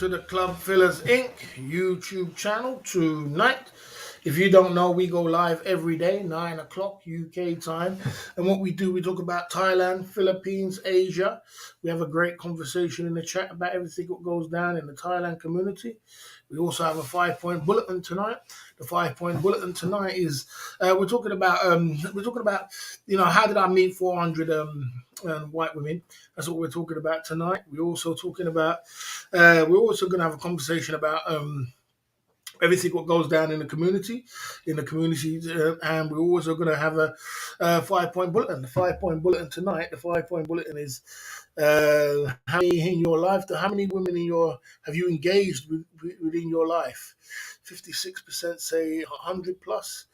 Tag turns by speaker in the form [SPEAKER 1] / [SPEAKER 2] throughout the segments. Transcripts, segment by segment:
[SPEAKER 1] to the Club Fillers Inc. YouTube channel tonight. If you don't know, we go live every day, 9 o'clock UK time. And what we do, we talk about Thailand, Philippines, Asia. We have a great conversation in the chat about everything that goes down in the Thailand community. We also have a 5-point bulletin tonight. The 5-point bulletin tonight is we're talking about how did I meet 400 white women. That's what we're talking about tonight. We're also going to have a conversation about everything what goes down in the community, and we're also going to have a 5-point bulletin. The 5-point bulletin tonight. The 5-point bulletin is how many in your life, how many women have you engaged within your life? 56% say 100 plus.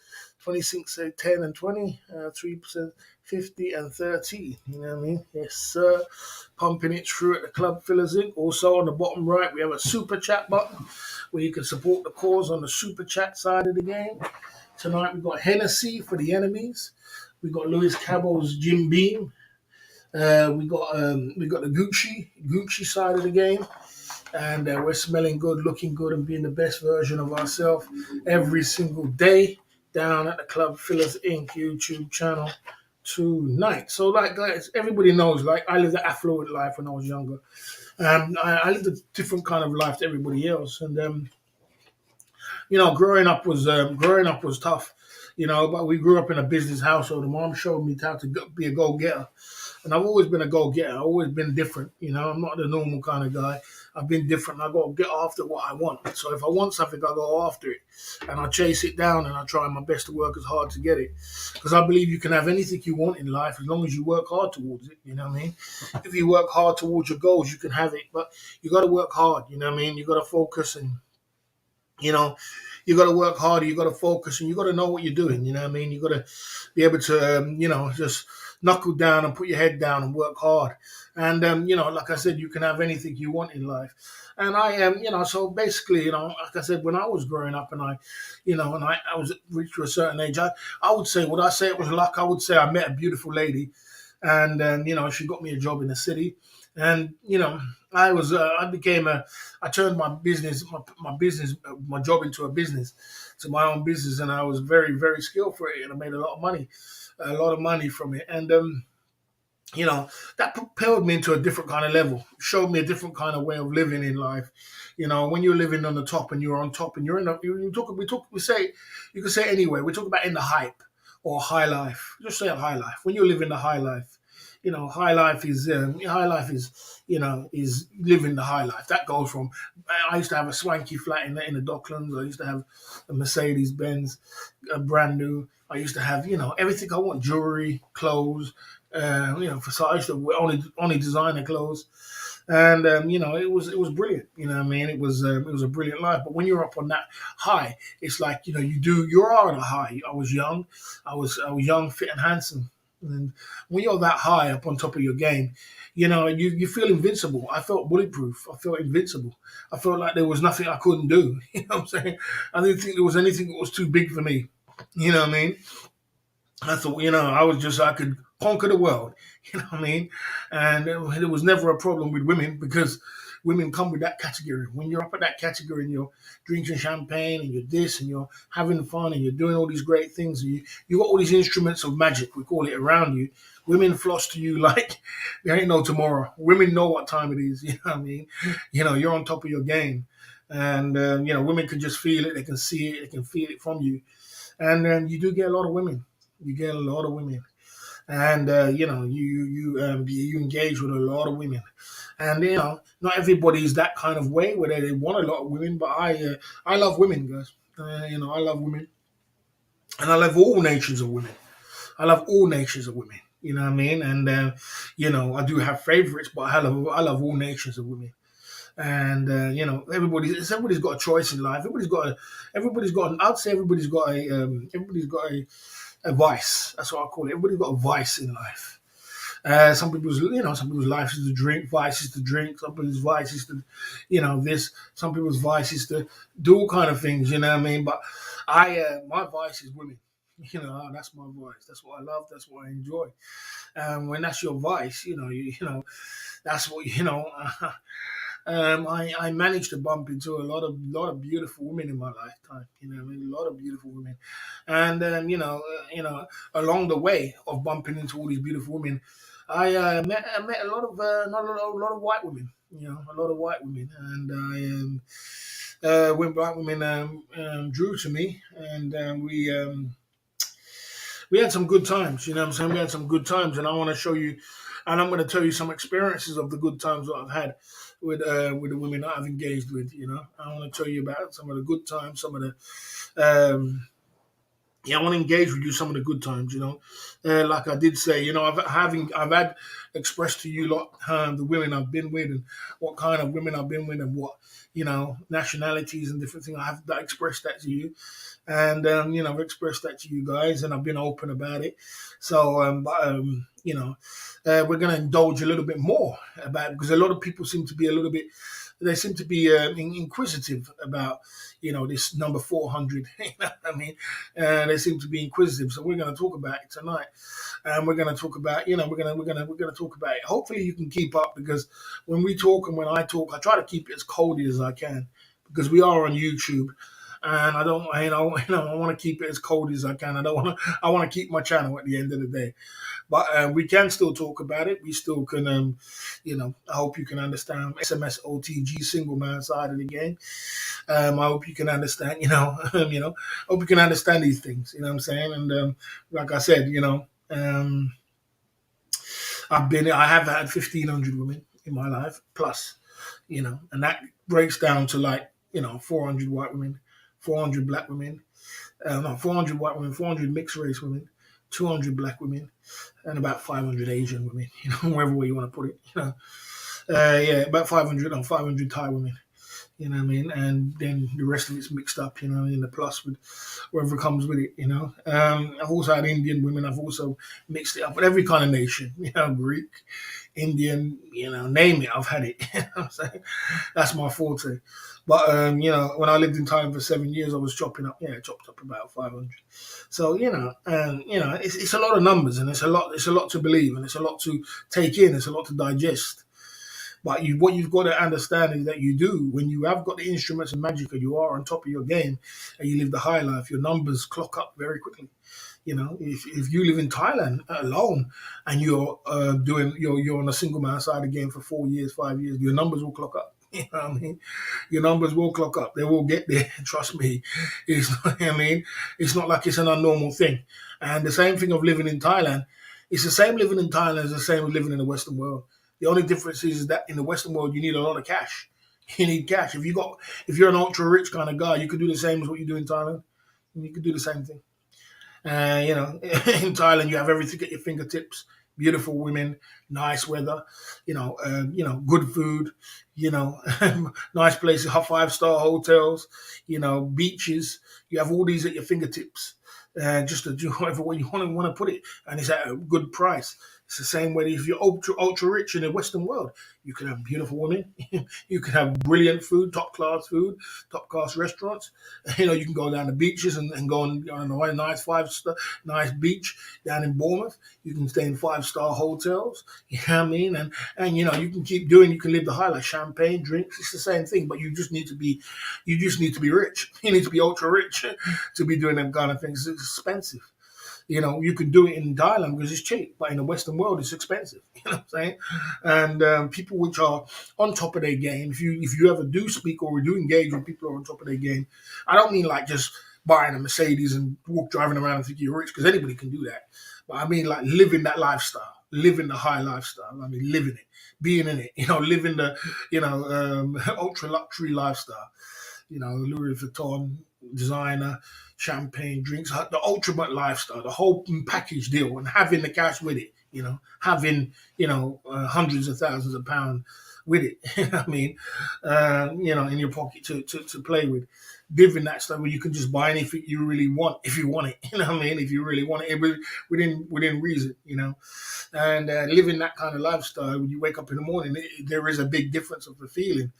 [SPEAKER 1] 26 say 10 and 20, 3% 50 and 30. You know what I mean? Yes, sir. Pumping it through at the Club Fillers Inc. Also on the bottom right, we have a super chat button where you can support the cause on the super chat side of the game. Tonight we've got Hennessy for the enemies. We've got Lewis Cabell's Jim Beam. We got the Gucci side of the game. And we're smelling good, looking good, and being the best version of ourselves every single day down at the Club Fillers Inc. YouTube channel tonight. So, like, guys, everybody knows, like, I lived an affluent life when I was younger. I lived a different kind of life to everybody else. And, growing up was tough, but we grew up in a business household. And Mom showed me how to be a go-getter. And I've always been a go-getter. I've always been different. I'm not the normal kind of guy. I've been different. I got to get after what I want. So if I want something, I go after it. And I chase it down and I try my best to work as hard to get it. Because I believe you can have anything you want in life as long as you work hard towards it. You know what I mean? If you work hard towards your goals, you can have it. But you got to work hard. You know what I mean? You got to focus and, you got to work harder. You got to focus and you got to know what you're doing. You know what I mean? You got to be able to, just knuckle down and put your head down and work hard. And, like I said, you can have anything you want in life. And I am, so basically, like I said, when I was growing up and I was reached to a certain age, I would say, would I say it was luck? I would say I met a beautiful lady and, she got me a job in the city. And, I turned my job into a business, to my own business. And I was very, very skilled for it. And I made a lot of money from it. And, that propelled me into a different kind of level, showed me a different kind of way of living in life. When you're living on the top and you're on top and you're in you can say it anyway. We talk about in the hype or high life. Just say a high life. When you live in the high life, high life is is living the high life. That goes from, I used to have a swanky flat in the Docklands. I used to have a Mercedes Benz, brand new. I used to have, everything I want, jewelry, clothes, so I used to only designer clothes. And it was brilliant. It was a brilliant life. But when you're up on that high, it's like you're on a high. I was young, young, fit, and handsome. And when you're that high up on top of your game, you feel invincible. I felt bulletproof. I felt invincible. I felt like there was nothing I couldn't do. You know what I'm saying? I didn't think there was anything that was too big for me. You know what I mean? I thought, I could conquer the world. You know what I mean? And there was never a problem with women because women come with that category. When you're up at that category and you're drinking champagne and you're this and you're having fun and you're doing all these great things, and you got all these instruments of magic, we call it, around you. Women floss to you like there ain't no tomorrow. Women know what time it is. You know what I mean? You're on top of your game. And, women can just feel it. They can see it. They can feel it from you. And then you do get a lot of women. You get a lot of women. And you engage with a lot of women, and not everybody is that kind of way where they want a lot of women. But I love women, guys. I love women, and I love all nations of women. I love all nations of women. You know what I mean? And I do have favorites, but I love all nations of women. And everybody's got a choice in life. I'd say everybody's got a vice. That's what I call it. Everybody's got a vice in life. Some people's life is to drink. Vice is to drink. Some people's vice is to, this. Some people's vice is to do all kind of things. You know what I mean? But my vice is women. That's my vice. That's what I love. That's what I enjoy. When that's your vice, that's what I managed to bump into a lot of beautiful women in my lifetime. I mean, a lot of beautiful women, and along the way of bumping into all these beautiful women, I met a lot of not a lot of white women. A lot of white women, and when black women drew to me, and we had some good times. You know what I'm saying? We had some good times, and I want to show you, and I'm going to tell you some experiences of the good times that I've had with the women that I've engaged with. I want to tell you about some of the good times, some of the yeah, I want to engage with you some of the good times. Like I did say, I've had expressed to you lot the women I've been with and what kind of women I've been with and what nationalities and different things. I have that expressed that to you, and I've expressed that to you guys, and I've been open about it. So, we're going to indulge a little bit more about it because a lot of people seem to be they seem to be inquisitive about this number 400. You know what I mean? They seem to be inquisitive, so we're going to talk about it tonight, and we're going to talk about we're going to talk about it. Hopefully, you can keep up because when we talk and when I talk, I try to keep it as cold as I can because we are on YouTube. And I don't, I want to keep it as cold as I can. I don't want to. I want to keep my channel at the end of the day. But we can still talk about it. We still can, I hope you can understand S.M.S.O.T.G single man side of the game. I hope you can understand, I hope you can understand these things. You know what I'm saying? And like I said, I have had 1,500 women in my life plus, and that breaks down to like 400 white women, 400 black women, no, 400 white women, 400 mixed race women, 200 black women, and about 500 Asian women, wherever way you want to put it. Yeah, about 500 or 500 Thai women. You know what I mean? And then the rest of it's mixed up, in the plus with whatever comes with it. I've also had Indian women. I've also mixed it up with every kind of nation, Greek, Indian, name it. I've had it. You know what I'm saying? That's my forte. But, when I lived in Thailand for 7 years, I was chopped up about 500. So, it's a lot of numbers and it's a lot to believe and it's a lot to take in. It's a lot to digest. But what you've got to understand is that you do, when you have got the instruments and magic and you are on top of your game and you live the high life, your numbers clock up very quickly. If you live in Thailand alone and you're you're on a single man side of the game for 4 years, 5 years, your numbers will clock up. You know what I mean? Your numbers will clock up. They will get there. Trust me. It's not, I mean, it's not like it's an abnormal thing. And the same thing of living in Thailand, it's the same living in Thailand as the same as living in the Western world. The only difference is that in the Western world, you need a lot of cash. You need cash. If you're an ultra rich kind of guy, you could do the same as what you do in Thailand. You could do the same thing. In Thailand, you have everything at your fingertips. Beautiful women, nice weather, good food, nice places, 5-star hotels, beaches. You have all these at your fingertips, just to do whatever way you want to put it, and it's at a good price. It's the same way if you're ultra rich in the Western world. You can have beautiful women. You can have brilliant food, top class restaurants. You can go down the beaches and go on a nice 5-star, nice beach down in Bournemouth. You can stay in 5-star hotels. You know what I mean? And you can keep doing. You can live the high life, champagne, drinks. It's the same thing, but you just need to be rich. You need to be ultra rich to be doing them kind of things. It's expensive. You can do it in Thailand because it's cheap, but in the Western world, it's expensive. You know what I'm saying? And people which are on top of their game, if you ever do speak or do engage with people who are on top of their game, I don't mean like just buying a Mercedes and driving around and think you're rich because anybody can do that. But I mean like living that lifestyle, living the high lifestyle. I mean living it, being in it. Living the ultra luxury lifestyle. Louis Vuitton, designer, champagne, drinks, the ultimate lifestyle, the whole package deal, and having the cash with it, having, hundreds of thousands of pounds with it, you know what I mean, in your pocket to play with. Giving that stuff where you can just buy anything you really want if you want it, you know what I mean, if you really want it, within reason, and living that kind of lifestyle, when you wake up in the morning, there is a big difference of the feeling.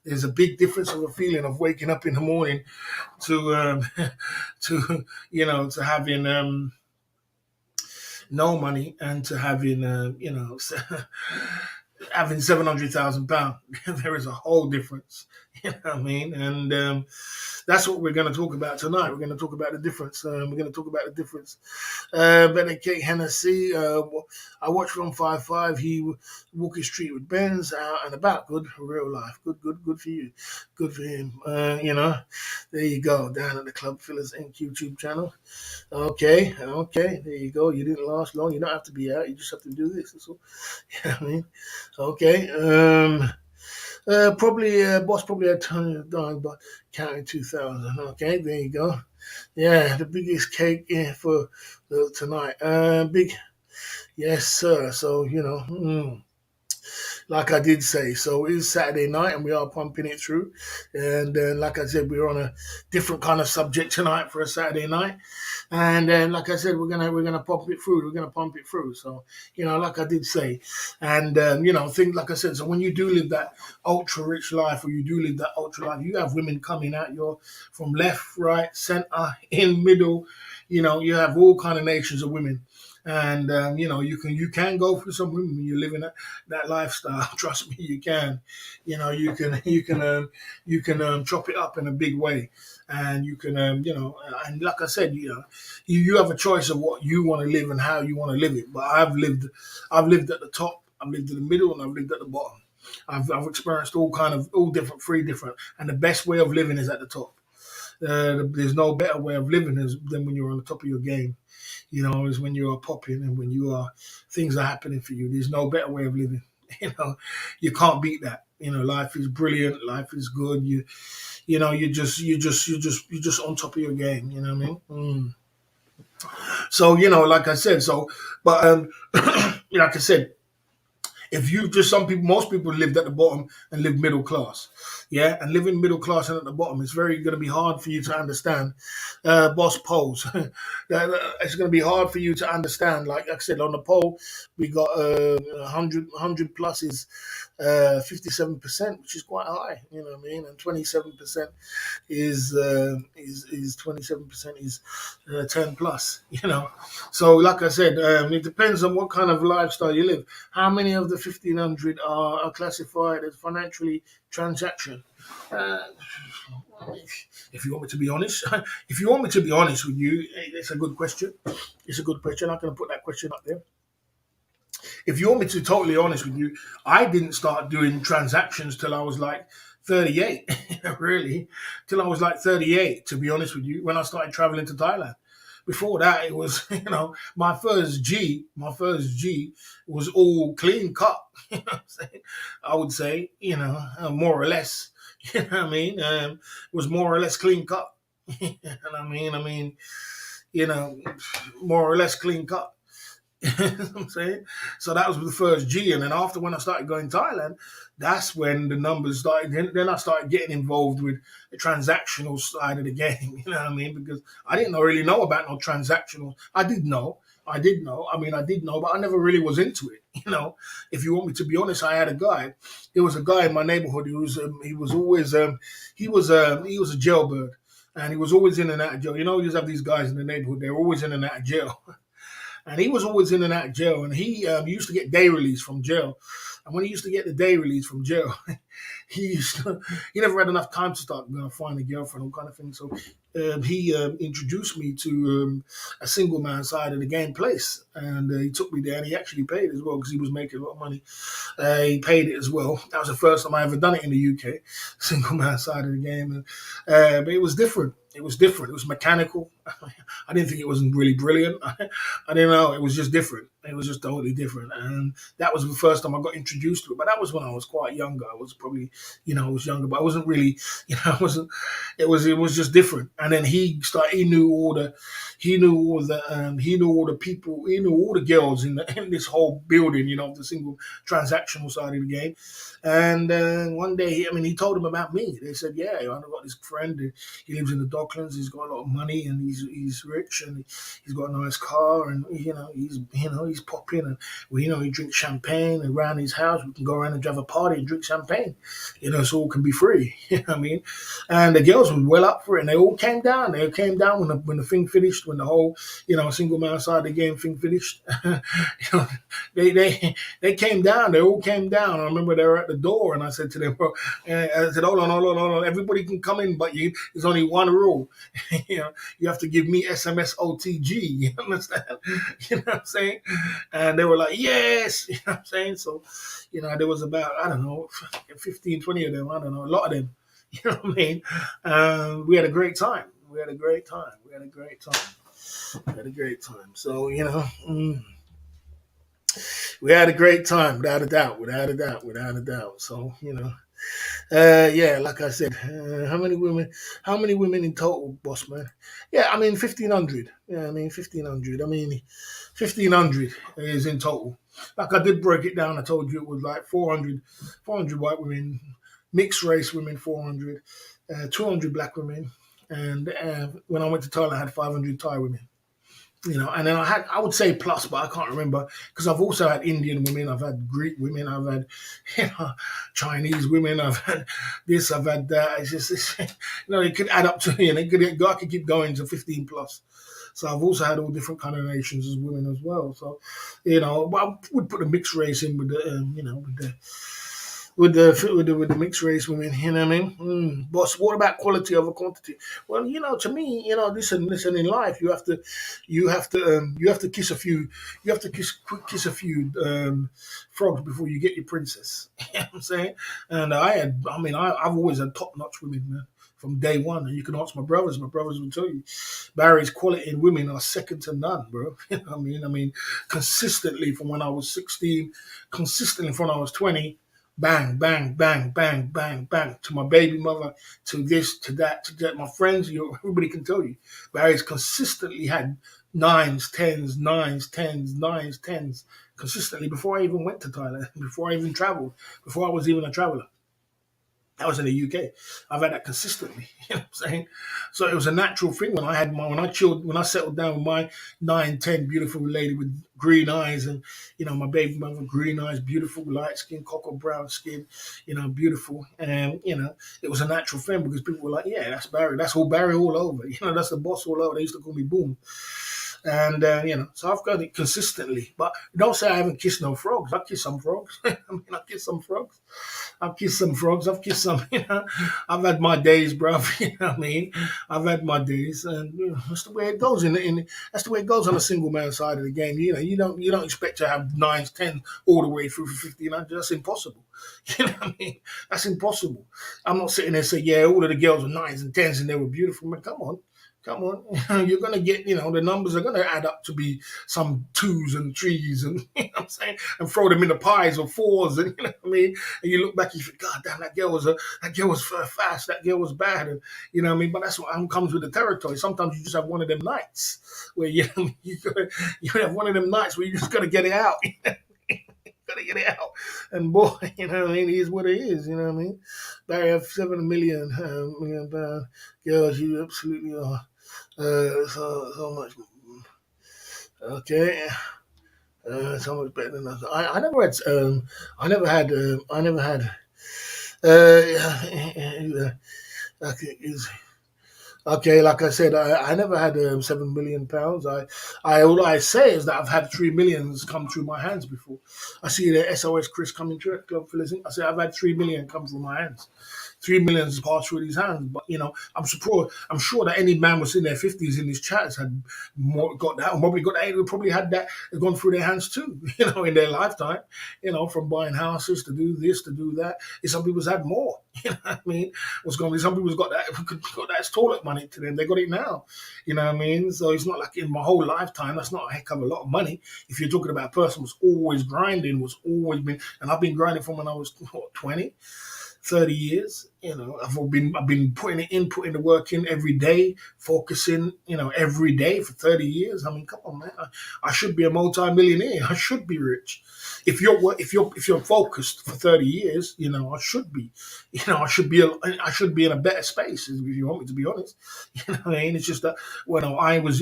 [SPEAKER 1] There's a big difference of a feeling of waking up in the morning to to having no money and to having having £700,000. There is a whole difference. You know what I mean? And that's what we're going to talk about tonight. We're going to talk about the difference. We're going to talk about the difference. Ben Kate Hennessy, I watched from 5-5. He walking street with Benz out and about. Good for real life. Good for you. Good for him. There you go. Down at the Club Fillers Inc. YouTube channel. Okay. There you go. You didn't last long. You don't have to be out. You just have to do this. That's all. You know what I mean? Okay. Probably boss probably had tons done, but counting 2,000. Okay, there you go. Yeah, the biggest cake for tonight. Big, yes, sir. So like I did say, so it is Saturday night and we are pumping it through. And like I said, we're on a different kind of subject tonight for a Saturday night. And then, like I said, we're gonna pump it through. We're gonna pump it through. So, like I did say, and think like I said. So when you do live that ultra rich life, or you do live that ultra life, you have women coming at you from left, right, center, in middle. You have all kind of nations of women. And you can go for some women when you're living that lifestyle. Trust me, you can. You can chop it up in a big way, and you can and like I said, you have a choice of what you want to live and how you want to live it. But I've lived at the top, I've lived in the middle, and I've lived at the bottom. I've experienced all different, three different, and the best way of living is at the top. There's no better way of living than when you're on the top of your game. Is when you are popping and when things are happening for you. There's no better way of living. You can't beat that. Life is brilliant. Life is good. You're just on top of your game. You know what I mean? So like I said, but like I said, if you just most people lived at the bottom and live middle class, yeah, and living middle class and at the bottom, it's very going to be hard for you to understand. Boss polls, it's going to be hard for you to understand. Like I said, on the poll, we got 100 plus is 57%, which is quite high. You know what I mean? And 27% is 27% is 10 plus. So like I said, it depends on what kind of lifestyle you live. How many of the 1,500 are classified as financially transaction? If you want me to be honest, if you want me to be honest with you, it's a good question. It's a good question. I'm going to put that question up there. If you want me to be totally honest with you, I didn't start doing transactions till I was like 38, really, till I was like 38, to be honest with you, when I started traveling to Thailand. Before that, it was, my first G was all clean cut. You know what I'm saying? I would say, more or less, you know what I mean? It was more or less clean cut. You know what I mean? More or less clean cut. You know what I'm saying? So that was the first G. And then after, when I started going to Thailand, that's when the numbers started. Then I started getting involved with the transactional side of the game. You know what I mean? Because I didn't really know about no transactional. I did know. I did know, but I never really was into it. If you want me to be honest, I had a guy. There was a guy in my neighborhood who was always he was a jailbird, and he was always in and out of jail. You just have these guys in the neighborhood. They're always in and out of jail. And he was always in and out of jail, and he used to get day release from jail. And when he used to get the day release from jail, he never had enough time to start find a girlfriend, all kind of thing. So he introduced me to a single man side of the game place, and he took me there, and he actually paid as well because he was making a lot of money. He paid it as well. That was the first time I ever done it in the UK, single man side of the game. But it was different. It was different. It was mechanical. I didn't think it wasn't really brilliant. I didn't know. It was just different. It was just totally different. And that was the first time I got introduced to it. But that was when I was quite younger. I was probably, I was younger, but I wasn't really, I wasn't, it was just different. And then he knew all the people, he knew all the girls in this whole building, the single transactional side of the game. And one day, he told them about me. They said, yeah, I've got this friend. He lives in the Docklands. He's got a lot of money, and he's rich, and he's got a nice car, and he's popping, and he drinks champagne around his house. We can go around and have a party and drink champagne, so all can be free. You know what I mean? And the girls were well up for it, and they all came. came down. They came down when the thing finished, when the whole, single man side of the game thing finished. know, they came down. They all came down. I remember they were at the door, and I said to them, bro, and I said, hold on. Everybody can come in, but there's only one rule. You have to give me S.M.S.O.T.G. You understand? You know what I'm saying? And they were like, yes. You know what I'm saying? So, there was about, I don't know, 15, 20 of them. I don't know, a lot of them. You know what I mean? We had a great time. We had a great time. So, we had a great time, without a doubt. So, yeah, like I said, how many women in total, boss man? Yeah, I mean 1,500. Yeah, I mean 1,500. 1,500 is in total. Like I did break it down. I told you it was like 400 white women, mixed race women 400, 200 black women, and when I went to Thailand, I had 500 Thai women. And then I would say plus, but I can't remember because I've also had Indian women, I've had Greek women, I've had Chinese women, I've had this, I've had that. It could add up to, I could keep going to 15 plus. So I've also had all different kind of nations as women as well. So, but I would put a mixed race in with the, with the mixed race women, you know what I mean? But what about quality over quantity? Well, to me, listen. In life, you have to kiss a few, kiss a few frogs before you get your princess. You know what I'm saying? And I've always had top notch women, man. From day one, and you can ask my brothers. My brothers will tell you, Barry's quality in women are second to none, bro. You know what I mean? Consistently from when I was 16, consistently from when I was 20. Bang, bang, bang, bang, bang, bang, to my baby mother, to this, to that, My friends, everybody can tell you. Barry's consistently had nines, tens, consistently before I even went to Thailand, before I even traveled, before I was even a traveler. I was in the UK. I've had that consistently. You know what I'm saying? So it was a natural thing when I settled down with my 9, 10 beautiful lady with green eyes, and my baby mother, green eyes, beautiful light skin, cocoa brown skin, beautiful. And it was a natural thing because people were like, yeah, that's Barry. That's all Barry all over. That's the boss all over. They used to call me Boom. And so I've got it consistently. But don't say I haven't kissed no frogs. I've kissed some frogs. I kissed some frogs. I've kissed some frogs. I've kissed some. I've had my days, bruv. You know what I mean? I've had my days, and that's the way it goes. That's the way it goes on the single man side of the game. You don't expect to have nines, 10 all the way through for 1,500. That's impossible. You know what I mean? That's impossible. I'm not sitting there saying, yeah, all of the girls were nines and tens and they were beautiful. Man, come on. You're going to get, the numbers are going to add up to be some twos and threes and, I'm saying, and throw them in the pies or fours and, you know what I mean? And you look back and you think, God damn, that girl was fast, that girl was bad. And, you know what I mean? But that's what comes with the territory. Sometimes you just have one of them nights where, you have one of them nights where you just got to get it out. Gotta get it out, and boy, you know what I mean. It is what it is, you know what I mean. Barry have 7 million girls. You absolutely are. So much. Okay. So much better than us. I never had. I never had. Okay, okay, like I said, I never had £7 million. All I say is that I've had 3 millions come through my hands before. I see the SOS Chris coming to it, Club Philistine. I say I've had 3 million come through my hands. 3 million has passed through his hands, but I'm sure that any man was in their 50s in his chat has had more, got that, or probably got that. Probably had that, has gone through their hands too. In their lifetime. From buying houses to do this to do that. Some people's had more. You know what I mean? What's going on? Some people's got that toilet money to them. They got it now. You know what I mean? So it's not like in my whole lifetime. That's not a heck of a lot of money. If you're talking about a person who's always grinding, and I've been grinding from when I was 20. 30 years. I've been putting the work in every day, focusing, every day for 30 years. I mean, come on, man. I should be a multi-millionaire. I should be rich. If you're focused for 30 years, I should be. I should be in a better space, if you want me to be honest. You know what I mean? It's just that when I was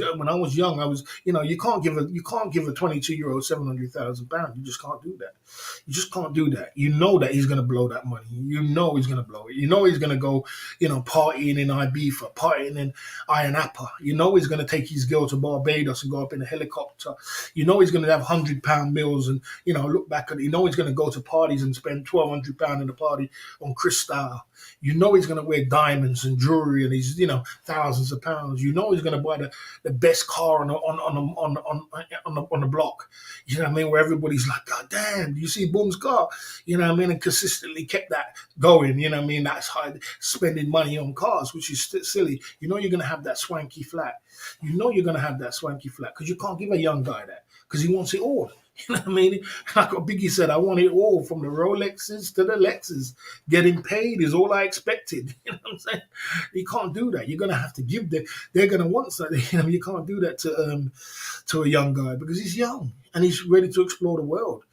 [SPEAKER 1] young, I was, you can't give a 22-year-old £700,000. You just can't do that. You just can't do that. You know that he's going to blow that money. You know he's going to blow it. know he's gonna go, partying in Ibiza, partying in Iron Apple. You know he's gonna take his girl to Barbados and go up in a helicopter. You know he's gonna have £100 meals and look back at. You know he's gonna go to parties and spend £1,200 in the party on Cristal. You know he's gonna wear diamonds and jewelry and he's thousands of pounds. You know he's gonna buy the best car on the block. You know what I mean? Where everybody's like, God damn, do you see Boom's car? You know what I mean? And consistently kept that going. You know what I mean? That's high spending money on cars, which is silly. You know you're gonna have that swanky flat. You know you're gonna have that swanky flat because you can't give a young guy that because he wants it all. You know what I mean? Like what Biggie said, I want it all from the Rolexes to the Lexus. Getting paid is all I expected. You know what I'm saying? You can't do that. You're gonna have to give them. They're gonna want something. You can't do that to a young guy because he's young and he's ready to explore the world.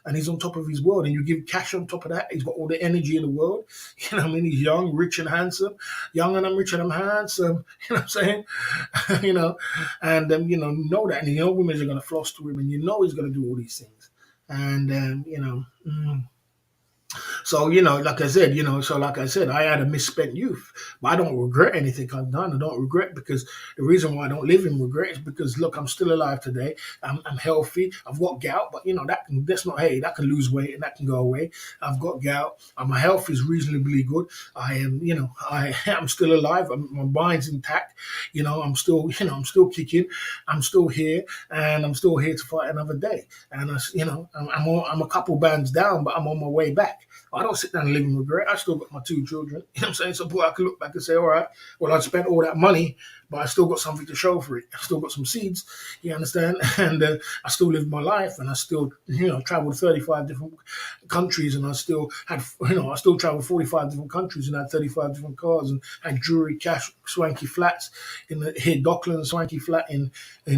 [SPEAKER 1] And he's on top of his world, and you give cash on top of that. He's got all the energy in the world. You know what I mean? He's young, rich, and handsome. Young and I'm rich and I'm handsome. You know what I'm saying? And know that, and women are going to floss to him, and he's going to do all these things. And So, like I said, I had a misspent youth, but I don't regret anything I've done. I don't regret because the reason why I don't live in regret is because, look, I'm still alive today. I'm healthy. I've got gout, but, that can lose weight and that can go away. I've got gout. My health is reasonably good. I am, I am still alive. My mind's intact. I'm still kicking. I'm still here and I'm still here to fight another day. And, I'm a couple bands down, but I'm on my way back. I don't sit down and live in regret. I still got my 2 children. You know what I'm saying? So, boy, I can look back and say, all right, well, I spent all that money, but I still got something to show for it. I still got some seeds, you understand? And I still lived my life, and I still, traveled 35 different countries, and I still had, I still traveled 45 different countries and had 35 different cars and had jewelry, cash, swanky flats here, Docklands, swanky flat in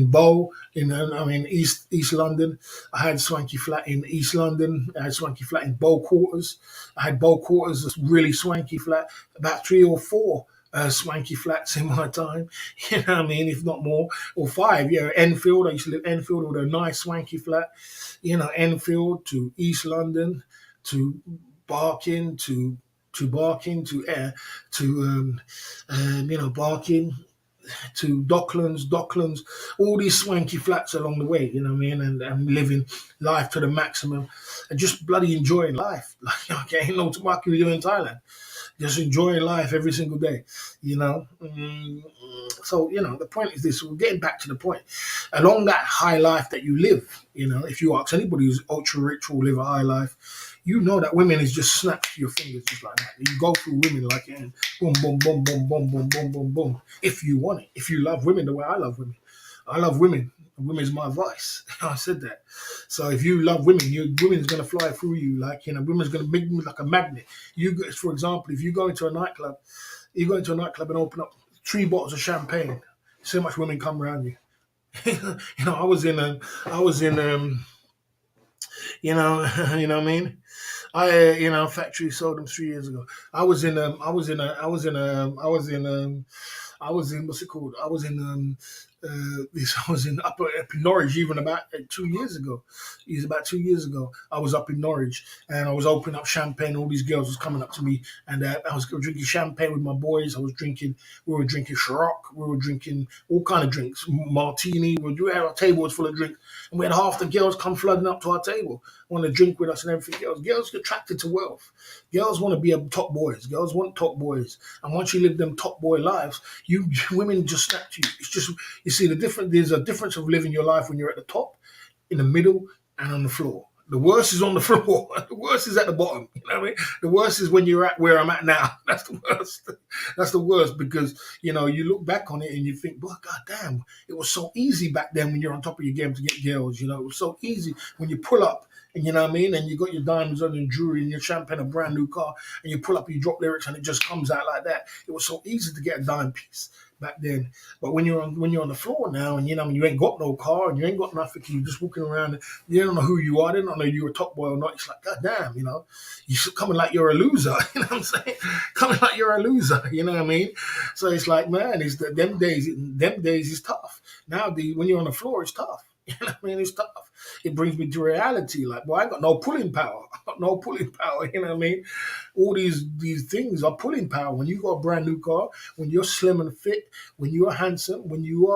[SPEAKER 1] Bow, East London. I had swanky flat in East London. I had swanky flat in Bow Quarters. I had Bow Quarters, a really swanky flat, about 3 or 4 swanky flats in my time, if not more, or 5. Yeah, Enfield. I used to live Enfield with a nice swanky flat. Enfield to East London to Barking to Barking Barking to Docklands, all these swanky flats along the way, and living life to the maximum and just bloody enjoying life. Like, ain't no tomorrow you in Thailand. Just enjoying life every single day, So, the point is this, we're getting back to the point. Along that high life that you live, if you ask anybody who's ultra rich or live a high life, that women is just snapped to your fingers just like that. You go through women like boom, boom, boom, boom, boom, boom, boom, boom, boom. If you want it, if you love women the way I love women. I love women. Women is my vice. I said that. So if you love women, women's going to fly through you women's going to make you like a magnet. For example, if you go into a nightclub, and open up 3 bottles of champagne, so much women come around you. I was in you know what I mean? Factory sold them 3 years ago. I was in what's it called? I was up in Norwich even about 2 years ago. It was about 2 years ago. I was up in Norwich and I was opening up champagne. All these girls was coming up to me and I was drinking champagne with my boys. We were drinking Ciroc. We were drinking all kind of drinks, martini. Our table was full of drinks, and we had half the girls come flooding up to our table, want to drink with us and everything else. Girls get attracted to wealth. Girls want to be top boys. Girls want top boys, and once you live them top boy lives, women just snap to you. It's just see the difference. There's a difference of living your life when you're at the top, in the middle, and on the floor. The worst is on the floor. The worst is at the bottom. You know what I mean? The worst is when you're at where I'm at now. That's the worst. That's the worst because, you look back on it and you think, boy, God damn, it was so easy back then when you're on top of your game to get girls. It was so easy when you pull up and you know what I mean? And you got your diamonds on your jewelry and your champagne, a brand new car, and you pull up, you drop lyrics and it just comes out like that. It was so easy to get a dime piece back then. But when you're on the floor now and you ain't got no car and you ain't got nothing, you're just walking around and you don't know who you are, they don't know you're a top boy or not. It's like, God damn, you're coming like you're a loser, you know what I'm saying? Coming like you're a loser, you know what I mean? So it's like, man, them days is tough. Now when you're on the floor, it's tough. You know what I mean? It's tough. It brings me to reality. Like, well, I got no pulling power. I got no pulling power. You know what I mean? All these things are pulling power. When you got a brand new car, when you're slim and fit, when you're handsome, when you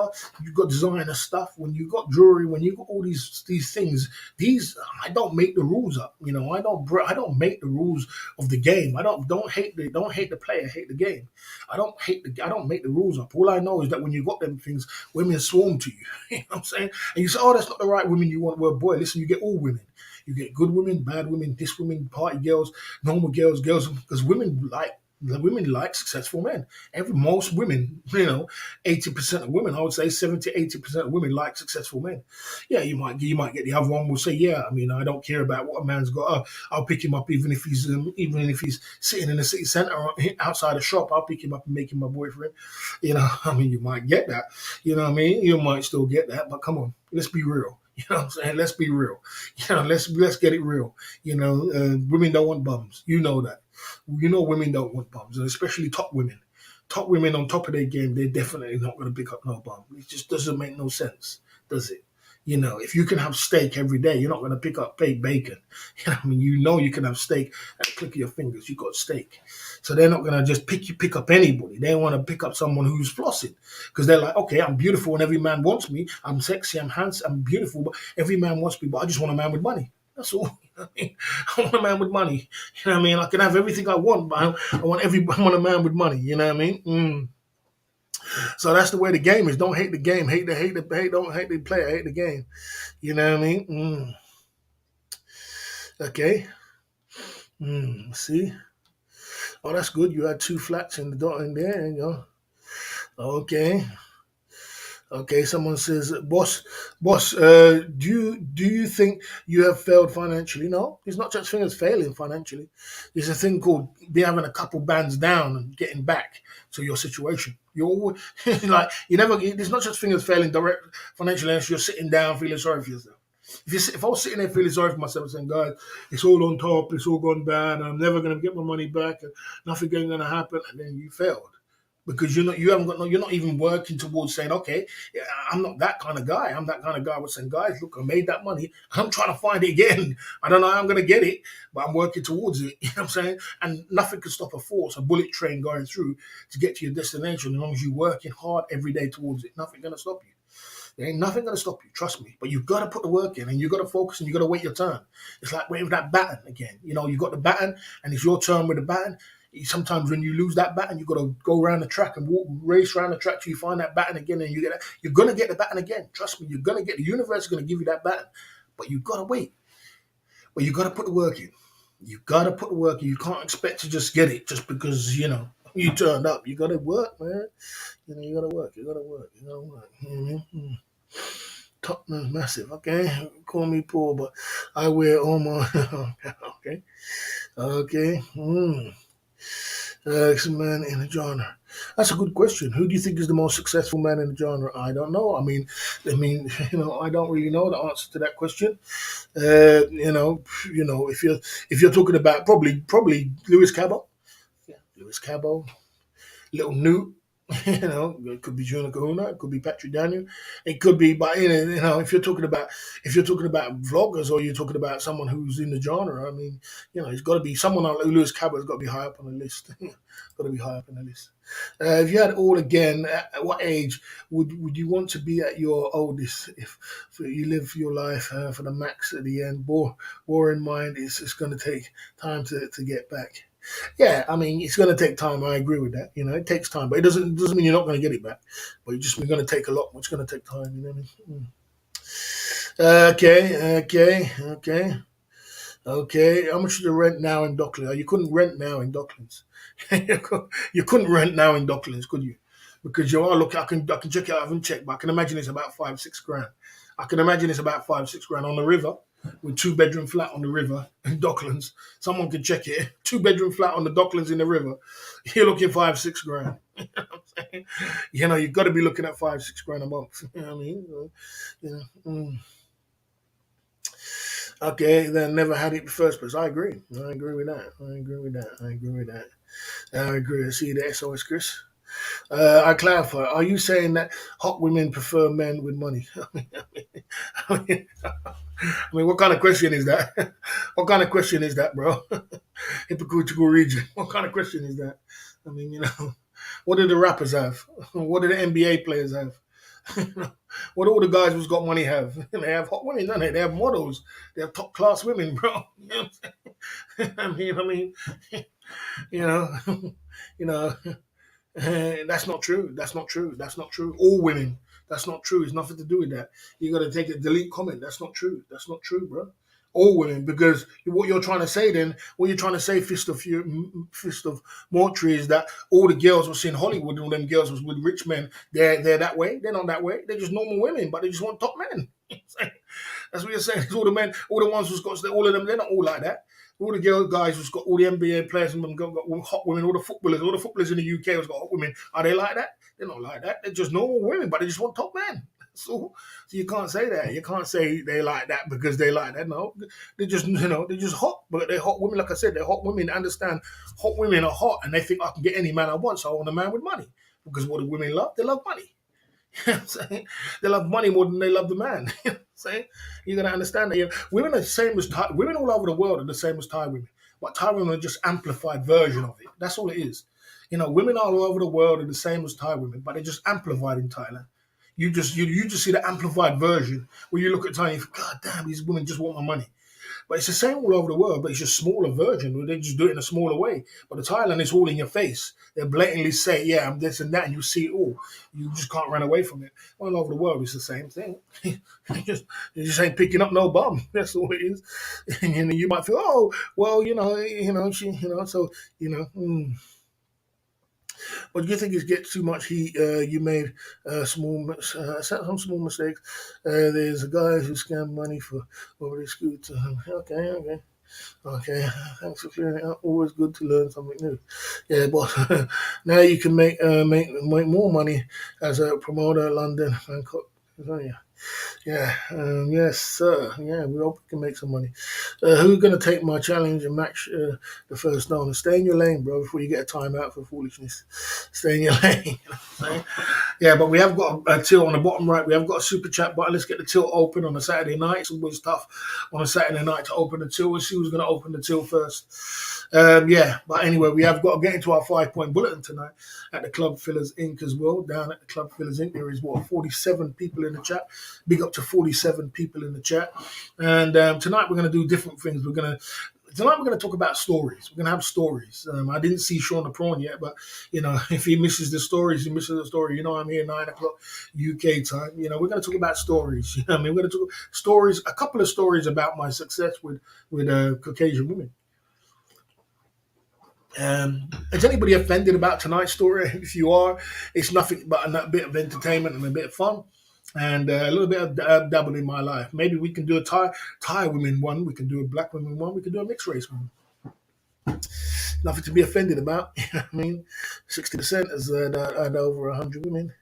[SPEAKER 1] got designer stuff, when you got jewelry, when you got all these things, these I don't make the rules up. You know, I don't make the rules of the game. I don't hate the player, hate the game. I don't make the rules up. All I know is that when you got them things, women swarm to you. You know what I'm saying? And you say, oh, that's not the right women you want. Well, boy, listen, you get all women. You get good women, bad women, this women, party girls, normal girls, because women like successful men. Most women, 80% of women, I would say 70, 80% of women like successful men. Yeah, you might get the other one will say, yeah, I mean, I don't care about what a man's got. I'll pick him up even if he's sitting in the city centre or outside a shop. I'll pick him up and make him my boyfriend. I mean, you might get that. You know what I mean? You might still get that, but come on, let's be real. You know what I'm saying? Let's be real. Let's get it real. Women don't want bums. You know that. Women don't want bums, and especially top women. Top women on top of their game, they're definitely not going to pick up no bum. It just doesn't make no sense, does it? If you can have steak every day, you're not going to pick up baked bacon. I mean, you can have steak at the click of your fingers. You got steak, so they're not going to just pick up anybody. They want to pick up someone who's flossing because they're like, okay, I'm beautiful and every man wants me. I'm sexy, I'm handsome, I'm beautiful, but every man wants me. But I just want a man with money. That's all. I want a man with money. You know what I mean? I can have everything I want, but I want a man with money. You know what I mean? So that's the way the game is. Don't hate the game. Don't hate the player. Hate the game. You know what I mean? Okay. See? Oh, that's good. You had two flats in the dot in there. You go. Okay. Okay, someone says, boss, do you think you have failed financially? No, it's not such thing as failing financially. There's a thing called be having a couple bands down and getting back to your situation. You're always, like you never. There's not such thing as failing direct financially unless you're sitting down feeling sorry for yourself. If I was sitting there feeling sorry for myself and saying, guys, it's all on top, it's all gone bad, I'm never going to get my money back, and nothing going to happen, and then you failed because you're not even working towards saying, okay, yeah, I'm not that kind of guy. I'm that kind of guy with saying, guys, look, I made that money. I'm trying to find it again. I don't know how I'm going to get it, but I'm working towards it. You know what I'm saying? And nothing can stop a bullet train going through to get to your destination as long as you're working hard every day towards it. Nothing going to stop you. There ain't nothing going to stop you, trust me. But you've got to put the work in and you've got to focus and you've got to wait your turn. It's like waiting for that baton again. You got the baton and it's your turn with the baton. Sometimes when you lose that baton, you've got to go around the track and race around the track till you find that baton again and you're going to get the baton again. Trust me, the universe is going to give you that baton. But you've got to wait. But you've got to put the work in. You've got to put the work in. You can't expect to just get it just because, you turned up. You got to work, man. You got to work. You got to work. You got to work. You know what I mean? Tottenham's massive, okay? Call me poor, but I wear all my... okay? Okay. Man in the genre. That's a good question. Who do you think is the most successful man in the genre? I don't know. I mean, I don't really know the answer to that question. If you're talking about probably Lewis Cabot. Yeah, Lewis Cabot, Little Newt. It could be Juna Kahuna, it could be Patrick Daniel, it could be. But if you're talking about vloggers or you're talking about someone who's in the genre, I mean, it's got to be someone like Lewis Cabot's got to be high up on the list. Got to be high up on the list. If you had it all again, at what age would you want to be at your oldest? If you live your life for the max at the end, bore in mind it's going to take time to get back. Yeah, I mean, it's going to take time. I agree with that. It takes time, but it doesn't mean you're not going to get it back. But we're going to take a lot. It's going to take time. You know what I mean? Okay. How much is the rent now in Docklands? You couldn't rent now in Docklands. You couldn't rent now in Docklands, could you? Because look, I can check it out. I haven't checked, but I can imagine it's about 5-6 grand. I can imagine it's about 5-6 grand on the river. With 2-bedroom flat on the river in Docklands. Someone can check it. 2-bedroom flat on the Docklands in the river. You're looking 5-6 grand. You know what I'm saying? You've got to be looking at 5-6 grand a month. You know what I mean? Okay, then never had it in the first place. I agree. I agree with that. I agree. I see the SOS, Chris. I clarify. Are you saying that hot women prefer men with money? I mean, I mean, what kind of question is that? What kind of question is that, bro? Hypocritical region. What kind of question is that? I mean, what do the rappers have? What do the NBA players have? What do all the guys who's got money have? They have hot women, don't they? They have models. They have top class women, bro. You know what I'm saying? I mean, you know, you know. That's not true. That's not true. That's not true. All women. That's not true. It's nothing to do with that. You got to take a delete comment. That's not true. That's not true, bro. All women, because what you're trying to say then, what you're trying to say, fist of mortuary, is that all the girls we're seeing in Hollywood, all them girls was with rich men, they're that way. They're not that way. They're just normal women, but they just want top men. That's what you're saying. All the men, all the ones who's got all of them, they're not all like that. All the girl guys who's got all the NBA players and them got hot women, all the footballers in the UK who's got hot women. Are they like that? They're not like that. They're just normal women, but they just want top men. So you can't say that. You can't say they like that because they like that. No, they're just they're just hot, but they're hot women. Like I said, they're hot women. That understand hot women are hot, and they think I can get any man I want. So I want a man with money because what do women love? They love money. You know what I'm saying? They love money more than they love the man. You know what I'm saying? You gotta understand that. Women are the same as Thai women all over the world are the same as Thai women. But Thai women are just amplified version of it. That's all it is. Women all over the world are the same as Thai women, but they're just amplified in Thailand. You just see the amplified version where you look at Thai and you think, God damn, these women just want my money. But it's the same all over the world, but it's just smaller version. They just do it in a smaller way. But the Thailand is all in your face. They blatantly say, yeah, I'm this and that, and you see it all. You just can't run away from it. All over the world, it's the same thing. You just ain't picking up no bum. That's all it is. And you might feel, oh, well, so, you know. But do you think it gets too much heat? You made some small mistakes. There's a guy who scammed money for over his scooter. Okay, okay. Okay, thanks for clearing it up. Always good to learn something new. Yeah, but now you can make more money as a promoter in London, Bangkok. Yeah, yeah, yes, sir. Yeah, we hope we can make some money. Who's going to take my challenge and match the first down? Stay in your lane, bro, before you get a timeout for foolishness. Stay in your lane. You know what I'm saying? Yeah, but we have got a till on the bottom right. We have got a super chat button. Let's get the till open on a Saturday night. It's always tough on a Saturday night to open the till. We'll see who's going to open the till first. Yeah, but anyway, we have got to get into our 5-point bulletin tonight at the Club Fillers Inc. as well. Down at the Club Fillers Inc. there is 47 people in the chat. Big up to 47 people in the chat. And tonight we're going to do different things. Tonight we're going to talk about stories. We're going to have stories. I didn't see Sean the Prawn yet, but if he misses the stories, he misses the story. I'm here 9 o'clock UK time. We're going to talk about stories. We're going to talk stories, a couple of stories about my success with Caucasian women. Is anybody offended about tonight's story? If you are, it's nothing but a bit of entertainment and a bit of fun. And a little bit of dabble in my life. Maybe we can do a Thai women one. We can do a black women one. We can do a mixed race one. Nothing to be offended about. You know what I mean? 60% is over 100 women.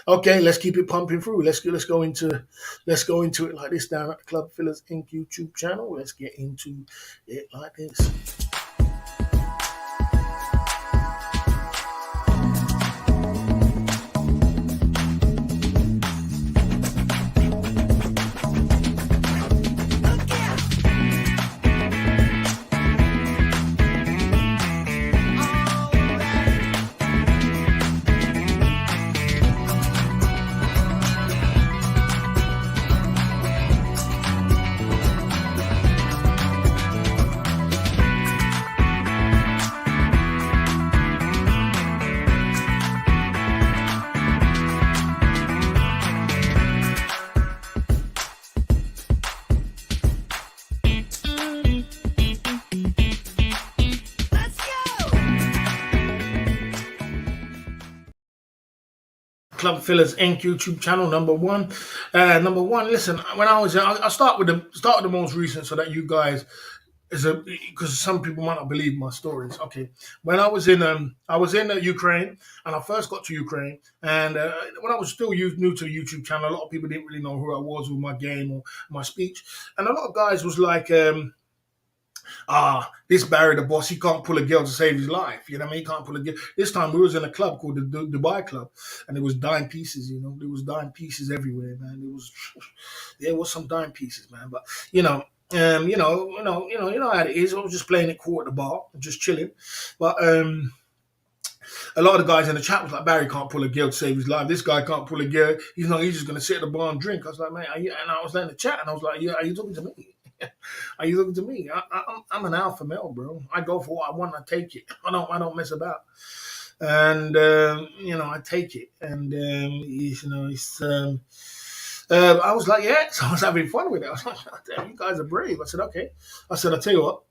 [SPEAKER 1] Okay, let's keep it pumping through. Let's go into it like this down at the Club Fillers Inc. YouTube channel. Let's get into it like this. Club Fillers Inc. YouTube channel number one. Listen, when I'll start with the most recent so that you guys because some people might not believe my stories. Okay, when I was in Ukraine and I first got to Ukraine, and when I was still new to the YouTube channel, a lot of people didn't really know who I was with my game or my speech, and a lot of guys was like. This Barry the boss, he can't pull a girl to save his life. You know what I mean? He can't pull a girl. This time we was in a club called the Dubai Club, and there was dime pieces. There was dime pieces everywhere, man. There was some dime pieces, man. But you know how it is. I was just playing it cool at the bar, just chilling. But a lot of the guys in the chat was like, Barry can't pull a girl to save his life. This guy can't pull a girl. He's just gonna sit at the bar and drink. I was like, man, and I was in the chat, and I was like, yeah, are you talking to me? Are you looking to me? I'm an alpha male, bro. I go for what I want. I take it. I don't mess about. And I take it. And I was like, yeah. So I was having fun with it. I was like, damn, you guys are brave. I said, okay. I said, I'll tell you what.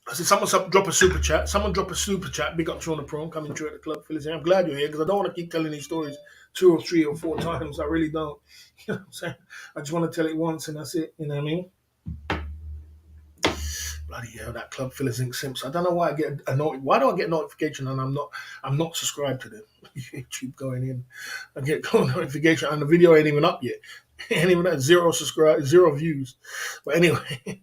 [SPEAKER 1] I said, someone drop a super chat. Someone drop a super chat. Big up Sean the Prawn coming through at the club. Phyllis, I'm glad you're here because I don't want to keep telling these stories 2 or 3 or 4 times. I really don't. You know what I'm saying? I just want to tell it once and that's it. You know what I mean? Bloody hell, that Club Phyllis Inc. Simps. I don't know why I get annoyed. Why do I get notification and I'm not subscribed to them? YouTube going in. I get notification and the video ain't even up yet. Ain't even at 0 subscribe, 0 views. But anyway,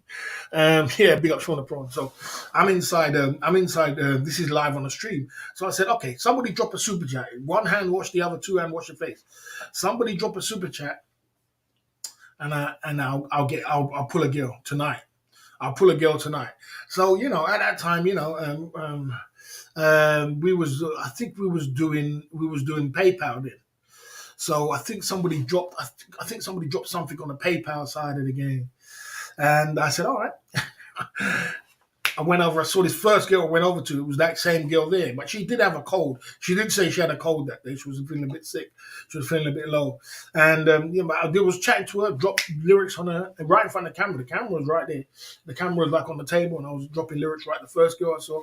[SPEAKER 1] yeah, big up Sean the Prawn. So I'm inside. This is live on the stream. So I said, okay, somebody drop a super chat. One hand wash the other, 2 hand wash your face. Somebody drop a super chat, and I'll pull a girl tonight. I'll pull a girl tonight. So at that time, I think we was doing PayPal then. So I think somebody dropped. I think somebody dropped something on the PayPal side of the game, and I said, all right. I went over. I saw this first girl I went over to. It was that same girl there, but she did have a cold. She did say she had a cold that day. She was feeling a bit sick. She was feeling a bit low, and I was chatting to her, dropped lyrics on her right in front of the camera. The camera was right there. The camera was like on the table, and I was dropping lyrics right. The first girl I saw,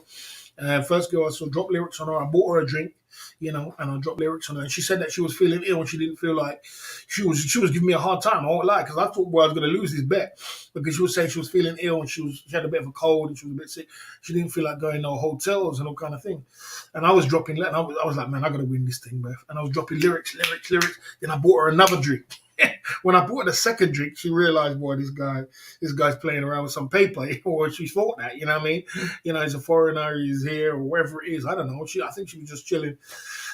[SPEAKER 1] drop lyrics on her. I bought her a drink, and I dropped lyrics on her. And she said that she was feeling ill and she didn't feel like she was giving me a hard time. I won't lie, because I thought I was going to lose this bet, because she was saying she was feeling ill and she had a bit of a cold and she was a bit sick. She didn't feel like going to hotels and all kind of thing. And I was dropping, and I was like, man, I got to win this thing, man. And I was dropping lyrics. Then I bought her another drink. When I bought the second drink, she realized, boy, this guy's playing around with some paper, or she thought that, you know what I mean? He's a foreigner, he's here, or wherever it is. I don't know. I think she was just chilling.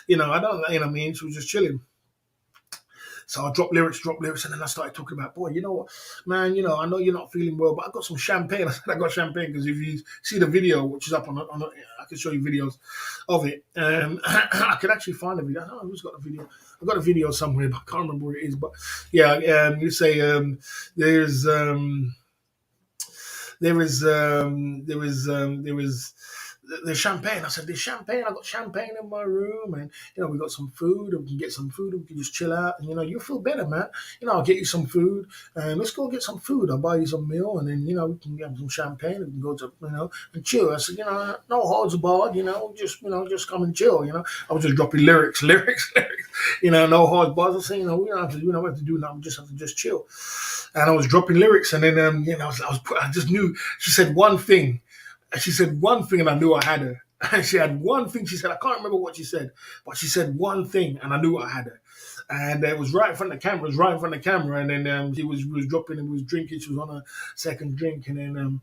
[SPEAKER 1] I don't know, you know what I mean? She was just chilling. So I dropped lyrics, and then I started talking about, boy, you know what, man, I know you're not feeling well, but I got some champagne. I said I got champagne because if you see the video, which is up on I can show you videos of it. I could actually find the video. I don't know who's got the video. I've got a video somewhere, but I can't remember where it is. But yeah, you say there is there's champagne. I said, there's champagne. I got champagne in my room, and we got some food, and we can get some food, and we can just chill out, and you'll feel better, man. I'll get you some food, and let's go get some food. I'll buy you some meal, and then we can get some champagne, and we can go to and chill. I said, no holds barred, just come and chill. I was just dropping lyrics, no holds barred. I said, we don't have to do nothing. We just have to just chill. And I was dropping lyrics, and then I just knew. She said one thing. She said one thing, and I knew I had her. And she had one thing. She said, I can't remember what she said, but she said one thing, and I knew I had her. And it was right in front of the camera. It was right in front of the camera. And then she was dropping, and we was drinking. She was on her second drink, and then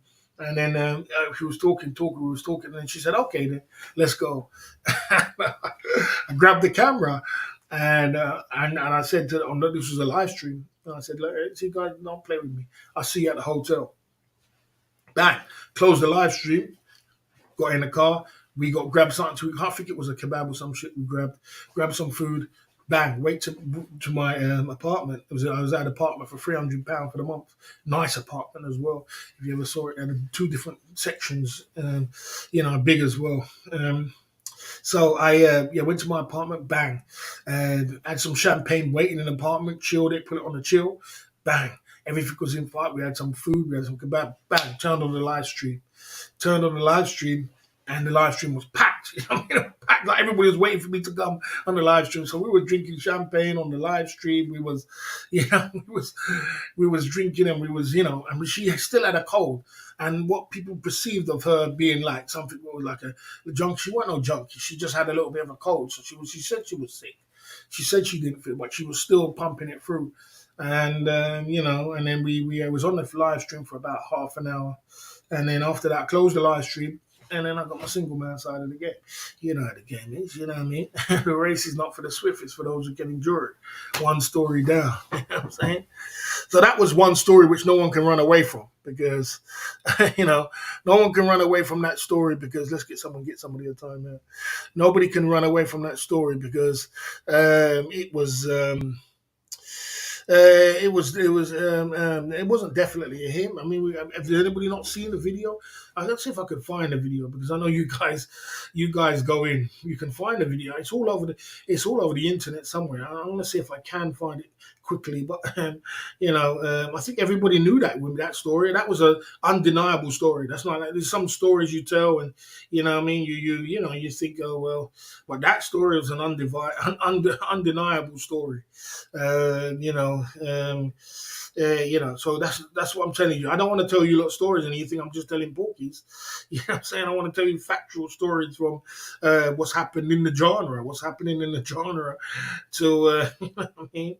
[SPEAKER 1] she was talking. We was talking, and then she said, "Okay, then let's go." I grabbed the camera, and I said to her, this was a live stream. And I said, "See, guys, don't play with me. I'll see you at the hotel." Bang! Closed the live stream. Got in the car. We grabbed something to eat. I think it was a kebab or some shit. We grabbed some food. Bang! Wait to my apartment. I was at an apartment for £300 for the month. Nice apartment as well. If you ever saw it, it had 2 different sections. Big as well. So I went to my apartment. Bang! And had some champagne waiting in the apartment. Chilled it. Put it on the chill. Bang! Everything was in flight. We had some food. We had some kebab. Bang! Turned on the live stream. And the live stream was packed. Packed. Like everybody was waiting for me to come on the live stream. So we were drinking champagne on the live stream. We was drinking, and we was, and she still had a cold. And what people perceived of her being like something like a junkie. She wasn't no junkie. She just had a little bit of a cold. So she said she was sick. She said she didn't feel, but she was still pumping it through. And and then we was on the live stream for about half an hour, and then after that, I closed the live stream, and then I got my single man side of the game. You know how the game is, you know what I mean? The race is not for the swift, it's for those who can endure it. One story down, you know what I'm saying? So that was one story which no one can run away from because, no one can run away from that story because let's get somebody a time now. Nobody can run away from that story because it wasn't definitely a him. I mean, has anybody not seen the video? Let's see if I can find the video because I know you guys go in. You can find the video. It's all over the internet somewhere. I want to see if I can find it quickly. But I think everybody knew that story. That was a undeniable story. That's not like there's some stories you tell, and you know what I mean. You think, oh well, but that story was an undeniable story. So that's what I'm telling you. I don't want to tell you a lot of stories and you think I'm just telling porkies. You know what I'm saying? I want to tell you factual stories from what's happened in the genre, what's happening in the genre to, you know what I mean?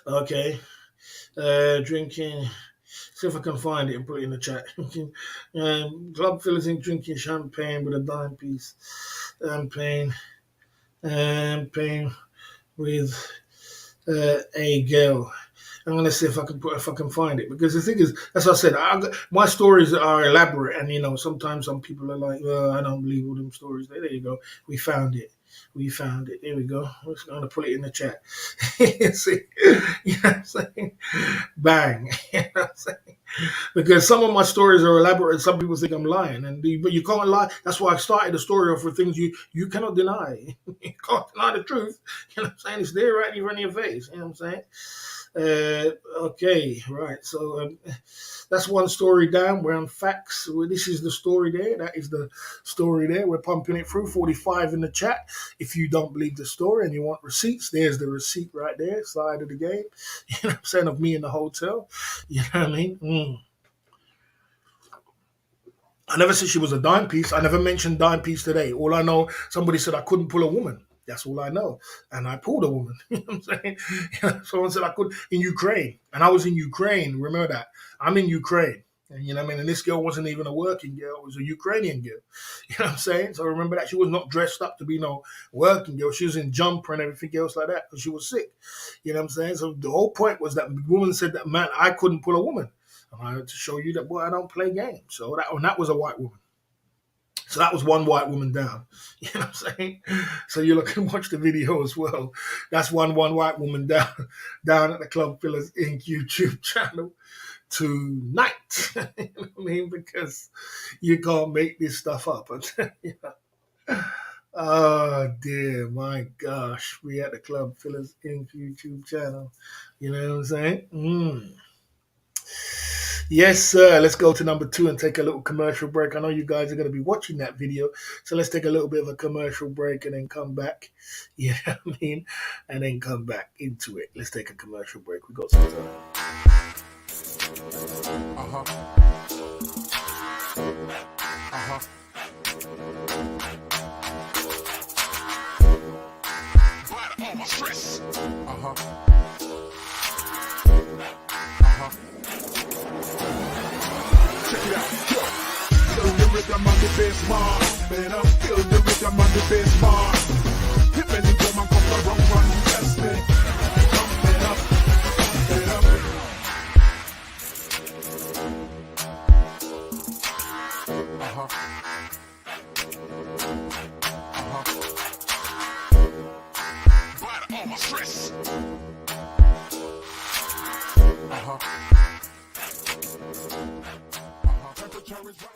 [SPEAKER 1] Okay. Drinking. See if I can find it and put it in the chat. Club fillers in drinking champagne with a dime piece. Champagne with a girl. I'm gonna see if I can find it because the thing is, as I said, my stories are elaborate, and sometimes some people are like, I don't believe all them stories. There you go. We found it. There we go. I'm just gonna put it in the chat. See, you know what I'm saying? Bang. You know what I'm saying? Because some of my stories are elaborate and some people think I'm lying, but you can't lie. That's why I started the story off with things you cannot deny. You can't deny the truth. You know what I'm saying? It's there right in front of your face. You know what I'm saying? Okay, right. So that's one story down. We're on facts. Well, this is the story there. That is the story there. We're pumping it through. 45 in the chat. If you don't believe the story and you want receipts, there's the receipt right there, side of the game. You know what I'm saying? Of me in the hotel. You know what I mean? I never said she was a dime piece. I never mentioned dime piece today. All I know, somebody said I couldn't pull a woman. That's all I know. And I pulled a woman. You know what I'm saying? Someone said I could in Ukraine. And I was in Ukraine. Remember that. I'm in Ukraine. And you know what I mean? And this girl wasn't even a working girl. It was a Ukrainian girl. You know what I'm saying? So remember that she was not dressed up to be no working girl. She was in jumper and everything else like that because she was sick. You know what I'm saying? So the whole point was that the woman said that, man, I couldn't pull a woman. And I had to show you that, boy, I don't play games. So that was a white woman. So that was one white woman down. You know what I'm saying? So you look and watch the video as well. That's one white woman down at the Club Fillers Inc. YouTube channel tonight. You know what I mean? Because you can't make this stuff up. Oh dear, my gosh. We at the Club Fillers Inc. YouTube channel. You know what I'm saying? Yes, sir. Let's go to number 2 and take a little commercial break. I know you guys are going to be watching that video, so let's take a little bit of a commercial break and then come back. You know what I mean? And then come back into it. Let's take a commercial break. We got some time.
[SPEAKER 2] Check it out, yo. Feel the rhythm on the bass mark, man. I feel the rhythm on the bass mark. Hit me, come and come around, run, test me. Come it up, it up. Bite all my stress. Temperature is right.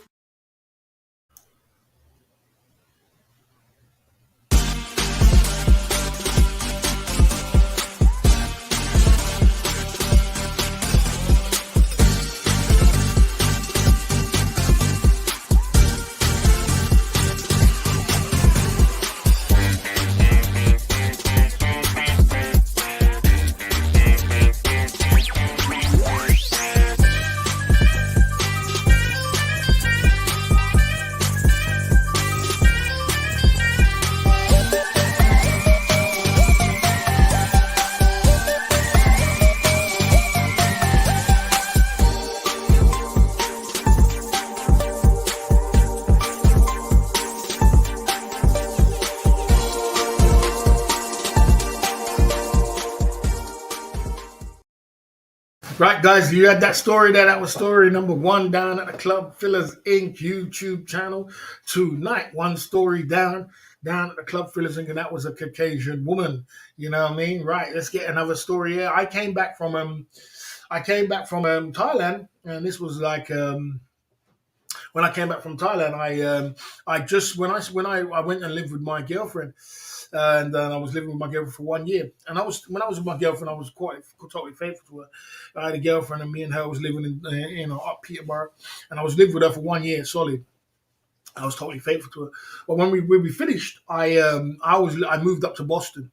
[SPEAKER 1] Right, guys, you had that story there. That was story number one down at the Club Fillers Inc. YouTube channel. Tonight, one story down at the Club Fillers Inc. And that was a Caucasian woman. You know what I mean? Right, let's get another story here. I came back from Thailand, and this was like when I came back from Thailand. I just when I went and lived with my girlfriend, and I was living with my girlfriend for 1 year. And when I was with my girlfriend, I was quite totally faithful to her. I had a girlfriend, and me and her was living in up Peterborough, and I was living with her for 1 year solid. I was totally faithful to her. But when we finished, I moved up to Boston,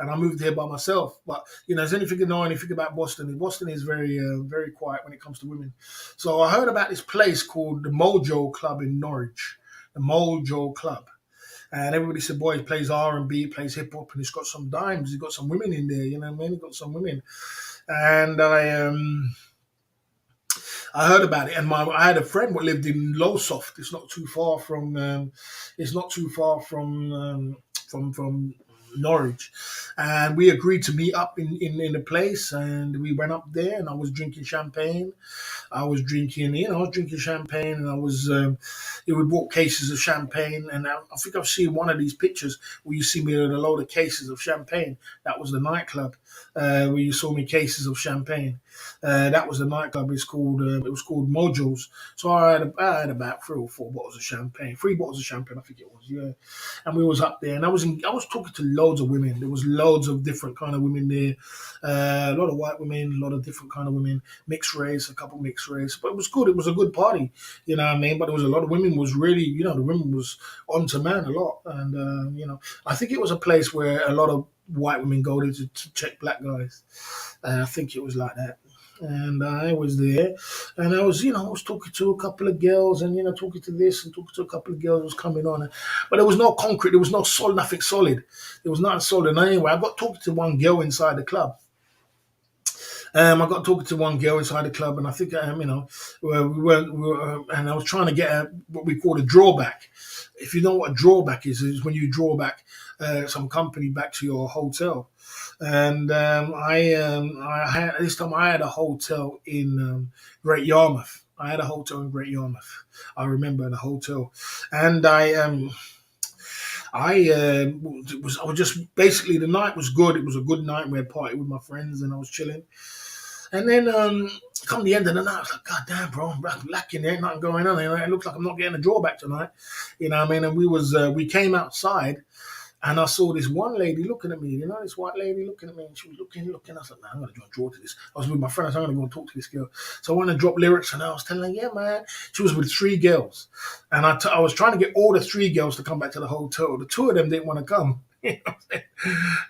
[SPEAKER 1] and I moved here by myself. But there's anything to know anything about Boston. Boston is very quiet when it comes to women. So I heard about this place called the Mojo Club in Norwich, the Mojo Club. And everybody said, boy, he plays R&B, plays hip hop, and he's got some dimes. He's got some women in there, you know what I mean? He's got some women. And I heard about it, and I had a friend what lived in Lowesoft. It's not too far from Norwich, and we agreed to meet up in the place, and we went up there, and I was drinking champagne. I was drinking champagne, and we bought cases of champagne, and I think I've seen one of these pictures where you see me with a load of cases of champagne. That was the nightclub where you saw me cases of champagne. That was the nightclub. It was called Mojo's. So I had about 3 or 4 bottles of champagne, 3 bottles of champagne, I think it was, yeah. And we was up there, and I was talking to loads of women. There was loads of different kind of women there, a lot of white women, a lot of different kind of women, mixed race, a couple mixed race. But it was good. It was a good party, you know what I mean. But there was a lot of women. Was really, the women was on to man a lot, and I think it was a place where a lot of white women go to check black guys. And I think it was like that. And I was there, and I was talking to a couple of girls, and talking to this and talking to a couple of girls was coming on, but there was no concrete, there was no solid, nothing solid. There was nothing solid. And anyway, I got talking to one girl inside the club. I got talking to one girl inside the club, and I think, and I was trying to get what we call a drawback. If you know what a drawback is when you draw back some company back to your hotel. And I had this time I had a hotel in Great Yarmouth. I had a hotel in Great Yarmouth. I remember the hotel, and I was just basically the night was good. It was a good night. We had a party with my friends, and I was chilling. And then come the end of the night, I was like, God damn, bro, I'm lacking. There ain't nothing going on. It looks like I'm not getting a drawback tonight. You know what I mean? And we came outside, and I saw this one lady looking at me, this white lady looking at me, and she was looking. I was like, man, I'm going to draw to this. I was with my friend, so I'm going to go and talk to this girl. So I went and dropped lyrics, and I was telling her, yeah, man. She was with 3 girls. And I was trying to get all the 3 girls to come back to the hotel. The 2 of them didn't want to come. You know what I'm saying?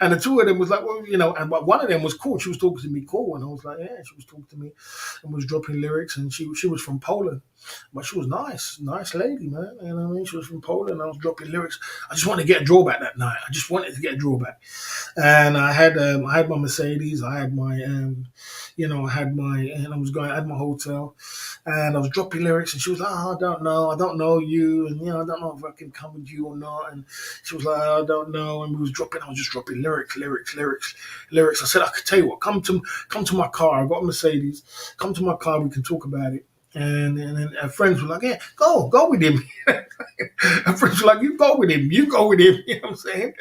[SPEAKER 1] And the 2 of them was like, well, but one of them was cool. She was talking to me cool. And I was like, yeah, she was talking to me and was dropping lyrics. And she was from Poland. But she was nice lady, man. You know what I mean? She was from Poland. I was dropping lyrics. I just wanted to get a drawback that night. I just wanted to get a drawback. And I had my Mercedes. I had my, I had my hotel. And I was dropping lyrics. And she was like, oh, I don't know you. And, I don't know if I can come with you or not. And she was like, I don't know. And I was just dropping lyrics. I said, I could tell you what, come to my car. I got a Mercedes. Come to my car. We can talk about it. And then her friends were like, yeah, go with him. Her friends were like, you go with him. You know what I'm saying?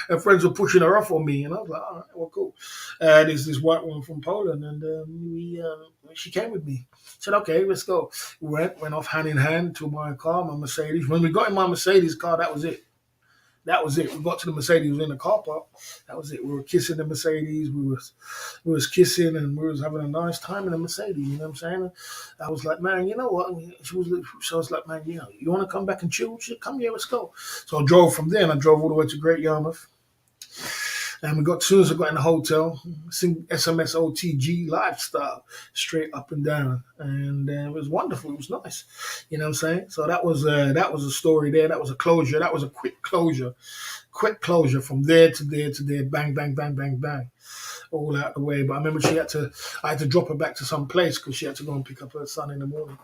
[SPEAKER 1] Her friends were pushing her off on me. And I was like, all right, well, cool. There's this white woman from Poland, and she came with me. Said, okay, let's go. We went off hand in hand to my car, my Mercedes. When we got in my Mercedes car, that was it. That was it. We got to the Mercedes, was in the car park. That was it. We were kissing the Mercedes. We was kissing, and we was having a nice time in the Mercedes. You know what I'm saying? I was like, man, you know what? I was like, man, you want to come back and chill? She said, come here, let's go. So I drove from there, and I drove all the way to Great Yarmouth. And as soon as I got in the hotel, sing S.M.S.O.T.G Lifestyle, straight up and down. And it was wonderful. It was nice. You know what I'm saying? So that was a story there. That was a closure. That was a quick closure. Quick closure from there to there to there. Bang, bang, bang, bang, bang. All out the way. But I remember I had to drop her back to some place because she had to go and pick up her son in the morning.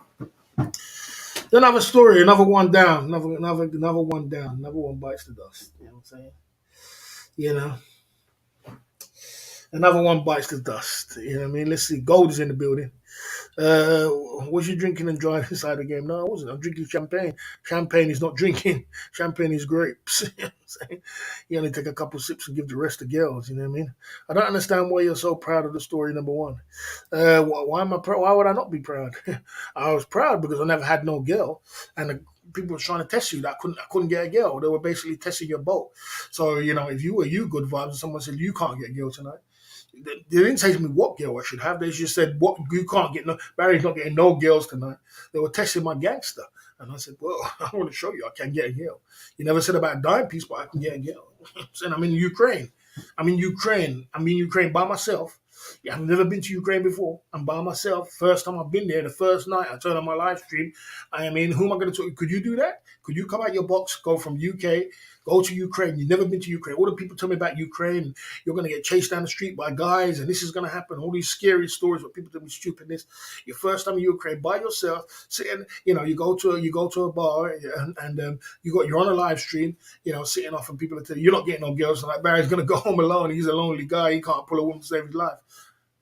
[SPEAKER 1] Another story, another one down, another one down, another one bites the dust. You know what I'm saying? Another one bites the dust. You know what I mean? Let's see. Gold is in the building. Uh, was you drinking and driving inside the game? No, I wasn't. I'm drinking champagne. Champagne is not drinking. Champagne is grapes. You know what I'm saying? You only take a couple sips and give the rest to girls. You know what I mean? I don't understand why you're so proud of the story. Number one, why am I proud? Why would I not be proud? I was proud because I never had no girl, and people were trying to test you. That I couldn't get a girl. They were basically testing your boat. So if you were good vibes, and someone said you can't get a girl tonight. They didn't say to me what girl I should have. They just said what you can't get. No, Barry's not getting no girls tonight. They were testing my gangster, and I said, "Well, I want to show you I can get a girl." You never said about a dime piece, but I can get a girl. Saying I'm in Ukraine. I'm in Ukraine. I'm in Ukraine by myself. Yeah, I've never been to Ukraine before. I'm by myself. First time I've been there. The first night I turned on my live stream. I mean, who am I going to talk? Could you do that? Could you come out your box, go from UK, go to Ukraine? You've never been to Ukraine. All the people tell me about Ukraine. You're going to get chased down the street by guys, and this is going to happen. All these scary stories where people tell me stupidness. Your first time in Ukraine by yourself, sitting. You go to a bar, and you're on a live stream. Sitting off, and people are telling you you're not getting no girls. And like Barry's going to go home alone. He's a lonely guy. He can't pull a woman to save his life.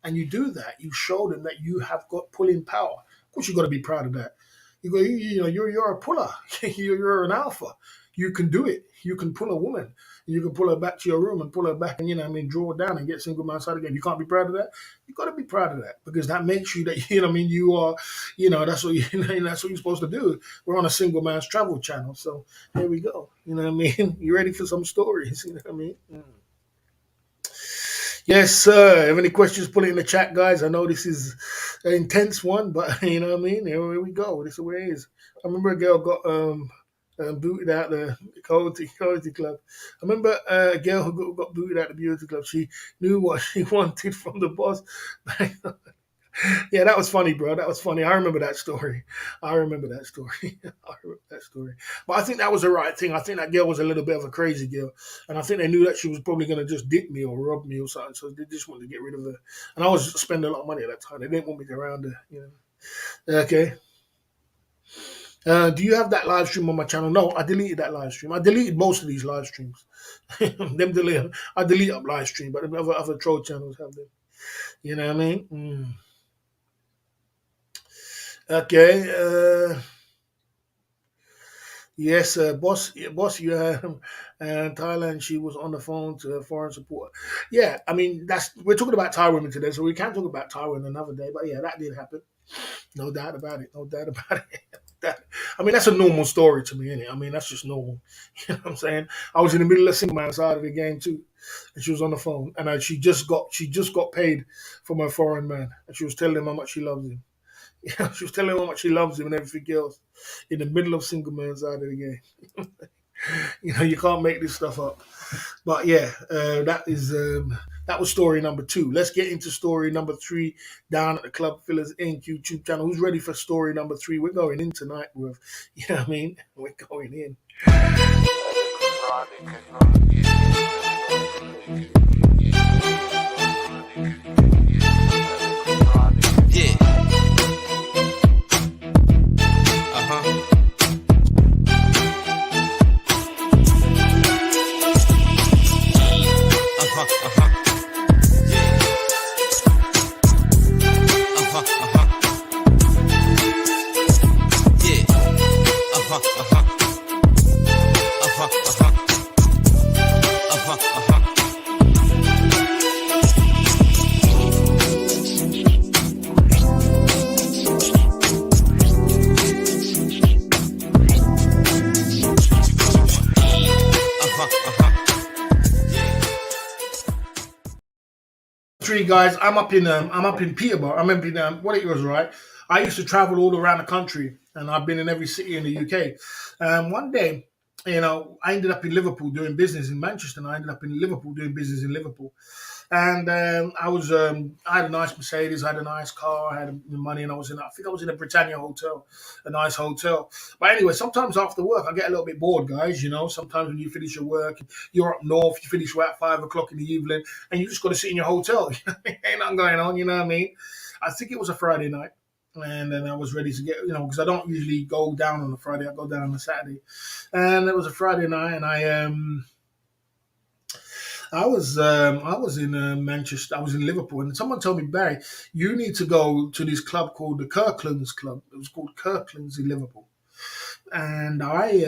[SPEAKER 1] And you do that, you show them that you have got pulling power. Of course, you got to be proud of that. You're a puller. You're an alpha. You can do it. You can pull a woman. You can pull her back to your room and pull her back and draw her down and get single man side again. You can't be proud of that. You got to be proud of that because that makes you that you are. That's what that's what you're supposed to do. We're on a single man's travel channel, so there we go. You know what I mean? You ready for some stories? You know what I mean? Yes, sir. Have any questions? Put it in the chat, guys. I know this is an intense one, but you know what I mean. Here we go. This is the way it is. I remember a girl got booted out the Coyote Club. I remember a girl who got booted out the Beauty Club. She knew what she wanted from the boss. Yeah, that was funny, bro. That was funny. I remember that story. I remember that story. I remember that story. But I think that was the right thing. I think that girl was a little bit of a crazy girl. And I think they knew that she was probably going to just dip me or rob me or something. So they just wanted to get rid of her. And I was spending a lot of money at that time. They didn't want me around her. Okay. Do you have that live stream on my channel? No, I deleted that live stream. I deleted most of these live streams. I delete up live stream, but other troll channels have them. You know what I mean? Okay. Yes, boss. You and Thailand. She was on the phone to her foreign support. Yeah, I mean we're talking about Thai women today, so we can't talk about Thai women another day. But yeah, that did happen. No doubt about it. No doubt about it. That's a normal story to me, innit? I mean, that's just normal. You know what I'm saying? I was in the middle of single man side of the game too, and she was on the phone, and she just got paid from her foreign man, and she was telling him how much she loves him. She was telling him how much she loves him and everything else in the middle of single man side of the game. You can't make this stuff up. But yeah, that was story number 2. Let's get into story number 3 down at the Club Fillers Inc. YouTube channel. Who's ready for story number 3? We're going in tonight with, you know what I mean? We're going in.
[SPEAKER 3] Yeah. Uh-huh.
[SPEAKER 1] Guys, I'm up in Peterborough. I'm in what it was, right? I used to travel all around the country, and I've been in every city in the UK. One day, I ended up in Liverpool doing business in Manchester, and I ended up in Liverpool doing business in Liverpool. And I had a nice Mercedes, I had a nice car, I had the money, and I think I was in a Britannia hotel, a nice hotel. But anyway, sometimes after work, I get a little bit bored, guys. Sometimes when you finish your work, you're up north, you finish at 5 o'clock in the evening, and you just got to sit in your hotel. Ain't nothing going on, you know what I mean? I think it was a Friday night. And then I was ready to get, because I don't usually go down on a Friday, I go down on a Saturday. And it was a Friday night, and I was in Manchester. I was in Liverpool, and someone told me, Barry, you need to go to this club called the Kirkland's Club. It was called Kirkland's in Liverpool, and I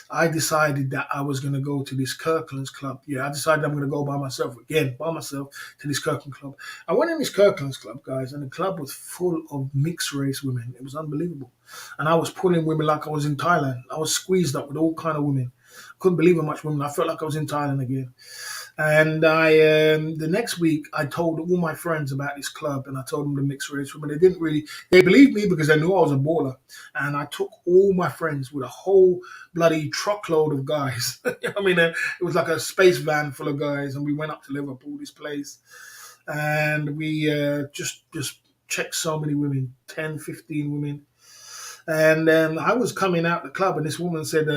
[SPEAKER 1] I decided that I was going to go to this Kirkland's Club. Yeah, I decided I'm going to go by myself again, by myself to this Kirkland Club. I went in this Kirkland's Club, guys, and the club was full of mixed race women. It was unbelievable, and I was pulling women like I was in Thailand. I was squeezed up with all kind of women. Couldn't believe how much women. I felt like I was in Thailand again. And the next week, I told all my friends about this club, and I told them the mixed race women. They didn't really, they believed me because they knew I was a baller. And I took all my friends with a whole bloody truckload of guys. I mean, it was like a space van full of guys, and we went up to Liverpool, this place, and we just checked so many women, 10, 15 women. And I was coming out the club, and this woman said,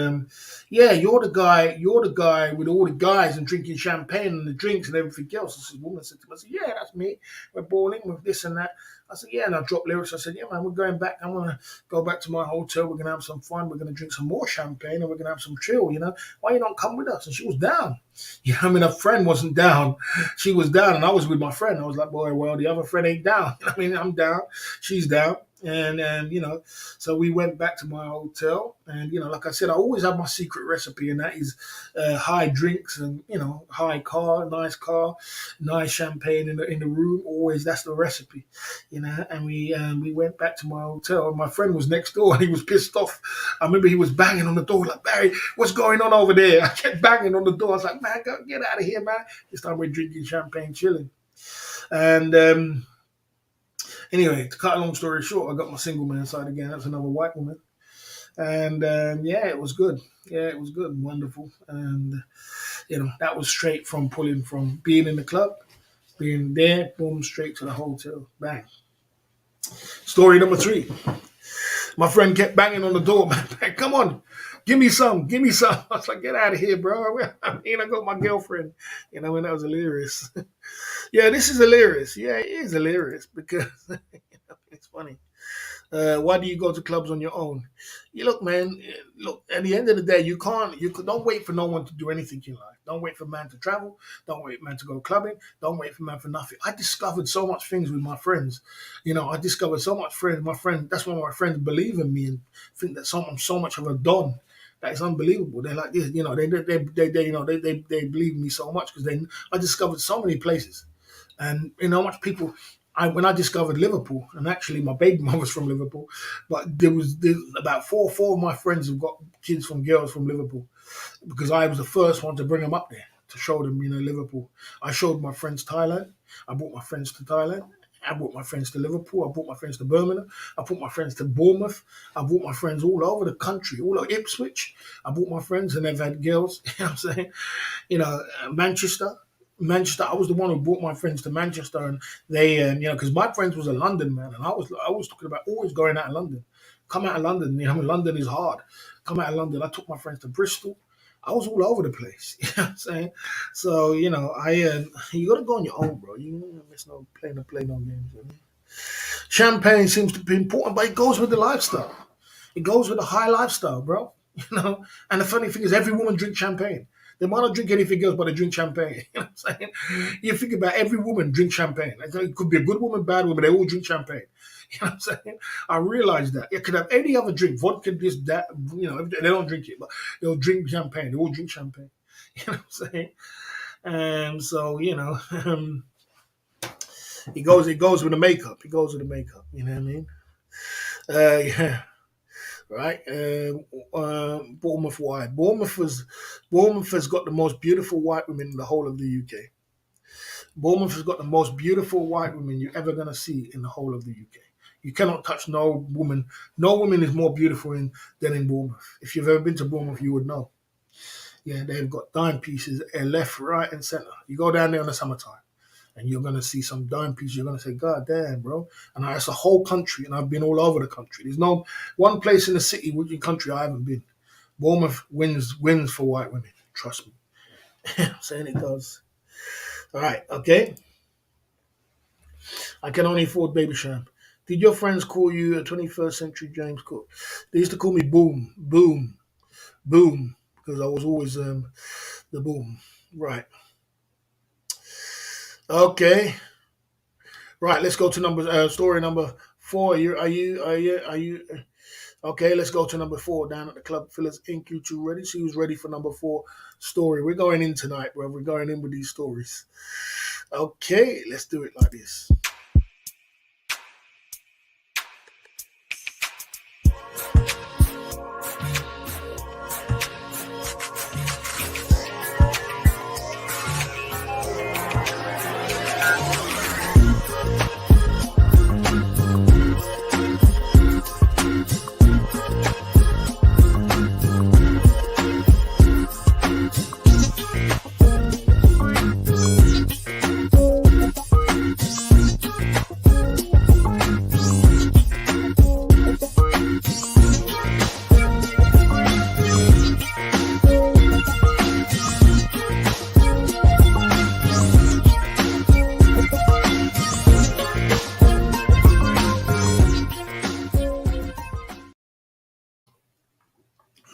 [SPEAKER 1] "Yeah, you're the guy with all the guys and drinking champagne and the drinks and everything else." This woman said to me, I said, "Yeah, that's me. We're balling with this and that." I said, "Yeah," and I dropped lyrics. I said, "Yeah, man, we're going back. I'm gonna go back to my hotel. We're gonna have some fun. We're gonna drink some more champagne, and we're gonna have some chill. You know, why you don't come with us?" And she was down. You know, I mean, her friend wasn't down. She was down, and I was with my friend. I was like, "Boy, well, the other friend ain't down." I mean, I'm down. She's down. And you know, so we went back to my hotel, and you know, like I said, I always have my secret recipe, and that is high drinks and you know, car, nice champagne in the room. Always that's the recipe, you know. And we went back to my hotel. My friend was next door, and he was pissed off. I remember he was banging on the door like, "Barry, what's going on over there?" I kept banging on the door. I was like, "Man, go get out of here, man!" This time we're drinking champagne, chilling, and. Anyway, to cut a long story short, I got my single man side again. That's another white woman, and yeah, it was good. Yeah, it was good, wonderful, and you know that was straight from pulling from being in the club, being there, boom, straight to the hotel, bang. Story number three. My friend kept banging on the door, man. Come on, give me some, give me some. I was like, get out of here, bro. I mean, I got my girlfriend. You know, and that was hilarious. Yeah, this is hilarious. Yeah, it is hilarious because it's funny. Why do you go to clubs on your own? You look, man. Look, at the end of the day, you can't. Don't wait for no one to do anything in life. Don't wait for man to travel. Don't wait for man to go clubbing. Don't wait for man for nothing. I discovered so much things with my friends. You know, I discovered so much friends. My friend. That's why my friends believe in me and think that I'm so much of a don. That is unbelievable. They're like this. You know, they you know they believe in me so much because I discovered so many places. And you know how much people when I discovered Liverpool, and actually my baby mum was from Liverpool, but there's about four of my friends have got kids from girls from Liverpool because I was the first one to bring them up there to show them, you know, Liverpool. I showed my friends Thailand. I brought my friends to Thailand. I brought my friends to Liverpool. I brought my friends to Birmingham. I brought my friends to Bournemouth. I brought my friends all over the country, all over Ipswich. I brought my friends and they've had girls, you know what I'm saying? You know, Manchester. Manchester. I was the one who brought my friends to Manchester, and they, you know, because my friends was a London man, and I was talking about always going out of London. Come out of London, you know, London is hard. Come out of London. I took my friends to Bristol. I was all over the place. You know what I'm saying? So you know, you got to go on your own, bro. You don't miss no play no games. You know? Champagne seems to be important, but it goes with the lifestyle. It goes with the high lifestyle, bro. You know, and the funny thing is, every woman drinks champagne. They might not drink anything else, but they drink champagne. You know what I'm saying? You think about every woman drink champagne. It could be a good woman, bad woman. They all drink champagne. You know what I'm saying? I realized that. It could have any other drink, vodka, this, that. You know, they don't drink it, but they'll drink champagne. They all drink champagne. You know what I'm saying? And so, you know, it goes with the makeup. It goes with the makeup. You know what I mean? Yeah. Right? Bournemouth White. Bournemouth has got the most beautiful white women in the whole of the UK. Bournemouth has got the most beautiful white women you're ever gonna see in the whole of the UK. You cannot touch no woman. No woman is more beautiful than in Bournemouth. If you've ever been to Bournemouth, you would know. Yeah, they've got dime pieces left, right, and center. You go down there in the summertime and you're gonna see some dime pieces. You're gonna say, "God damn, bro!" And it's a whole country, and I've been all over the country. There's no one place in the city, which in country I haven't been. Bournemouth wins for white women. Trust me. I'm saying it does. All right, okay. I can only afford Baby Champ. Did your friends call you a 21st century James Cook? They used to call me Boom, Boom, Boom, because I was always The boom. Right. Okay. Right. Let's go to story number four. Are you? Okay. Let's go to number four down at the club. Phyllis Inc. You two ready? She was ready for number four story. We're going in tonight, bro. We're going in with these stories. Okay. Let's do it like this.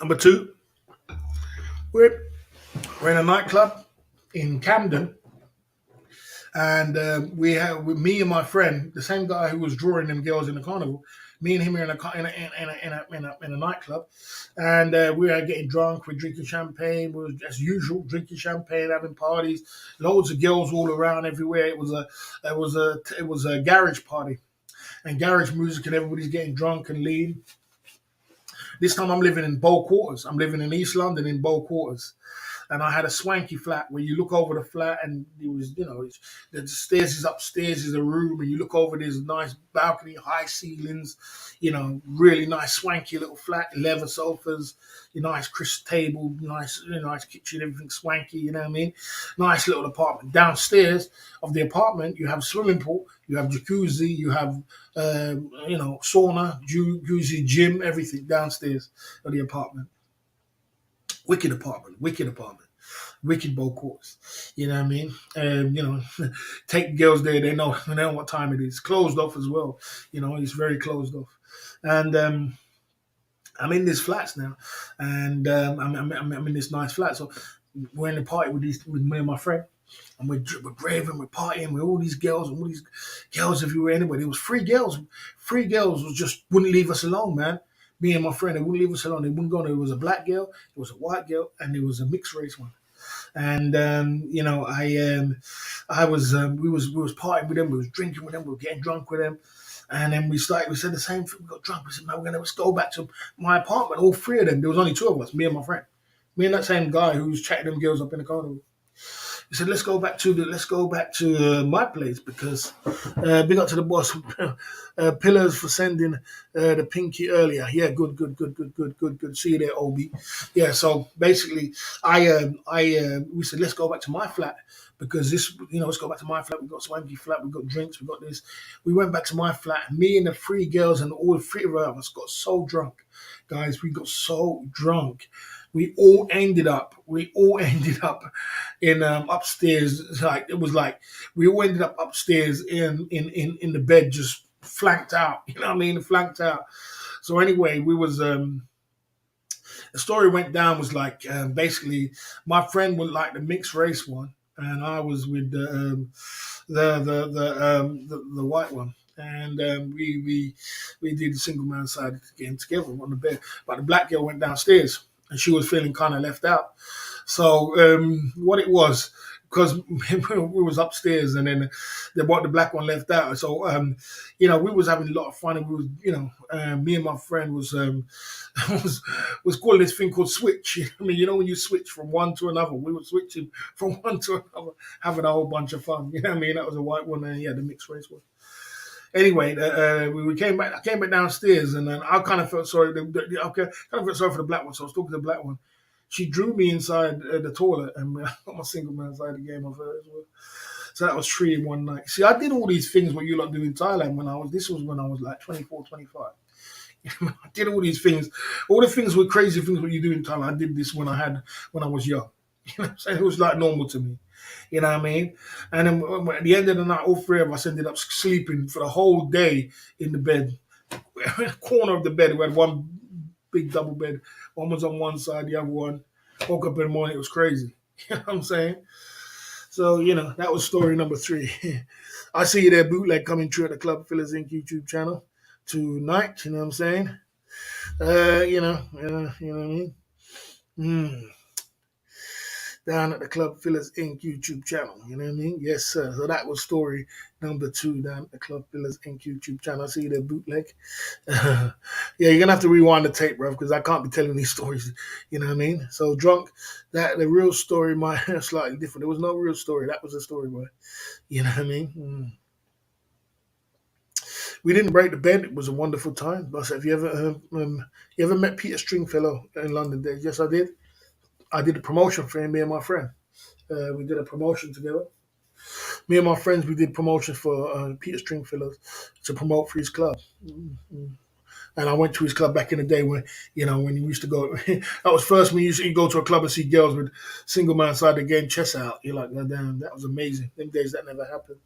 [SPEAKER 1] Number two. We're we're in a nightclub in Camden, and we have with me and my friend, the same guy who was drawing them girls in the carnival. Me and him are in a nightclub, and we are getting drunk. We're drinking champagne. We were, as usual, drinking champagne, having parties. Loads of girls all around everywhere. It was a garage party and garage music, and everybody's getting drunk and lean. This time I'm living in Bow Quarters. I'm living in East London in Bow Quarters. And I had a swanky flat where you look over the flat and it was, the stairs is upstairs is a room and you look over there's a nice balcony, high ceilings, really nice swanky little flat, leather sofas, nice crisp table, nice kitchen, everything swanky, you know what I mean? Nice little apartment. Downstairs of the apartment, you have swimming pool, you have jacuzzi, you have, sauna, jacuzzi, gym, everything downstairs of the apartment. Wicked apartment, wicked apartment, wicked bow course. You know what I mean? Take girls there, they know what time it is. Closed off as well. It's very closed off. And I'm in this flats now, and I'm in this nice flat. So we're in the party with me and my friend, and we're raving, we're partying with all these girls and all these girls everywhere. Anyway, there was three girls. Three girls was just wouldn't leave us alone, man. Me and my friend, they wouldn't leave us alone. They wouldn't go. There was a black girl, there was a white girl, and there was a mixed race one. And I was we was partying with them, we was drinking with them, we were getting drunk with them. And then we said the same thing, we got drunk. We said, man, let's go back to my apartment. All three of them. There was only two of us, me and my friend. Me and that same guy who was chatting them girls up in the corner. He said, let's go back to my place because big up to the boss, Pillars for sending the pinky earlier. Yeah, good. See you there, Ob. Yeah, so basically, we said let's go back to my flat because let's go back to my flat. We got swanky flat, we got drinks, we got this. We went back to my flat. Me and the three girls and all three of us got so drunk, guys. We got so drunk. We all ended up in upstairs. Like it was like we all ended up upstairs in the bed, just flanked out. You know what I mean? Flanked out. So anyway, we was the story went down was like basically my friend was like the mixed race one, and I was with the white one. And we did the single man side game together on the bed, but the black girl went downstairs and she was feeling kind of left out. So what it was, because we was upstairs and then the black one left out. So we was having a lot of fun and we was me and my friend was was calling this thing called switch. I mean, when you switch from one to another, we were switching from one to another, having a whole bunch of fun. You know what I mean? That was a white one and the mixed race one. Anyway, we came back. I came back downstairs, and then I kind of felt sorry. I kind of felt sorry for the black one, so I was talking to the black one. She drew me inside the toilet, and I got my single man side of the game of her as well. So that was 3 in one night. See, I did all these things what you lot do in Thailand this was when I was like 24, 25. I did all these things. All the things were crazy things what you do in Thailand. I did this when I was young. You know what I'm saying? It was like normal to me. You know what I mean? And then at the end of the night, all three of us ended up sleeping for the whole day in the bed. In the corner of the bed, we had one big double bed. One was on one side, the other one. Woke up in the morning, it was crazy. You know what I'm saying? So, that was story number 3. I see you there, bootleg coming through at the Club Fillers Inc. YouTube channel tonight. You know what I'm saying? You know what I mean? Mm. Down at the Club Fillers Inc. YouTube channel. You know what I mean? Yes, sir. So that was story number 2 down at the Club Fillers Inc. YouTube channel. I see you there, bootleg. Yeah, you're gonna have to rewind the tape, bro, because I can't be telling these stories. You know what I mean? So drunk, that the real story might slightly different. There was no real story. That was a story, boy. You know what I mean? We didn't break the bed. It was a wonderful time. But have you ever met Peter Stringfellow in London days? Yes, I did. I did a promotion for him, me and my friend. We did a promotion together. Me and my friends, we did promotions for Peter Stringfellow to promote for his club. And I went to his club back in the day when you used to go. That was first when you used to go to a club and see girls with single man side the game chest out. You're like, oh, damn, that was amazing. Them days that never happened.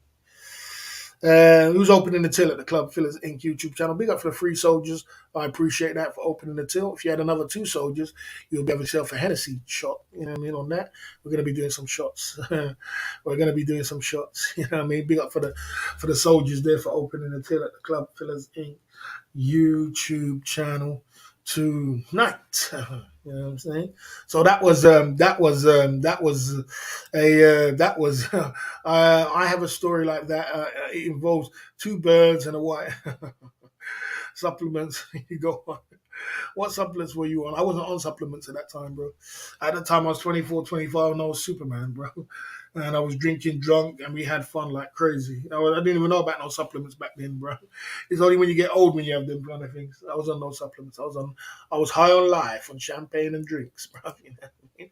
[SPEAKER 1] Who's opening the till at the Club Fillers Inc. YouTube channel? Big up for the 3 soldiers. I appreciate that for opening the till. If you had another 2 soldiers, you'll be able to yourself a Hennessy shot. You know what I mean? On that, we're going to be doing some shots. We're going to be doing some shots. You know what I mean? Big up for the soldiers there for opening the till at the Club Fillers Inc. YouTube channel tonight. You know what I'm saying? So that was I have a story like that. It involves 2 birds and a white supplements. You go on. What supplements were you on? I wasn't on supplements at that time, bro. At that time, I was 24, 25, and I was Superman, bro. And I was drinking drunk, and we had fun like crazy. I didn't even know about no supplements back then, bro. It's only when you get old when you have them kind of things. I was on no supplements. I was high on life, on champagne and drinks, bro. You know what I mean?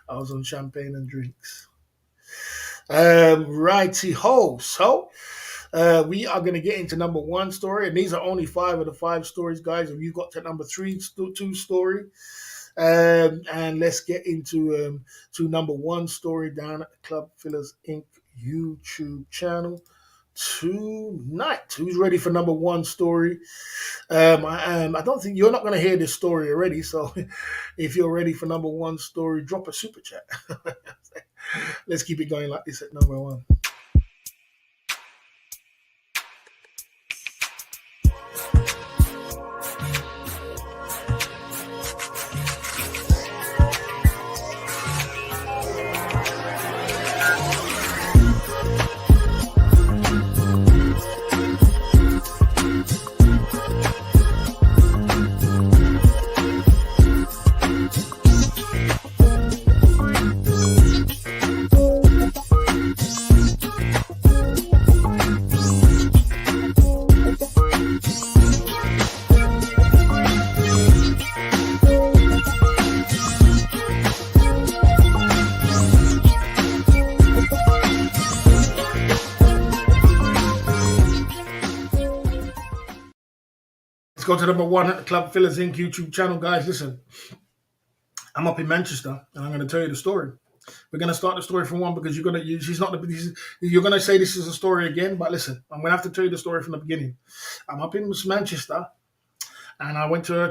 [SPEAKER 1] I was on champagne and drinks. Righty ho. So we are going to get into number 1 story, and these are only 5 of the 5 stories, guys. If you got to number 2 story, and let's get into to number 1 story down at the Club Fillers Inc. YouTube channel tonight. Who's ready for number 1 story? I don't think you're not going to hear this story already. So if you're ready for number 1 story, drop a super chat. Let's keep it going like this at number 1. Let's go to number 1 at the Club Fillers Inc. YouTube channel, guys. Listen, I'm up in Manchester, and I'm going to tell you the story. We're going to start the story from 1 because you're going to say this is a story again. But listen, I'm going to have to tell you the story from the beginning. I'm up in Manchester, and I went to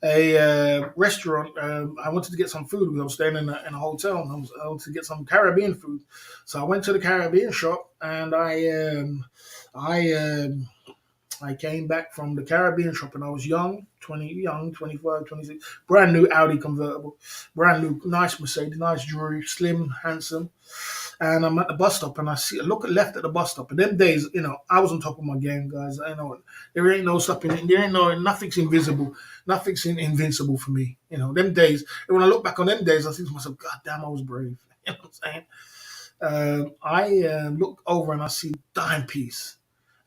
[SPEAKER 1] a restaurant. I wanted to get some food because I was staying in a hotel, and I wanted to get some Caribbean food. So I went to the Caribbean shop, and I came back from the Caribbean shop, and I was young, 25, 26, brand new Audi convertible, brand new, nice Mercedes, nice jewelry, slim, handsome. And I'm at the bus stop, and I look left at the bus stop. And them days, I was on top of my game, guys. I know there ain't no stopping. Nothing's invisible. Nothing's invincible for me. Them days. And when I look back on them days, I think to myself, God damn, I was brave. You know what I'm saying? I look over and I see dime piece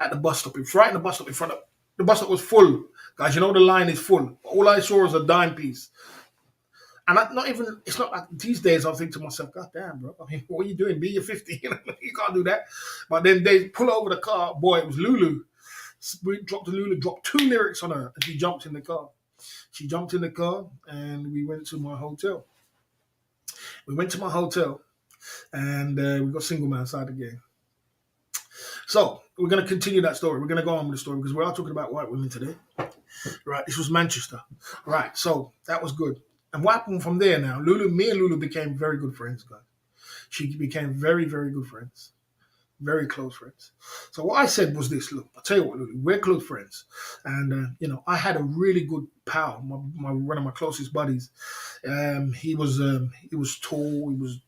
[SPEAKER 1] at the bus stop. It's right in the bus stop in front of the bus stop was full. Guys, the line is full. All I saw was a dime piece. And it's not like these days I think to myself, God damn, bro. I mean, what are you doing? Be your 50. You can't do that. But then they pull over the car. Boy, it was Lulu. We dropped Lulu, dropped 2 lyrics on her, and she jumped in the car. She jumped in the car, and we went to my hotel. And we got single man side again. So we're going to continue that story. We're going to go on with the story because we are talking about white women today. Right, this was Manchester. Right, so that was good. And what happened from there now? Me and Lulu became very good friends, guys. She became very, very good friends, very close friends. So what I said was this: look, I'll tell you what, Lulu, we're close friends, and I had a really good pal, one of my closest buddies. He was tall, he was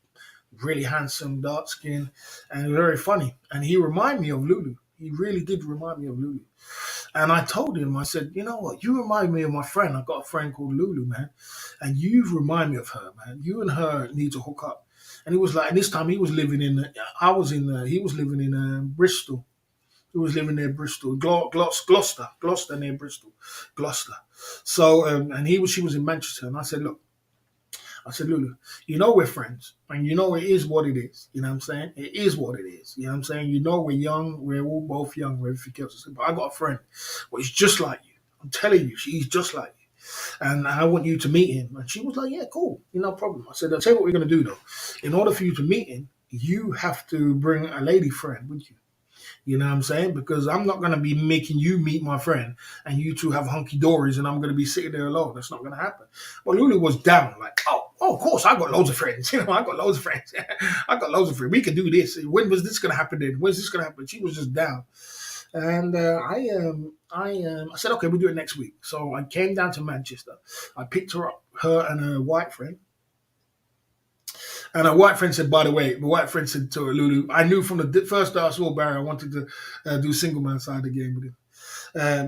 [SPEAKER 1] really handsome, dark skin, and very funny. And he reminded me of Lulu. He really did remind me of Lulu. And I told him, I said, you know what? You remind me of my friend. I got a friend called Lulu, man. And you remind me of her, man. You and her need to hook up. And he was like, and this time he was living in, he was living in Bristol. He was living near Bristol, Gloucester near Bristol, Gloucester. So, she was in Manchester. And I said, look, I said, Lulu, you know we're friends, and you know it is what it is. You know what I'm saying? It is what it is. You know what I'm saying? You know we're young, we're all both young, we're everything else. I said, but I got a friend, well, he's just like you. I'm telling you, he's just like you. And I want you to meet him. And she was like, yeah, cool, no problem. I said, I'll tell you what we're going to do, though. In order for you to meet him, you have to bring a lady friend with you. You know what I'm saying? Because I'm not going to be making you meet my friend and you two have hunky dories and I'm going to be sitting there alone. That's not going to happen. But Lulu was down, like, oh, of course, I got loads of friends. I got loads of friends. I got loads of friends. We can do this. When was this going to happen then? When's this going to happen? She was just down. And I said, okay, we'll do it next week. So I came down to Manchester. I picked her up, her and her white friend. And her white friend said, by the way, the white friend said to Lulu, I knew from the first day I saw Barry, I wanted to do single man side of the game with him.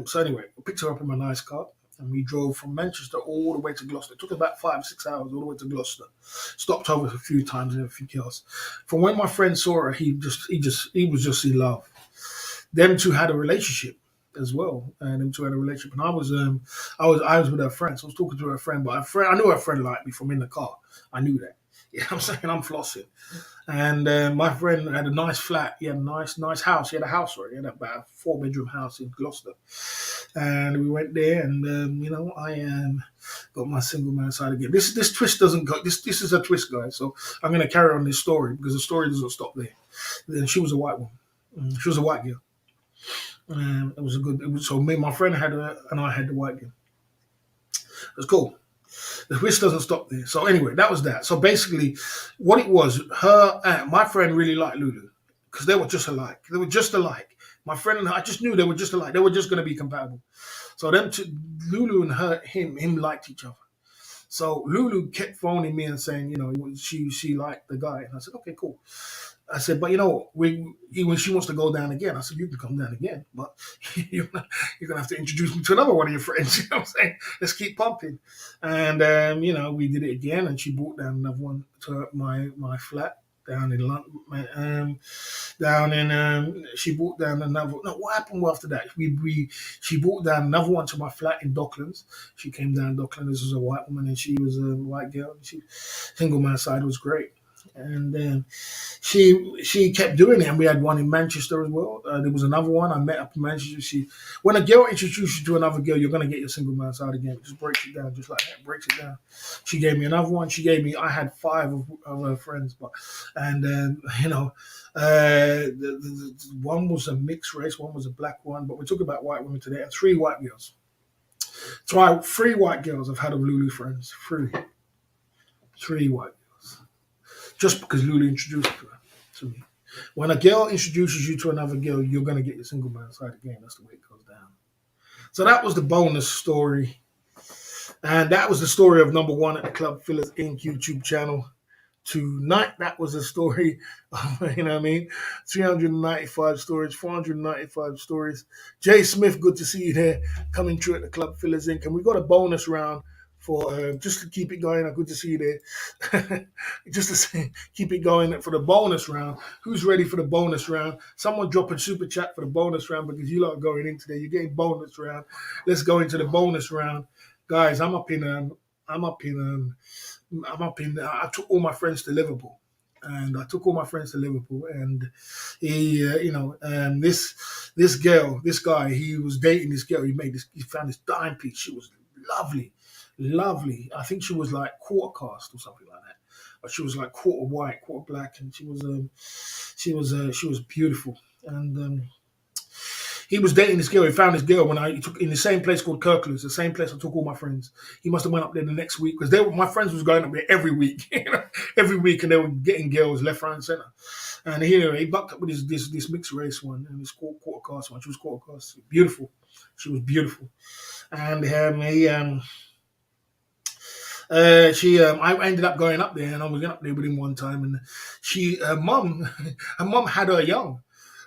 [SPEAKER 1] So anyway, I picked her up in my nice car. And we drove from Manchester all the way to Gloucester. It took about 5-6 hours all the way to Gloucester. Stopped over a few times and everything else. From when my friend saw her, he was just in love. Them two had a relationship as well, and them two had a relationship. And I was with her friend, so I was talking to her friend. But I knew her friend liked me from in the car. I knew that. You know what I'm saying? I'm flossing. And my friend had a nice flat. He had a nice house. He had a house already. He had about a 4-bedroom house in Gloucester. And we went there, and I got my single man side again. This twist doesn't go. This is a twist, guys. So I'm going to carry on this story because the story doesn't stop there. Then she was a white woman. She was a white girl. So me, my friend had her, and I had the white girl. It was cool. The twist doesn't stop there. So anyway, that was that. So basically, what it was, my friend really liked Lulu because they were just alike. They were just alike. My friend and her, I just knew they were just alike. They were just going to be compatible. So Lulu and him liked each other. So Lulu kept phoning me and saying, she liked the guy, and I said, okay, cool. I said, but when she wants to go down again, I said, you can come down again, but you're gonna have to introduce me to another one of your friends. You know what I'm saying? Let's keep pumping. And we did it again, and she brought down another one to my flat down in London. She brought down another. No, what happened after that? She brought down another one to my flat in Docklands. She came down Docklands. This was a white woman, and she was a white girl. She single man side was great. And then she kept doing it, and we had one in Manchester as well. There was another one I met up in Manchester. When a girl introduces you to another girl, you're gonna get your single man side again. It just breaks it down, just like that. Breaks it down. She gave me another one. I had 5 of her friends, one was a mixed race, one was a black one. But we're talking about white women today, and 3 white girls. So 3 white girls I've had of Lulu friends. 3 white. Just because Lulu introduced her to me. When a girl introduces you to another girl, you're going to get your single man side again. That's the way it goes down. So that was the bonus story. And that was the story of number 1 at the Club Fillers Inc. YouTube channel. Tonight, that was a story of, 395 stories, 495 stories. Jay Smith, good to see you there, coming through at the Club Fillers Inc. And we got a bonus round for just to keep it going. Good to see you there. Just to say, keep it going for the bonus round. Who's ready for the bonus round? Someone drop a super chat for the bonus round because you lot are going in today. You're getting bonus round. Let's go into the bonus round, guys. I took all my friends to Liverpool. And this guy, he was dating this girl. He found this dime piece. She was lovely. I think she was like quarter caste or something like that. But she was like quarter white, quarter black, and she was beautiful. And He was dating this girl. He found this girl when I took in the same place called Kirkland's, the same place I took all my friends. He must have went up there the next week because my friends was going up there every week, every week, and they were getting girls left, right, and center. And he bucked up with this mixed race one and this quarter caste one. She was quarter caste, beautiful. She was beautiful, and I ended up going up there, and I was going up there with him one time, and her mum, her mum had her young.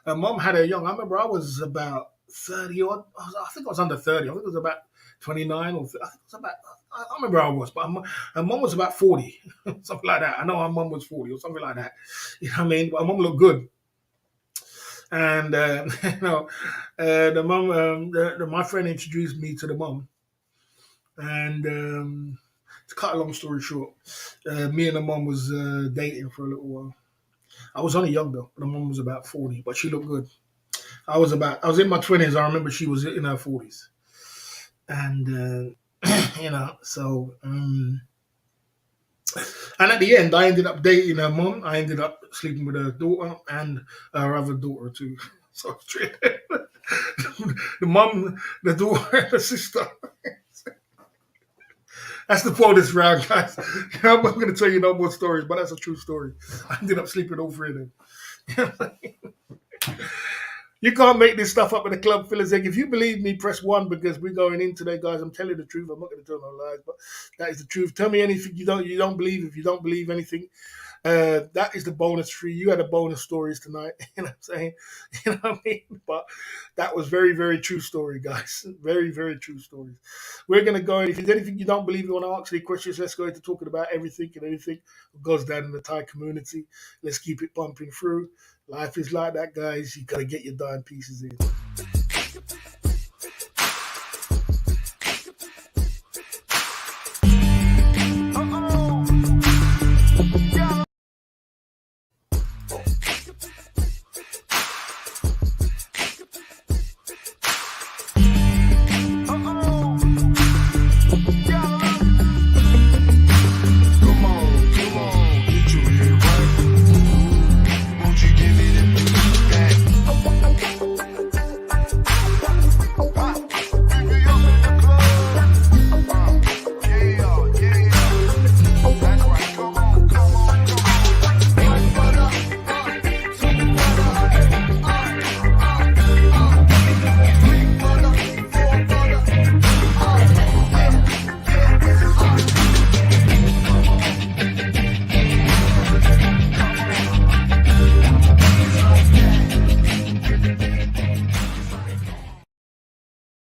[SPEAKER 1] Her mum had her young. I remember I was about 30 odd. I think I was under 30. I think it was about 29 or I think it was about. I don't remember how I was, but her mum was about 40, something like that. I know her mum was 40 or something like that. You know what I mean? But her mum looked good. And the mum, my friend introduced me to the mum, and to cut a long story short, me and the mum was dating for a little while. I was only young though. The mum was about 40, but she looked good. I was in my 20s. I remember she was in her 40s, and so. And at the end, I ended up dating her mum. I ended up sleeping with her daughter and her other daughter too. So the mum, the daughter, and the sister. That's the bonus round, guys. I'm not going to tell you no more stories, but that's a true story. I ended up sleeping with all three of them. You can't make this stuff up in the club, Phil's Egg. If you believe me, press one because we're going in today, guys. I'm telling the truth. I'm not going to tell no lies, but that is the truth. Tell me anything you don't believe. If you don't believe anything, that is the bonus tree. You had a bonus stories tonight. You know what I'm saying? You know what I mean? But that was very, very true story, guys. Very, very true stories. We're going to go. If there's anything you don't believe, you want to ask any questions, let's go into talking about everything and anything that goes down in the Thai community. Let's keep it pumping through. Life is like that, guys. You got to get your dime pieces in.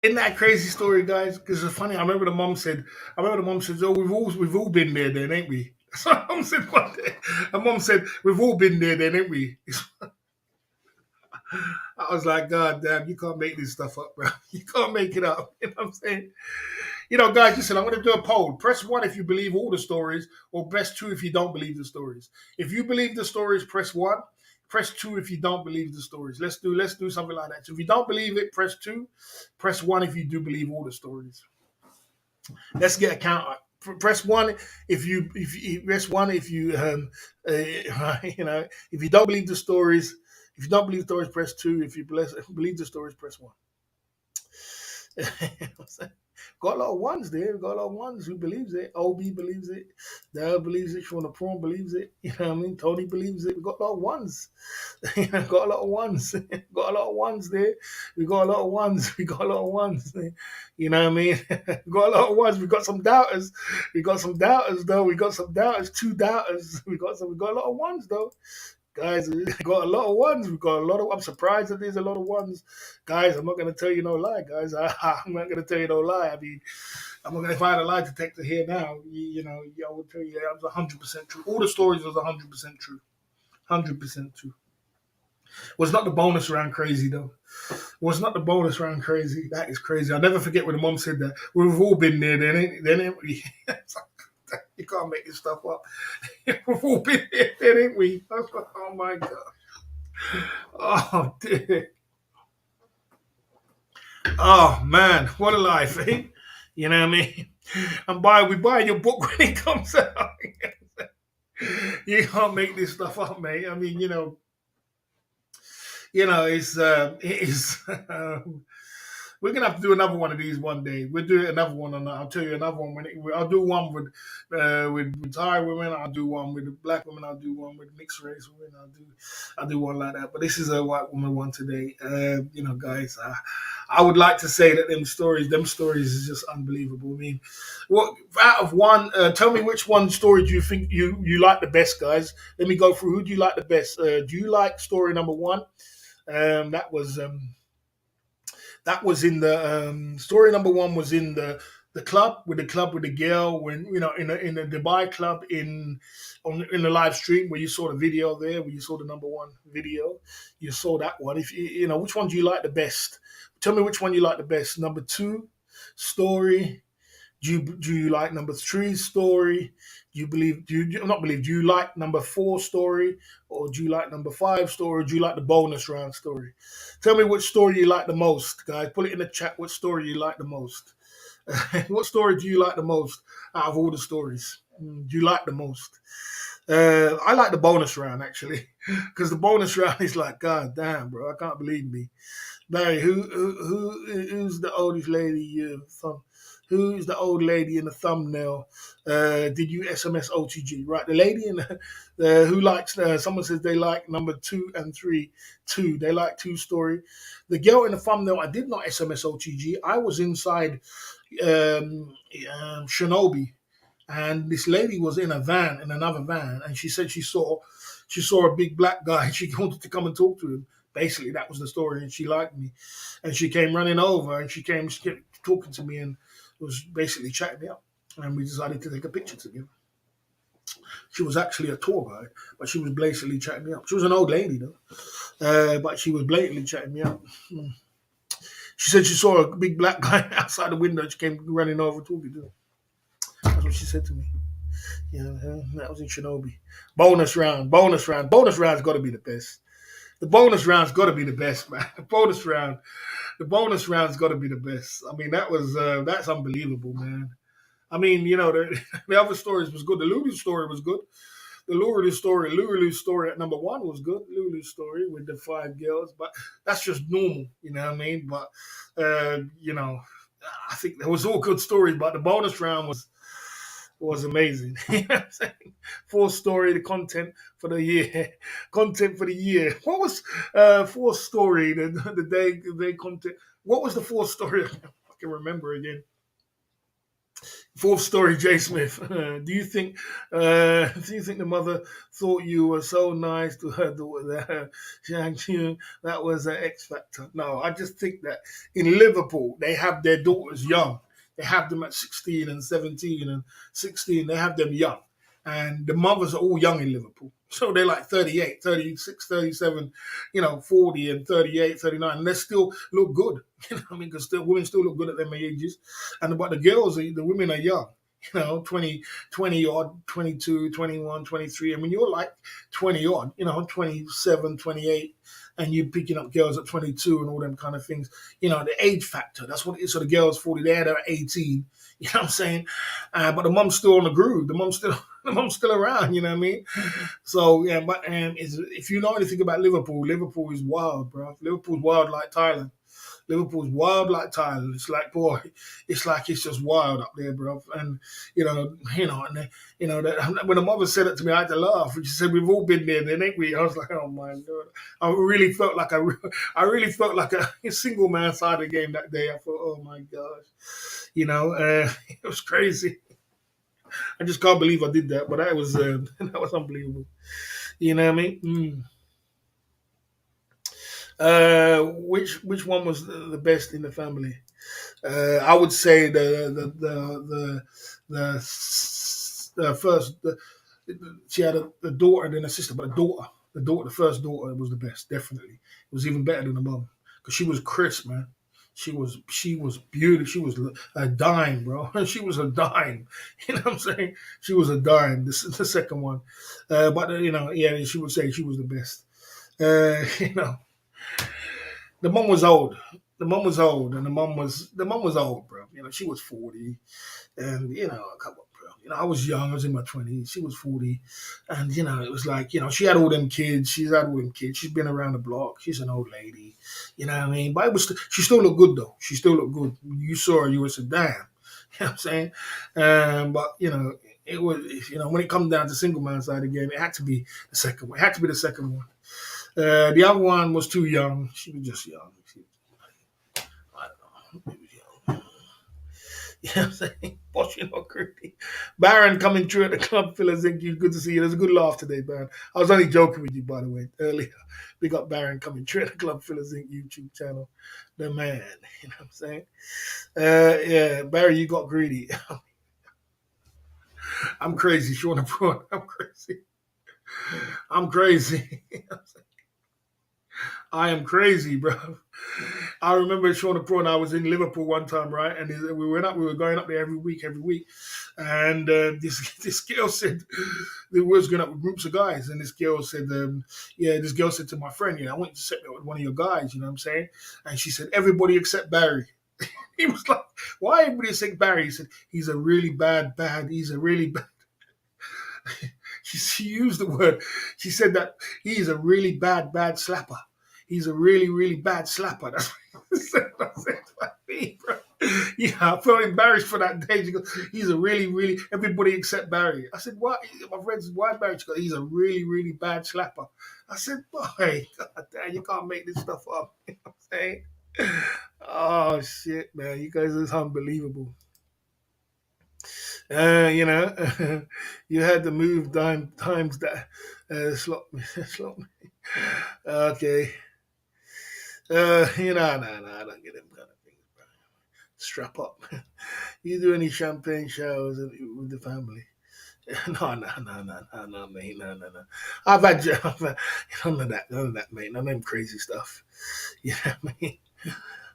[SPEAKER 1] Isn't that a crazy story, guys? Because it's funny. I remember the mom said, "Oh, we've all been there, then, ain't we?" So mom said one day. Her mom said, "We've all been there, then, ain't we?" I was like, "God damn, you can't make this stuff up, bro. You can't make it up." You know what I'm saying? You know, guys, listen, I'm going to do a poll. Press one if you believe all the stories, or press two if you don't believe the stories. If you believe the stories, press one. Press two if you don't believe the stories. Let's do something like that. So if you don't believe it, press two. Press one if you do believe all the stories. Let's get a count. Press one if you press one if you if you don't believe the stories. If you don't believe the stories, press two. If you believe the stories, press one. Got a lot of ones there. Got a lot of ones who believes it. OB believes it. Dale believes it. Sean Prawn believes it. You know what I mean? Tony believes it. We got a lot of ones. Got a lot of ones. Got a lot of ones there. We got a lot of ones. We got a lot of ones. You know what I mean? We got a lot of ones. We got some doubters. We got some doubters though. We got some doubters. Two doubters. We got a lot of ones though. Guys, we got a lot of ones. We got a lot of. I'm surprised that there's a lot of ones, guys. I'm not gonna tell you no lie, guys. I'm not gonna tell you no lie. I mean, I'm not gonna find a lie detector here now. I will tell you that it was 100% true. All the stories was 100% true. 100% true. Was not the bonus round crazy though. Was not the bonus round crazy. That is crazy. I'll never forget when the mom said that. We've all been there, then ain't we? You can't make this stuff up. We've all been there, ain't we? Oh my god. Oh dear. Oh man, what a life, eh? You know what I mean? And we buy your book when it comes out. You can't make this stuff up, mate. I mean, it is. We're gonna have to do another one of these one day. We'll do another one on. I'll tell you another one I'll do one with Thai women. I'll do one with the black women. I'll do one with mixed race women. I'll do one like that. But this is a white woman one today. Guys, I would like to say that them stories is just unbelievable. I mean, what out of one? Tell me which one story do you think you like the best, guys? Let me go through. Who do you like the best? Do you like story number one? Um, that was um, that was in the story number one was in the club with the girl when in the Dubai club in the live stream where you saw the video there where you saw the number one video. You saw that one. If which one do you like the best? Tell me which one you like the best. Number two story. Do you like number three story? Do you like number four story, or do you like number five story? Or do you like the bonus round story? Tell me which story you like the most, guys. Put it in the chat. What story you like the most? What story do you like the most out of all the stories? Do you like the most? I like the bonus round actually, because the bonus round is like, God damn, bro, I can't believe me. Barry, who's the oldest lady from? Who's the old lady in the thumbnail? Did you SMS OTG? Right, the lady in who likes. Someone says they like number two and three. Two, they like two story. The girl in the thumbnail, I did not SMS OTG. I was inside Shinobi, and this lady was in another van, and she said she saw a big black guy. She wanted to come and talk to him. Basically, that was the story, and she liked me, and she came running over, and she kept talking to me, and was basically chatting me up, and we decided to take a picture together. She was actually a tour guide, but she was blatantly chatting me up. She was an old lady though, but she was blatantly chatting me up. She said she saw a big black guy outside the window. She came running over talking to him. That's what she said to me. Yeah, that was in Shinobi. Bonus round. Bonus round's got to be the best. The bonus round's got to be the best, man. The bonus round's got to be the best. I mean, that's unbelievable, man. I mean, the other stories was good. The Lulu story was good. The Lulu story at number one was good. Lulu's story with the five girls, but that's just normal, you know what I mean? But I think there was all good stories, but the bonus round was amazing. You know what I'm saying? Fourth story, the content for the year. Content for the year. What was fourth story, the day content? What was the fourth story? I can remember again. Fourth story, Jay Smith. Do you think the mother thought you were so nice to her daughter? That was an X factor. No, I just think that in Liverpool they have their daughters young. They have them at 16 and 17 and 16. They have them young. And the mothers are all young in Liverpool. So they're like 38, 36, 37, 40 and 38, 39. And they still look good. You know what I mean? Because women still look good at their ages. But the girls, the women are young. 20 odd, 22, 21, 23. And when you're like 20 odd, 27, 28, and you're picking up girls at 22 and all them kind of things, the age factor, that's what it is. So the girls 40, they're 18, you know what I'm saying? But the mum's still on the groove. The mum's still around, you know what I mean? So, yeah, but if you know anything about Liverpool is wild, bro. Liverpool's wild like Thailand. Liverpool's wild like Thailand. It's like, boy, it's just wild up there, bro. And when the mother said it to me, I had to laugh. She said, "We've all been there, then, ain't we?" I was like, "Oh my God!" I really felt like a single man side of the game that day. I thought, "Oh my gosh," it was crazy. I just can't believe I did that, but that was unbelievable. You know what I mean? Which one was the best in the family? I would say the first. She had a daughter and then a sister, but the first daughter was the best. Definitely, it was even better than the mom because she was crisp, man. She was beautiful. She was a dime, bro. She was a dime. You know what I'm saying? She was a dime. The second one, but yeah, she would say she was the best. The mom was old. The mom was old, bro. She was 40, and come on, bro. I was young. I was in my 20s. She was 40, and it was like she had all them kids. She's had all them kids. She's been around the block. She's an old lady. You know what I mean? But she still looked good though. She still looked good. You saw her, you would say, "Damn." You know what I'm saying? But it was when it comes down to single man side again, it had to be the second one. It had to be the second one. The other one was too young. She was just young. I don't know. She was young. You know what I'm saying? Washing or Curdy. Baron coming through at the club, Phil. Thank you. Good to see you. There's a good laugh today, Baron. I was only joking with you, by the way, earlier. We got Baron coming through at the club, Phil Inc. YouTube channel. The man. You know what I'm saying? Yeah, Barry, you got greedy. I'm crazy, Sean Prawn. I'm crazy. I'm crazy. I am crazy, bro. I remember Sean Prawn. I was in Liverpool one time, right? And we went up. We were going up there every week, and this girl said we was going up with groups of guys, and this girl said, yeah, this girl said to my friend, I want you to sit there with one of your guys. You know what I'm saying? And she said, everybody except Barry. He was like, why everybody except Barry? He said, he's a really bad. He's a really bad. She used the word. She said that he's a really bad slapper. He's a really, really bad slapper. That's what she said. I said, like me, bro. Yeah, I felt embarrassed for that day. She goes, he's a really, really, everybody except Barry. I said, why? My friend said, why Barry? She goes, he's a really, really bad slapper. I said, boy, God damn, you can't make this stuff up. You know what I'm saying? Oh, shit, man. You guys are unbelievable. You had to move times that slot me. Slot me. Okay. No, I don't get them kind of things, bro. Strap up. You do any champagne showers with the family? No, mate. No. I've had none of that, mate. None of them crazy stuff. Yeah, mate.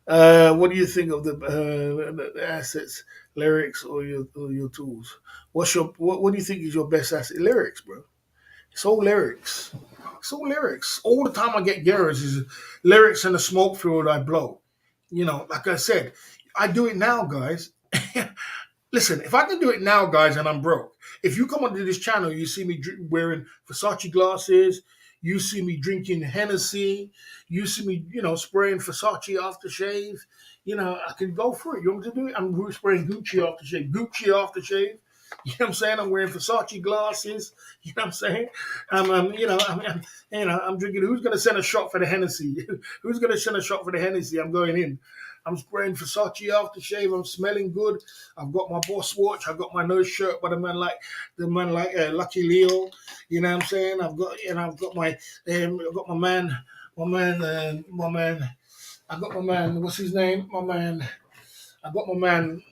[SPEAKER 1] What do you think of the assets, lyrics, or your tools? What do you think is your best asset? Lyrics, bro. It's all lyrics. It's all lyrics. All the time I get girls is lyrics in the smoke field I blow. Like I said, I do it now, guys. Listen, if I can do it now, guys, and I'm broke, if you come onto this channel, you see me wearing Versace glasses, you see me drinking Hennessy, you see me, spraying Versace aftershave, I can go for it. You want me to do it? I'm spraying Gucci aftershave. You know what I'm saying? I'm wearing Versace glasses. You know what I'm saying? I'm drinking. Who's going to send a shot for the Hennessy? Who's going to send a shot for the Hennessy? I'm going in. I'm spraying Versace aftershave. I'm smelling good. I've got my boss watch. I've got my nose shirt by the man like Lucky Leo. You know what I'm saying? I've got my man. I got my man. What's his name? I got my man.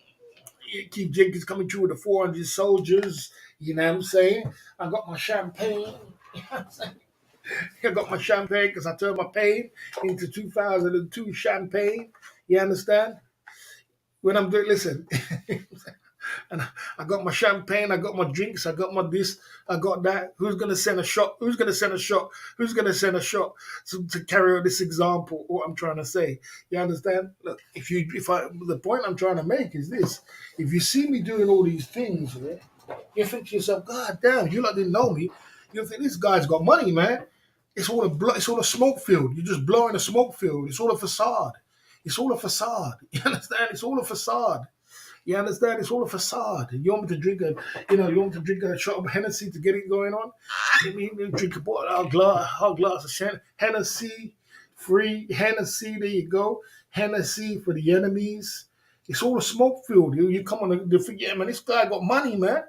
[SPEAKER 1] Keith Jenkins coming through with the 400 soldiers. You know what I'm saying? I got my champagne. You know what I'm saying? I got my champagne because I turned my pain into 2002 champagne. You understand? When I'm doing, listen, and I got my champagne, I got my drinks, I got my this, I got that. Who's gonna send a shot? Who's gonna send a shot? Who's gonna send a shot to carry out this example? What I'm trying to say, you understand? Look, the point I'm trying to make is this: if you see me doing all these things, you think to yourself, God damn, you lot didn't know me. You think this guy's got money, man. It's all a smoke field. You're just blowing a smoke field. It's all a facade. It's all a facade. You understand? It's all a facade. You understand? It's all a facade. You want me to drink a shot of Hennessy to get it going on? You mean drink a glass of Hennessy, free Hennessy. There you go. Hennessy for the enemies. It's all a smoke field. You come on to forget, man. This guy got money, man.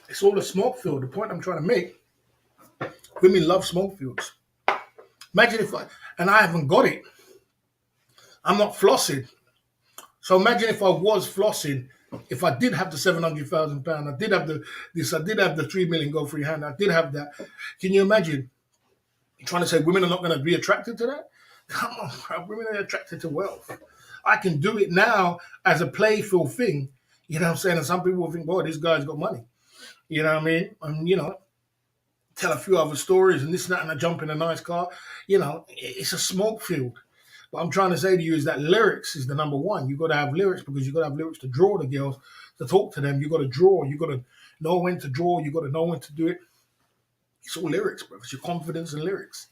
[SPEAKER 1] It's all a smoke field. The point I'm trying to make, women love smoke fields. Imagine I haven't got it. I'm not flossing. So imagine if I was flossing, if I did have the £700,000, I did have I did have the 3 million go free hand, I did have that. Can you imagine? You're trying to say women are not going to be attracted to that? Come on, bro. Women are attracted to wealth. I can do it now as a playful thing. You know what I'm saying? And some people will think, boy, this guy's got money. You know what I mean? And, tell a few other stories and this and that, and I jump in a nice car. It's a smoke field. What I'm trying to say to you is that lyrics is the number one. You got to have lyrics because you got to have lyrics to draw the girls, to talk to them. You got to draw. You got to know when to draw. You got to know when to do it. It's all lyrics, bro. It's your confidence and lyrics.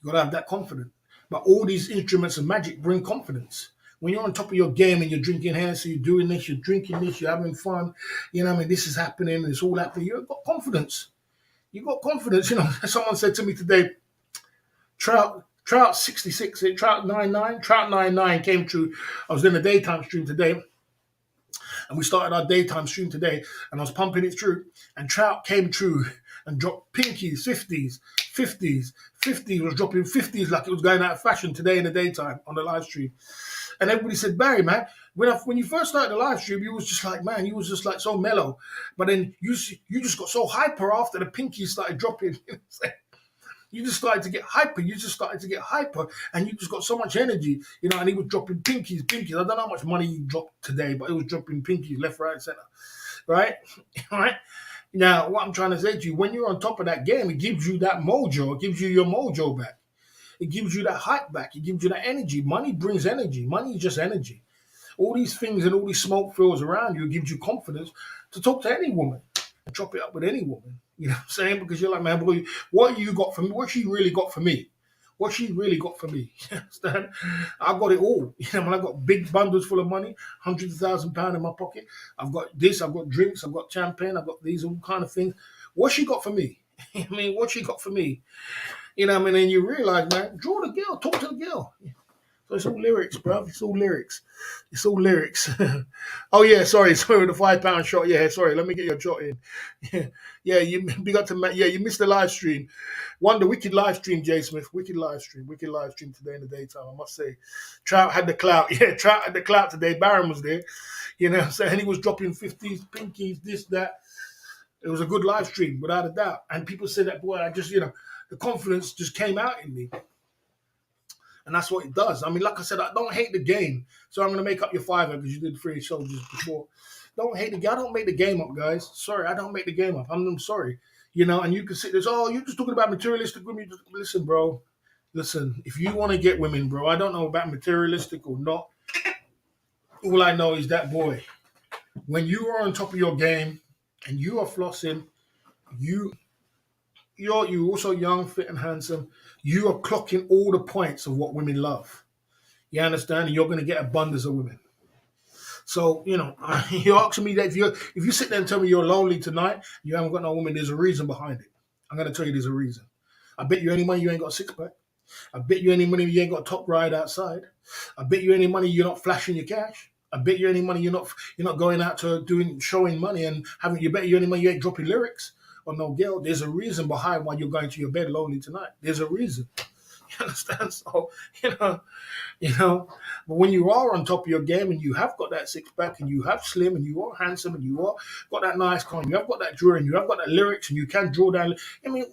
[SPEAKER 1] You got to have that confidence. But all these instruments of magic bring confidence. When you're on top of your game and you're drinking Hennessy, you're doing this, you're drinking this, you're having fun, you know what I mean? This is happening, it's all happening. You've got confidence. You got confidence. You know, someone said to me today, Trout 66, Trout 99, Trout 99 came through. I was in the daytime stream today, and we started our daytime stream today, and I was pumping it through, and Trout came through and dropped pinkies, 50s, was dropping 50s like it was going out of fashion today in the daytime on the live stream. And everybody said, Barry, man, when you first started the live stream, you was just like, man, you was just like so mellow. But then you just got so hyper after the pinkies started dropping. You just started to get hyper. You just started to get hyper, and you just got so much energy, you know. And he was dropping pinkies. I don't know how much money he dropped today, but it was dropping pinkies left, right, center, right, right. Now, what I'm trying to say to you, when you're on top of that game, it gives you that mojo. It gives you your mojo back. It gives you that hype back. It gives you that energy. Money brings energy. Money is just energy. All these things and all these smoke fills around you gives you confidence to talk to any woman and chop it up with any woman. You know what I'm saying? Because you're like, man, boy, what you got for me? What she really got for me? What she really got for me? You understand? I got it all. You know, when I got big bundles full of money, £100,000 in my pocket. I've got this, I've got drinks, I've got champagne, I've got these all kind of things. What she got for me? I mean, what she got for me? You know what I mean? And you realize, man, draw the girl, talk to the girl. So it's all lyrics, bro. It's all lyrics. It's all lyrics. Oh yeah, sorry, the £5 shot. Yeah, sorry. Let me get your shot in. Yeah, you big up to yeah, you missed the live stream. Wonder wicked live stream, Jay Smith. Wicked live stream today in the daytime. I must say, Trout had the clout. Yeah, Trout had the clout today. Barron was there. You know what I'm saying? He was dropping 50s, pinkies, this, that. It was a good live stream, without a doubt. And people said that, boy, I just, the confidence just came out in me. And that's what it does. I mean, like I said, I don't hate the game. So I'm going to make up your fiver because you did 3 soldiers before. Don't hate the game. I don't make the game up, guys. Sorry, I don't make the game up. I'm sorry. And you can sit there, oh, you're just talking about materialistic women. Listen, bro. Listen, if you want to get women, bro, I don't know about materialistic or not. All I know is that, boy, when you are on top of your game and you are flossing, you're also young, fit, and handsome. You are clocking all the points of what women love. You understand? And you're going to get abundance of women. So, you're asking me that if you sit there and tell me you're lonely tonight, you haven't got no woman, there's a reason behind it. I'm going to tell you there's a reason. I bet you any money you ain't got a six-pack. I bet you any money you ain't got a top ride outside. I bet you any money you're not flashing your cash. I bet you any money you're not going out to showing money and you bet you any money you ain't dropping lyrics or no girl. There's a reason behind why you're going to your bed lonely tonight. There's a reason. You understand? So, but when you are on top of your game and you have got that six pack and you have slim and you are handsome and you are got that nice car, you have got that drawing, you have got that lyrics and you can draw down. I mean,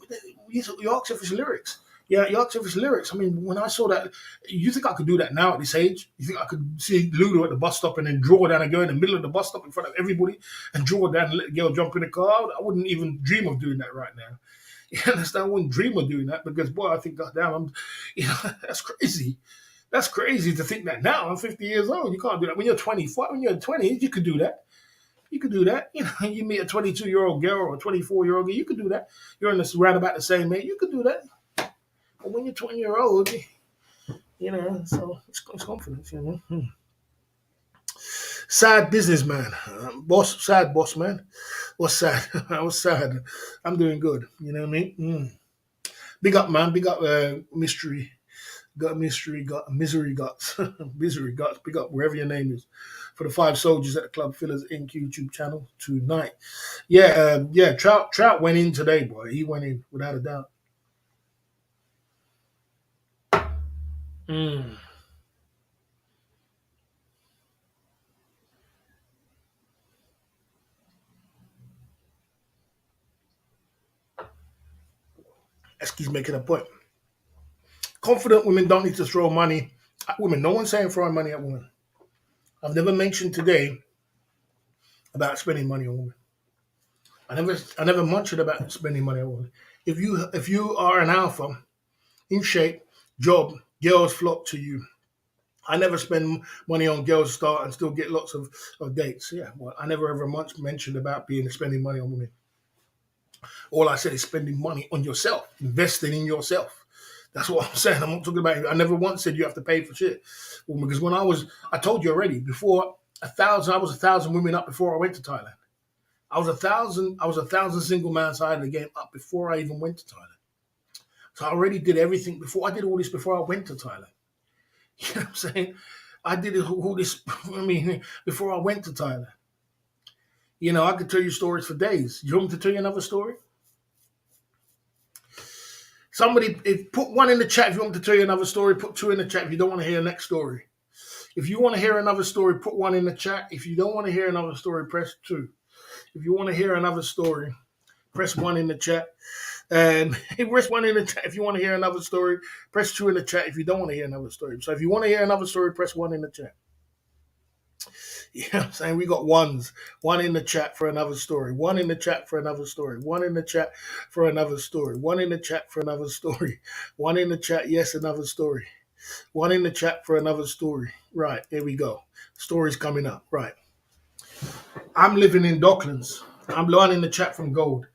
[SPEAKER 1] you ask if it's lyrics. Yeah, you asked if it's lyrics. I mean, when I saw that, you think I could do that now at this age? You think I could see Ludo at the bus stop and then draw down and go in the middle of the bus stop in front of everybody and draw down and let the girl jump in the car? I wouldn't even dream of doing that right now. You understand? I wouldn't dream of doing that because, boy, I think, goddamn, that's crazy. That's crazy to think that now. I'm 50 years old. You can't do that. When you're 25, when you're 20, you could do that. You could do that. You meet a 22-year-old girl or a 24-year-old girl, you could do that. You're in this round about the same age. You could do that. But when you're 20-year-old, so it's confidence, Sad businessman, sad boss man. What's sad? I was sad. I'm doing good. You know what I mean? Big up, man. Big up, mystery. Got misery guts. Misery guts. Big up wherever your name is. For the 5 soldiers at the Club Fillers Inc. YouTube channel tonight. Yeah. Trout went in today, boy. He went in without a doubt. He's making a point. Confident women don't need to throw money at women. No one's saying throwing money at women. I've never mentioned today about spending money on women. I never mentioned about spending money on women. If you are an alpha, in shape, job, girls flock to you. I never spend money on girls start and still get lots of dates. Yeah, well, I never ever much mentioned about being spending money on women. All I said is spending money on yourself, investing in yourself. That's what I'm saying. I'm not talking about. I never once said you have to pay for shit. Well, because I told you already before I was 1,000 women up before I went to Thailand. I was 1,000 single man side of the game up before I even went to Thailand. So I already did everything before. I did all this before I went to Thailand. You know what I'm saying? I did all this. I mean, before I went to Thailand. You know, I could tell you stories for days. You want me to tell you another story? Put one in the chat if you want me to tell you another story. Put two in the chat if you don't want to hear the next story. If you want to hear another story, put one in the chat. If you don't want to hear another story, press two. If you want to hear another story, press one in the chat. And press one in the chat if you want to hear another story. Press two in the chat if you don't want to hear another story. So if you want to hear another story, press one in the chat. You know what I'm saying? We got ones. One in the chat for another story. One in the chat for another story. One in the chat for another story. One in the chat for another story. One in the chat, yes, another story. One in the chat for another story. Right, here we go. Stories coming up. Right. I'm living in Docklands. I'm one in the chat from Gold.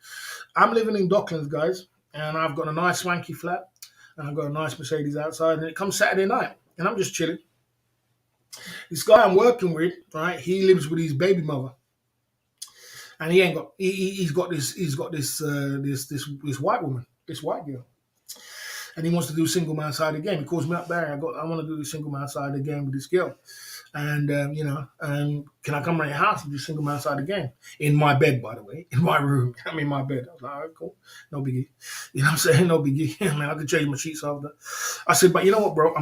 [SPEAKER 1] I'm living in Docklands, guys, and I've got a nice swanky flat, and I've got a nice Mercedes outside, and it comes Saturday night, and I'm just chilling. This guy I'm working with, right? He lives with his baby mother, and he ain't got. He's got this. He's got this white woman, this white girl, and he wants to do single man side of the game. He calls me up, Barry. I want to do the single man side of the game with this girl. And can I come around your house and do single man side of the game? In my bed, by the way, in my room. I'm in my bed. I was like, all right, cool. No biggie. You know what I'm saying? No biggie. I mean, I could change my sheets after. I said, but you know what, bro?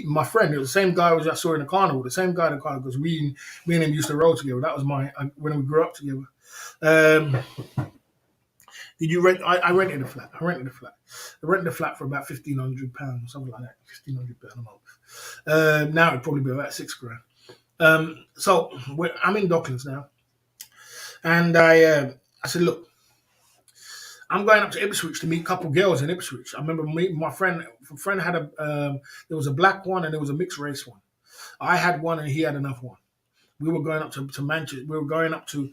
[SPEAKER 1] My friend, it was the same guy I saw in the carnival, the same guy in the carnival, because me and him used to roll together. That was when we grew up together. Did you rent? I rented a flat. I rented the flat for about £1,500, something like that. £1,500 a month. Now it'd probably be about £6,000. So I'm in Docklands now, and I said, look, I'm going up to Ipswich to meet a couple girls in Ipswich. I remember meeting my friend. My friend had there was a black one and there was a mixed race one. I had one and he had another one. We were going up to Manchester. We were going up to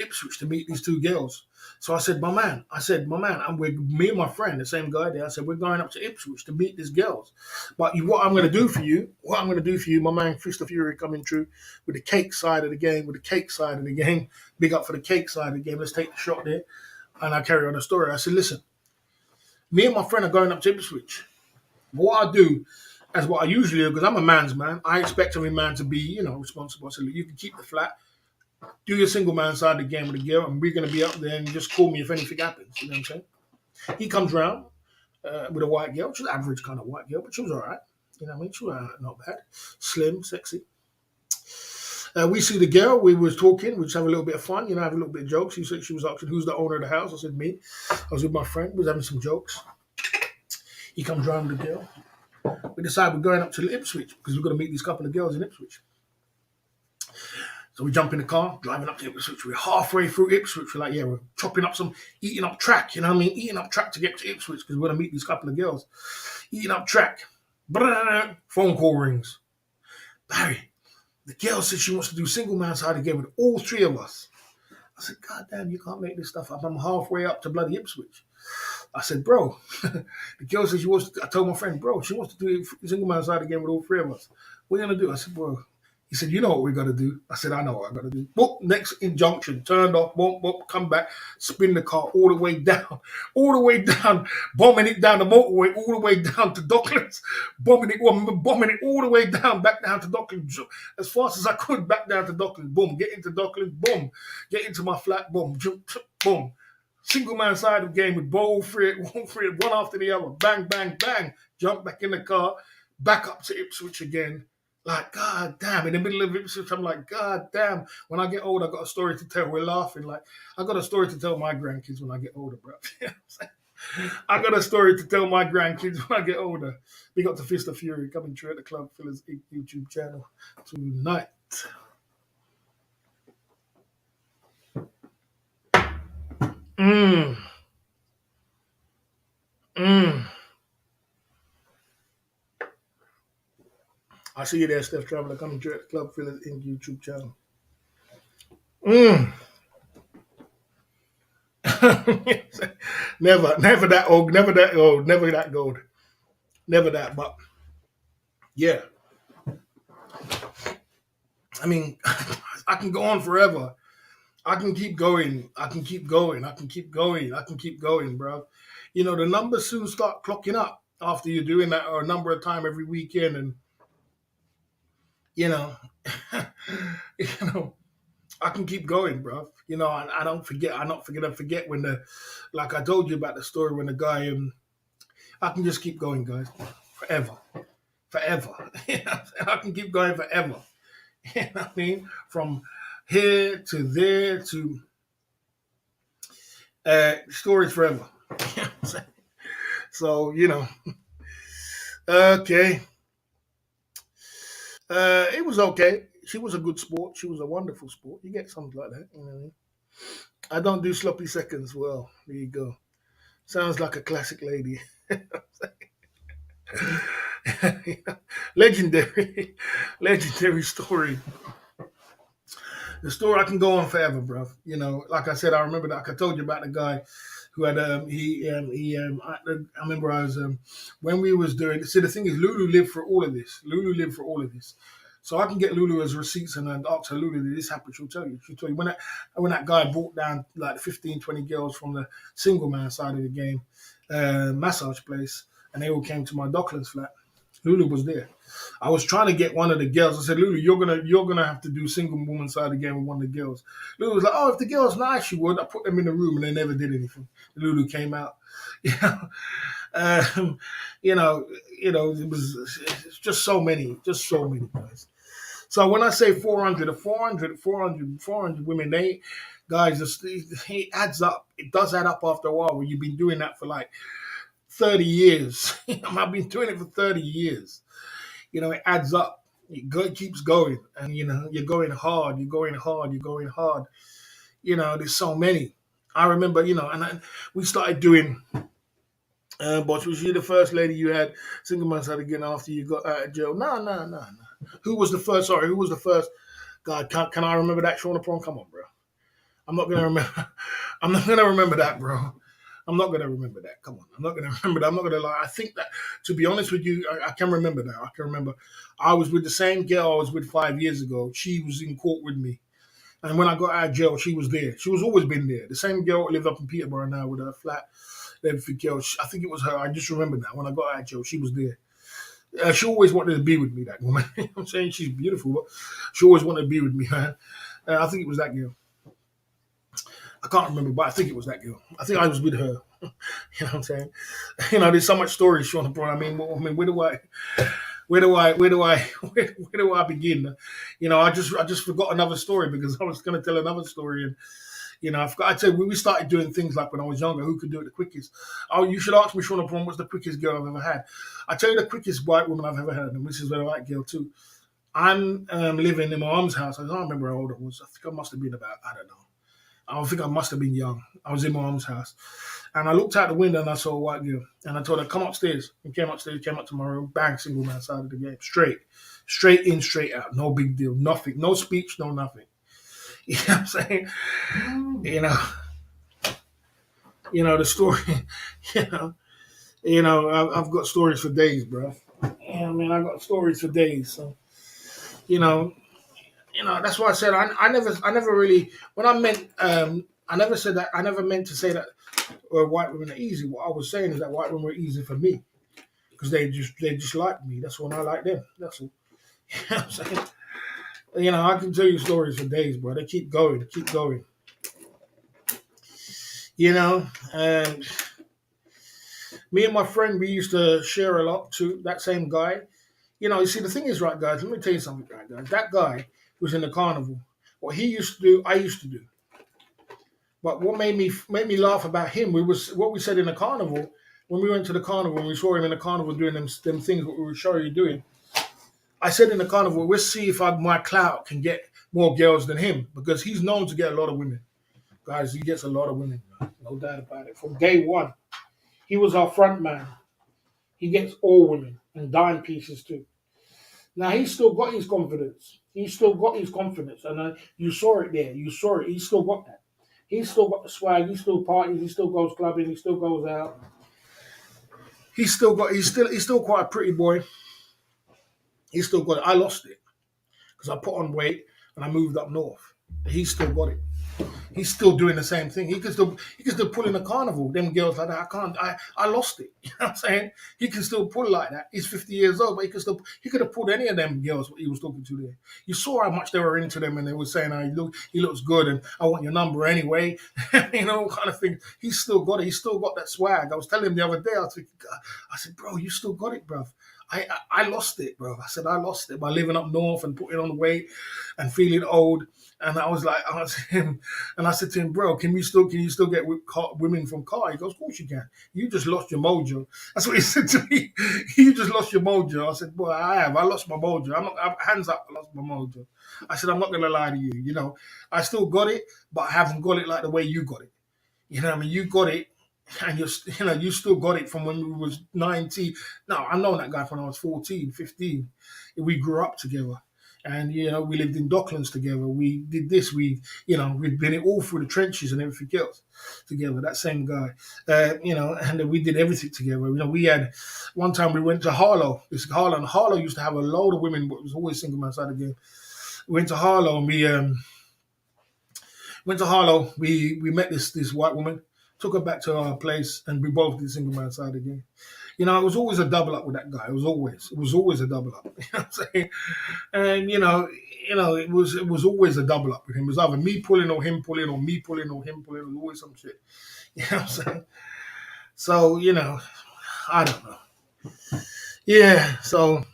[SPEAKER 1] Ipswich to meet these two girls. So I said, my man, I'm with me and my friend, the same guy there. I said, we're going up to Ipswich to meet these girls. But what I'm going to do for you, my man Christopher Fury coming through with the cake side of the game, Big up for the cake side of the game. Let's take the shot there. And I carry on the story. I said, listen, me and my friend are going up to Ipswich. What I do as what I usually do, because I'm a man's man, I expect every man to be, responsible. So you can keep the flat, do your single man side of the game with the girl, and we're going to be up there and just call me if anything happens. You know what I'm saying? He comes round with a white girl. She's an average kind of white girl, but she was all right. You know what I mean? She was not bad. Slim, sexy. We see the girl. We was talking. We just have a little bit of fun, have a little bit of jokes. She was asking, who's the owner of the house? I said, me. I was with my friend. We was having some jokes. He comes round with the girl. We decide we're going up to Ipswich because we're going to meet these couple of girls in Ipswich. So we jump in the car, driving up to Ipswich. We're halfway through Ipswich. We're like, yeah, we're eating up track, you know what I mean? Eating up track to get to Ipswich because we're going to meet these couple of girls. Eating up track. Phone call rings. Barry, the girl said she wants to do single man side again with all three of us. I said, God damn, you can't make this stuff up. I'm halfway up to bloody Ipswich. I said, bro, the girl said I told my friend, bro, she wants to do a single man side again with all three of us. What are you going to do? I said, bro. He said, you know what we're going to do? I said, I know what I'm going to do. Boop, next injunction, turned off, boom, boom, come back, spin the car all the way down, bombing it down the motorway, all the way down to Docklands, bombing it all the way down, back down to Docklands, as fast as I could, back down to Docklands, boom, get into Docklands, boom, get into my flat, boom, boom. Single man side of the game with one after the other, bang, bang, bang, jump back in the car, back up to Ipswich again. Like, God damn, in the middle of Ipswich, I'm like, God damn, when I get old, I got a story to tell. We're laughing. Like, I got a story to tell my grandkids when I get older, bro. You know what I'm saying? I got a story to tell my grandkids when I get older. Big up to Fist of Fury coming through at the Club Fillers YouTube channel tonight. Mmm. Mmm. I see you there, Steph Traveler. Come to the Club Fillers in YouTube channel. Mm. Never that old, never that old, never that gold, never that. But yeah, I mean, I can go on forever. I can keep going. I can keep going. I can keep going. I can keep going, bro. You know, the numbers soon start clocking up after you're doing that or a number of time every weekend, and you know, you know, I can keep going, bro. You know, I don't forget. I not forget. I forget when the, like I told you about the story when the guy. I can just keep going, guys, forever, forever. You know, I can keep going forever. You know what I mean? From here to there to stories forever. You know what I'm saying? So you know, okay. It was okay. She was a good sport. She was a wonderful sport. You get something like that. You know what I mean? I don't do sloppy seconds. Well, there you go. Sounds like a classic lady. Legendary, legendary story. The story I can go on forever, bro. You know, like I said, I remember that. Like I told you about the guy who had I remember I was when we was doing. See, the thing is, Lulu lived for all of this. Lulu lived for all of this. So I can get Lulu as receipts and ask her, Lulu, did this happen? She'll tell you. She'll tell you when that guy brought down like 15, 20 girls from the single man side of the game, massage place, and they all came to my Docklands flat. Lulu was there. I was trying to get one of the girls. I said, Lulu, you're gonna have to do single woman side again with one of the girls. Lulu was like, oh, if the girl's nice, she would. I put them in the room and they never did anything. Lulu came out. You know, um, it was it's just so many guys. So when I say 400, 400 women, they guys, it adds up. It does add up after a while when you've been doing that for like 30 years. I've been doing it for 30 years. You know, it adds up. It keeps going. And, you know, you're going hard, you're going hard, you're going hard. You know, there's so many. I remember, you know, we started doing, but was you the first lady you had single months out again after you got out of jail? No, no, no, no. Who was the first? Sorry, who was the first? God, can I remember that, Shauna Prawn? Come on, bro. I'm not gonna remember. I'm not gonna remember that, bro. I'm not gonna remember that. Come on, I'm not gonna remember that. I'm not gonna lie. I think that, to be honest with you, I can remember that. I can remember. I was with the same girl I was with 5 years ago. She was in court with me, and when I got out of jail, she was there. She was always been there. The same girl that lived up in Peterborough now with her flat. Everything girl. I think it was her. I just remember that when I got out of jail, she was there. She always wanted to be with me. That woman. You know what I'm saying, she's beautiful, but she always wanted to be with me, man. I think it was that girl. I can't remember, but I think it was that girl. I think I was with her. You know what I'm saying? You know, there's so much stories, Sean. I mean, where do I begin? You know, I just forgot another story because I was going to tell another story, and you know, I forgot. I tell you, when we started doing things like when I was younger, who could do it the quickest? Oh, you should ask me, Sean, what's the quickest girl I've ever had? I tell you, the quickest white woman I've ever had, and this is a white girl too. I'm living in my mom's house. I don't remember how old I was. I think I must have been about, I don't know. I think I must have been young. I was in my mom's house. And I looked out the window and I saw a white girl. And I told her, come upstairs. And came upstairs, came up to my room, bang, single man side of the game. Straight. Straight in, straight out. No big deal. Nothing. No speech, no nothing. You know what I'm saying? You know, the story, you know, I've got stories for days, bro. Yeah, man, I got stories for days. So, you know, that's why I said I never really when I meant I never said that I never meant to say that white women are easy. What I was saying is that white women were easy for me because they just like me. That's when I like them. That's all. You know what I'm saying? You know, I can tell you stories for days, bro. They keep going, keep going. You know, and me and my friend, we used to share a lot too. That same guy. You know, you see, the thing is, right, guys, let me tell you something, right, guys. That guy was in the carnival. What he used to do, I used to do. But what made me laugh about him, we was what we said in the carnival, when we went to the carnival and we saw him in the carnival doing them things what we were showing you doing. I said in the carnival, we'll see if my clout can get more girls than him because he's known to get a lot of women. Guys, he gets a lot of women, no doubt about it. From day one, he was our front man. He gets all women and dime pieces too. Now he's still got his confidence. He's still got his confidence, and you saw it there. You saw it. He's still got that. He's still got the swag. He still parties. He still goes clubbing. He still goes out. He's still got. He's still quite a pretty boy. He's still got it. I lost it because I put on weight and I moved up north. He's still got it. He's still doing the same thing. He can still pull in a carnival. Them girls like that. I can't. I lost it. You know what I'm saying? He can still pull like that. He's 50 years old, but he could have pulled any of them girls what he was talking to there. You saw how much they were into them, and they were saying, "Oh, he looks good, and I want your number anyway." Kind of thing. He's still got it. He's still got that swag. I was telling him the other day. I was thinking, God, I said, "Bro, you still got it, bro." I lost it, bro. I said I lost it by living up north and putting on weight and feeling old. And I said to him, bro, can you still get women from car? He goes, of course you can. You just lost your mojo. That's what he said to me. You just lost your mojo. I said, boy, I have. I lost my mojo. Hands up, I lost my mojo. I said, I'm not gonna lie to you. I still got it, but I haven't got it like the way you got it. You know what I mean? You got it, and you still got it from when we was 19. No, I know that guy from when I was 14, 15. We grew up together. And we lived in Docklands together. We did this. We'd been all through the trenches and everything else together. That same guy, and we did everything together. We had one time we went to Harlow. Harlow used to have a load of women, but it was always single man side again. We went to Harlow and we met this white woman, took her back to our place, and we both did single man side again. It was always a double up with that guy. It was always a double up. You know what I'm saying? And it was always a double up with him. It was either me pulling or him pulling, or me pulling or him pulling. It was always some shit. You know what I'm saying? So I don't know. Yeah. So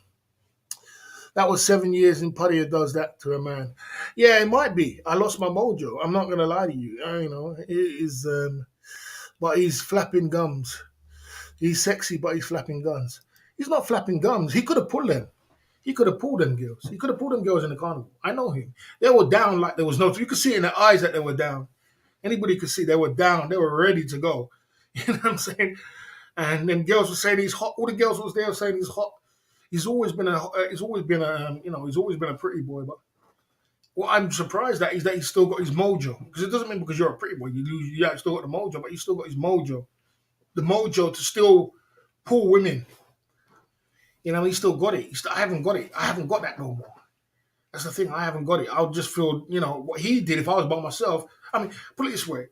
[SPEAKER 1] that was 7 years, and Putty does that to a man. Yeah, it might be. I lost my mojo. I'm not gonna lie to you. It is. But he's flapping gums. He's sexy, but he's flapping guns. He's not flapping gums. He could have pulled them. He could have pulled them girls. He could have pulled them girls in the carnival. I know him. They were down like there was no. You could see in their eyes that they were down. Anybody could see they were down. They were ready to go. You know what I'm saying? And then girls were saying he's hot. All the girls was there saying he's hot. He's always been a. He's always been a pretty boy. But what I'm surprised at is that he's still got his mojo. Because it doesn't mean because you're a pretty boy you lose. You still got the mojo, but he's still got his mojo. The mojo to still pull women. He still got it. I haven't got it. I haven't got that no more. That's the thing. I haven't got it. I'll just feel, what he did if I was by myself. I mean, put it this way.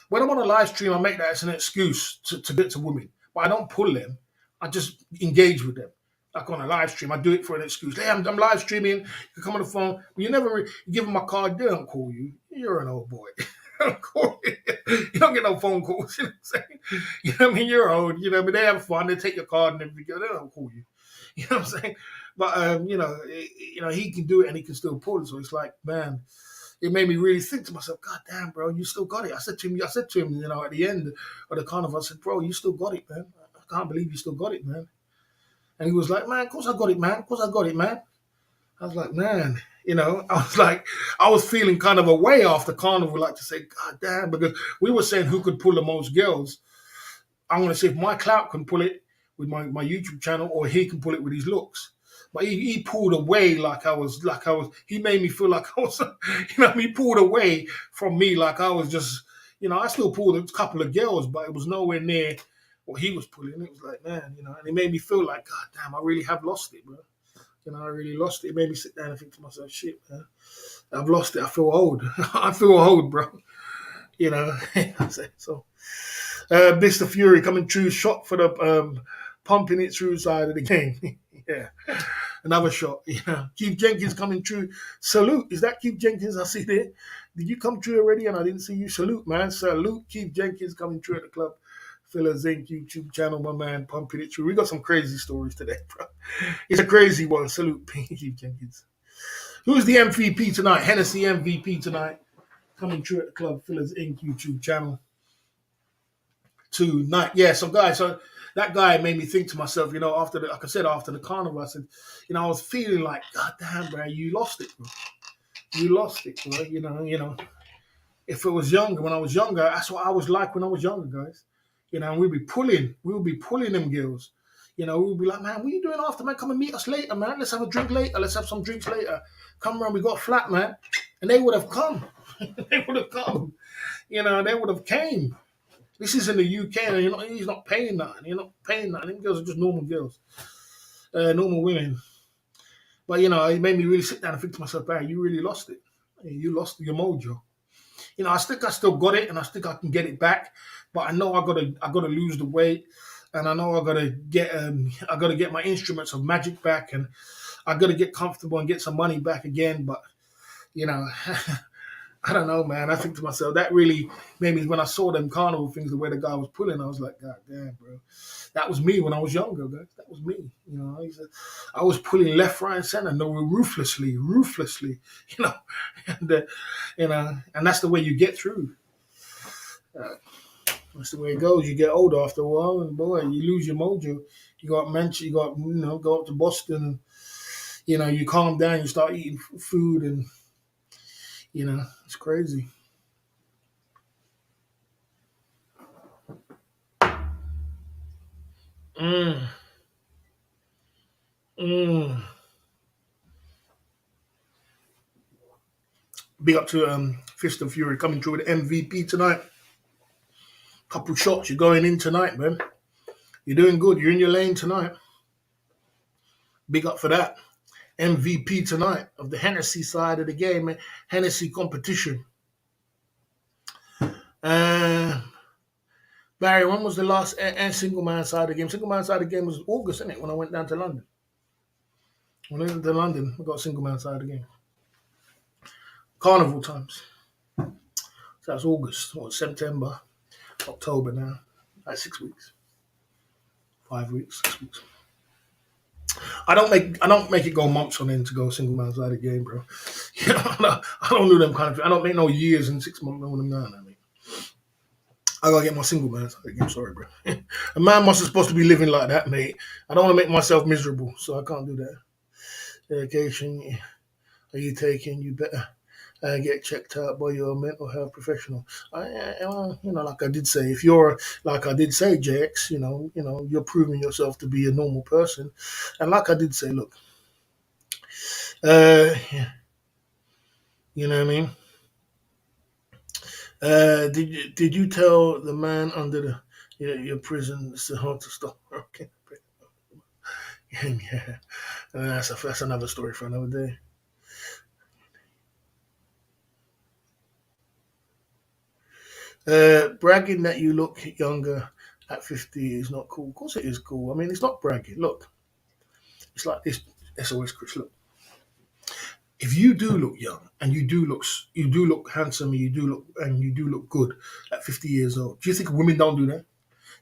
[SPEAKER 1] When I'm on a live stream, I make that as an excuse to get to women. But I don't pull them. I just engage with them. Like on a live stream, I do it for an excuse. Hey, I'm live streaming. You come on the phone. But you never you give them my card. They don't call you. You're an old boy. You don't get no phone calls. You know what I'm saying? You know what I mean? You're old. But they have fun. They take your card and everything. They don't call you. You know what I'm saying? But he can do it and he can still pull it. So it's like, man, it made me really think to myself, God damn, bro, you still got it. I said to him, at the end of the carnival, I said, bro, you still got it, man. I can't believe you still got it, man. And he was like, man, of course I got it, man. Of course I got it, man. I was like, man, I was feeling kind of a way after carnival, like to say, God damn, because we were saying who could pull the most girls. I want to see if my clout can pull it with my YouTube channel, or he can pull it with his looks. But he pulled away he made me feel like I was, he pulled away from me like I was just, I still pulled a couple of girls, but it was nowhere near what he was pulling. It was like, man, and it made me feel like, God damn, I really have lost it, bro. I really lost it. It made me sit down and think to myself, shit, man, I've lost it. I feel old. I feel old, bro. So, Mr. Fury coming through, shot for the pumping it through side of the game. Yeah. Another shot. Yeah. Keith Jenkins coming through. Salute. Is that Keith Jenkins I see there? Did you come through already and I didn't see you? Salute, man. Salute. Keith Jenkins coming through at the club. Filler Zinc YouTube channel, my man, pumping it through. We got some crazy stories today, bro. It's a crazy one. Salute, Keith Jenkins. Who's the MVP tonight? Hennessy MVP tonight. Coming through at the club. Fillers Inc. YouTube channel. Tonight. Yeah, so guys, that guy made me think to myself, after the carnival, I said, I was feeling like, God damn, bro, you lost it, bro. You lost it, bro. If it was younger, when I was younger, that's what I was like when I was younger, guys. And we'd be pulling them girls. You know, we'd be like, man, what are you doing after, man? Come and meet us later, man. Let's have a drink later. Let's have some drinks later. Come around, we got a flat, man. And they would have come. They would have come. You know, they would have came. This is in the UK, and he's not paying nothing. You're not paying nothing. Them girls are just normal girls, normal women. But you know, it made me really sit down and think to myself, Barry, you really lost it. You lost your mojo. You know, I think I still got it, and I think I can get it back. But I know I gotta lose the weight, and I know I gotta get my instruments of magic back, and I gotta get comfortable and get some money back again. But you know, I don't know, man. I think to myself, that really made me, when I saw them carnival things, the way the guy was pulling, I was like, God damn, bro. That was me when I was younger, guys. That was me. You know, I was pulling left, right, and center, no, ruthlessly, you know, and you know, and that's the way you get through. Uh, that's the way it goes. You get older after a while, and boy, you lose your mojo. You got Manchester, you got go up to Boston, and you know, you calm down, you start eating food, and you know, it's crazy. Mm, mm. Big up to Fist and Fury coming through with MVP tonight. Couple shots, you're going in tonight, man. You're doing good. You're in your lane tonight. Big up for that. MVP tonight of the Hennessy side of the game, man. Hennessy competition. Uh, Barry, when was the last single man side of the game? Single man side of the game was August, isn't it? When I went down to London. When I went to London, I got single man side of the game. Carnival times. So that's August. What, September, October now. Like 6 weeks. 5 weeks, 6 weeks. I don't make it go months on end to go single man side of the game, bro. You know, I don't do them kind of. I don't make no years and 6 months when I'm going. I mean, I gotta get my single man side of the game. Sorry, bro. A man must be supposed to be living like that, mate. I don't want to make myself miserable, so I can't do that. Medication are you taking? You better get checked out by your mental health professional. You know, like I did say, if you're like I did say, JX, you're proving yourself to be a normal person, and like I did say, look, uh, you know what I mean. Did you tell the man under your prison it's hard to stop? Okay, yeah, that's another story for another day. Bragging that you look younger at 50 is not cool. Of course, it is cool. I mean, it's not bragging. Look, it's like this. SOS Chris. Look, if you do look young and you do look handsome, and you do look good at 50 years old, do you think women don't do that?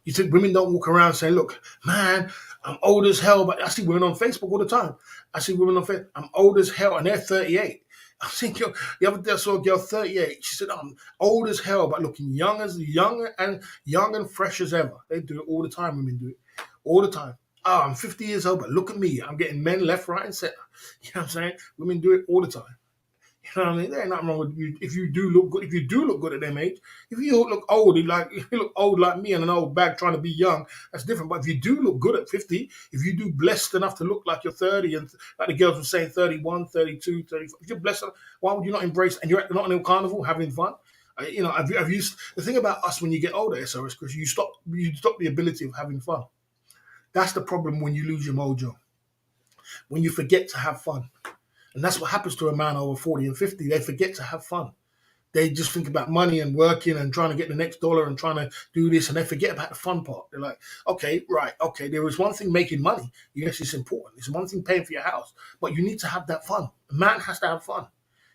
[SPEAKER 1] You think women don't walk around saying, "Look, man, I'm old as hell," but I see women on Facebook all the time. I see women on Facebook, I'm old as hell, and they're 38. I think the other day I saw a girl 38. She said, "I'm old as hell, but looking young and fresh as ever." They do it all the time. Women do it all the time. Oh, I'm 50 years old, but look at me. I'm getting men left, right, and center. You know what I'm saying? Women do it all the time. You know what I mean? There ain't nothing wrong with you if you do look good. If you do look good at them age, if you look old, if you look old like me and an old bag trying to be young, that's different. But if you do look good at 50, if you do blessed enough to look like you're 30, and like the girls were saying 31, 32, 34, if you're blessed, why would you not embrace? And you're at the Notting Carnival having fun. I've used the thing about us when you get older, SOS, because you stop the ability of having fun. That's the problem when you lose your mojo, when you forget to have fun. And that's what happens to a man over 40 and 50. They forget to have fun. They just think about money and working and trying to get the next dollar and trying to do this, and they forget about the fun part. They're like, okay, right, okay, there is one thing making money. Yes, it's important. It's one thing paying for your house, but you need to have that fun. A man has to have fun.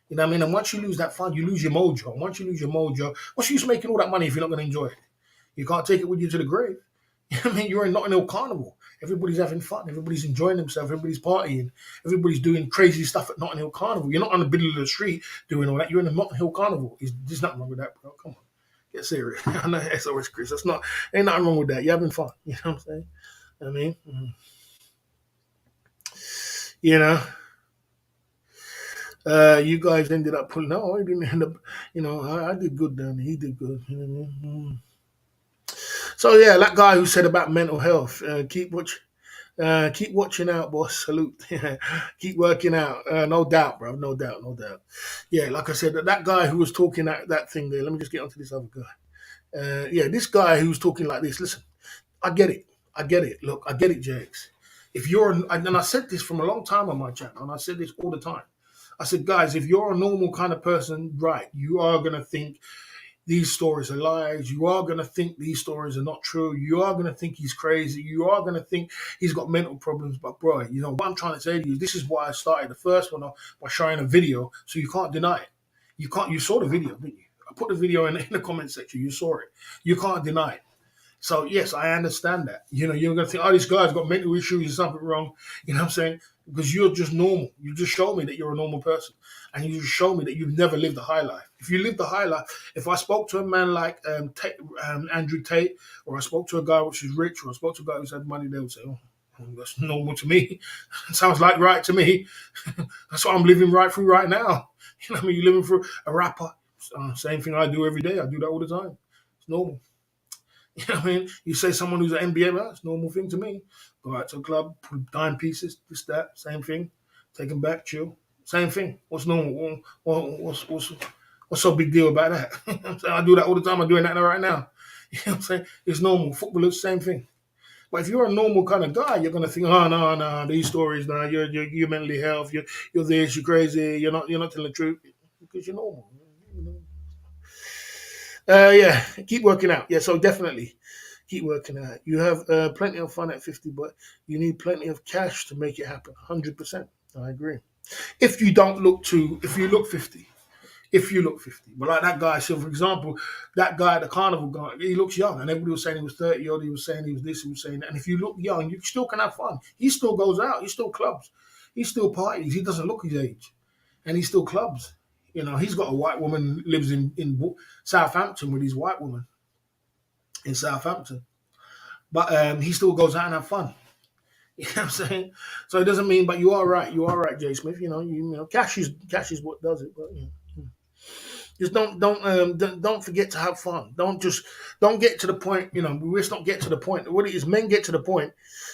[SPEAKER 1] You know what I mean? And once you lose that fun, you lose your mojo. And once you lose your mojo, what's the use of making all that money if you're not going to enjoy it? You can't take it with you to the grave. You know what I mean? You're in Notting Hill Carnival. Everybody's having fun. Everybody's enjoying themselves. Everybody's partying. Everybody's doing crazy stuff at Notting Hill Carnival. You're not on the middle of the street doing all that. You're in the Notting Hill Carnival. There's nothing wrong with that, bro. Come on. Get serious. I know SOS Chris. Ain't nothing wrong with that. You're having fun. You know what I'm saying? I mean, you know, you guys ended up pulling. No, I didn't end up. I did good down there. He did good. You know what I mean? So yeah, that guy who said about mental health, keep watch. Keep watching out, boss. Salute. Keep working out. No doubt, bro. No doubt. No doubt. Yeah, like I said, that guy who was talking that thing there. Let me just get onto this other guy. Yeah, this guy who's talking like this. Listen, I get it. I get it. Look, I get it, Jakes. If you're, and I said this from a long time on my channel, and I said this all the time. I said, guys, if you're a normal kind of person, right, you are gonna think these stories are lies. You are going to think these stories are not true. You are going to think he's crazy. You are going to think he's got mental problems. But, bro, you know, what I'm trying to say to you, this is why I started the first one off by showing a video, so you can't deny it. You saw the video, didn't you? I put the video in the comment section. You saw it. You can't deny it. So, yes, I understand that. You know, you're going to think, oh, this guy's got mental issues, there's something wrong. You know what I'm saying? Because you're just normal. You just show me that you're a normal person. And you just show me that you've never lived a high life. If you lived a high life, if I spoke to a man like Andrew Tate, or I spoke to a guy which is rich, or I spoke to a guy who's had money, they would say, oh, that's normal to me. Sounds like right to me. That's what I'm living right through right now. You know what I mean? You're living through a rapper. Same thing I do every day. I do that all the time. It's normal. You know what I mean? You say someone who's an NBA man, it's a normal thing to me. Go out to a club, put dime pieces, this, that, same thing. Take them back, chill. Same thing. What's normal? What's so big deal about that? I do that all the time. I'm doing that right now. You know what I'm saying? It's normal. Footballers, same thing. But if you're a normal kind of guy, you're gonna think, oh no, these stories, no, you're mentally health, you're this, you're crazy, you're not telling the truth because you're normal. You know? Yeah, keep working out. Yeah, so definitely keep working out. You have plenty of fun at 50, but you need plenty of cash to make it happen. 100%. I agree. If you look 50, but like that guy, so for example, that guy at the carnival guy, he looks young, and everybody was saying he was 30 old, he was saying he was this, he was saying that. And if you look young, you still can have fun. He still goes out, he still clubs, he still parties, he doesn't look his age, and he still clubs. You know, he's got a white woman lives in Southampton with his white woman in Southampton, but he still goes out and have fun. You know what I'm saying? So it doesn't mean, but you are right, Jay Smith. Cash is what does it, but just don't forget to have fun. Don't get to the point. You know, let's not get to the point. What it is, men get to the point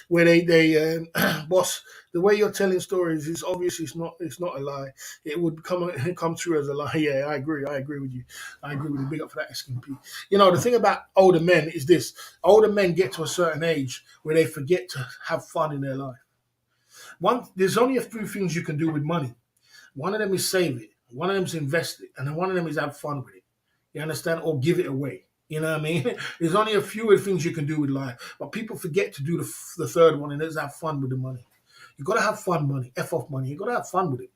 [SPEAKER 1] where they boss. The way you're telling stories is obviously it's not a lie. It would come through as a lie. Yeah, I agree. I agree with you. I agree with you. Big up for that, SKP. You know, the thing about older men is this: older men get to a certain age where they forget to have fun in their life. There's only a few things you can do with money. One of them is save it. One of them is invest it, and then one of them is have fun with it. You understand? Or give it away. You know what I mean? There's only a few things you can do with life, but people forget to do the third one, and that's have fun with the money. You got to have fun, money. F off money. You got to have fun with it.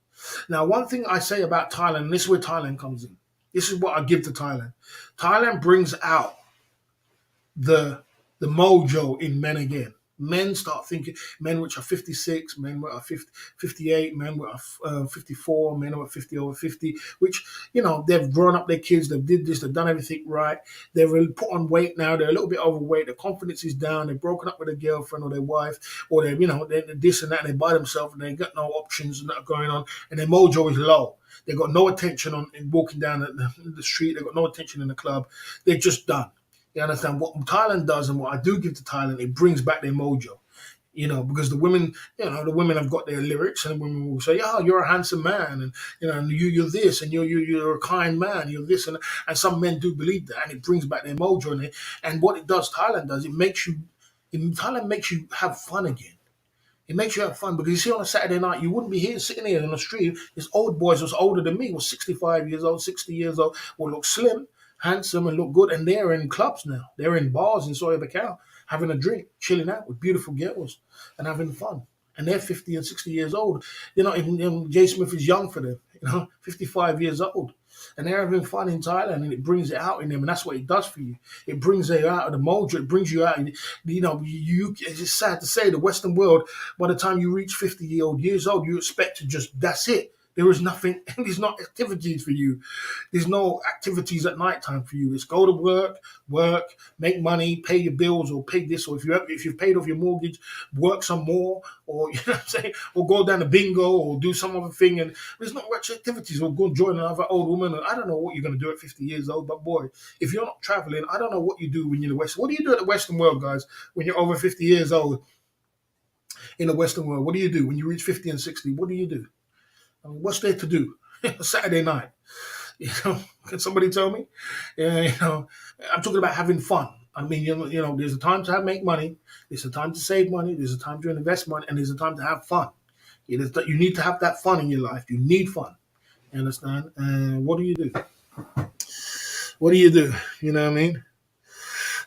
[SPEAKER 1] Now, one thing I say about Thailand, and this is where Thailand comes in. This is what I give to Thailand. Thailand brings out the mojo in men again. Men start thinking, men which are 56, men which are 50, 58, men which are 54, men who are 50 over 50, which, you know, they've grown up their kids, they've did this, they've done everything right, they've really put on weight now, they're a little bit overweight, their confidence is down, they've broken up with a girlfriend or their wife, or they're this and that, and they by themselves, and they got no options and that are going on, and their mojo is low. They've got no attention on in walking down the street, they've got no attention in the club, they're just done. You understand what Thailand does, and what I do give to Thailand, it brings back their mojo. You know, because the women have got their lyrics, and women will say, "Oh, you're a handsome man, and you're this, and you're a kind man, you're this," and some men do believe that, and it brings back their mojo. And what it does, Thailand makes you have fun again. It makes you have fun because you see on a Saturday night, you wouldn't be here sitting here on the street. This old boys was older than me, was 65 years old, 60 years old, will look slim, handsome, and look good. And they're in clubs now. They're in bars in Soya Bacau, having a drink, chilling out with beautiful girls and having fun. And they're 50 and 60 years old. You know, even Jay Smith is young for them, 55 years old. And they're having fun in Thailand, and it brings it out in them, and that's what it does for you. It brings you out of the mojo. It brings you out. It's just sad to say, the Western world, by the time you reach 50 years old, you expect to just, that's it. There is nothing, there's no activities for you. There's no activities at nighttime for you. It's go to work, make money, pay your bills, or pay this, or if you've paid off your mortgage, work some more, or you know what I'm saying, or go down to bingo, or do some other thing. And there's not much activities, or go join another old woman. And I don't know what you're going to do at 50 years old, but boy, if you're not traveling, I don't know what you do when you're in the West. What do you do at the Western world, guys, when you're over 50 years old? in the Western world. What do you do when you reach 50 and 60? What do you do? I mean, what's there to do? Saturday night. You know, can somebody tell me? Yeah, I'm talking about having fun. I mean, there's a time to make money, there's a time to save money, there's a time to invest money, and there's a time to have fun. You need to have that fun in your life. You need fun. You understand? And what do you do? What do you do? You know what I mean?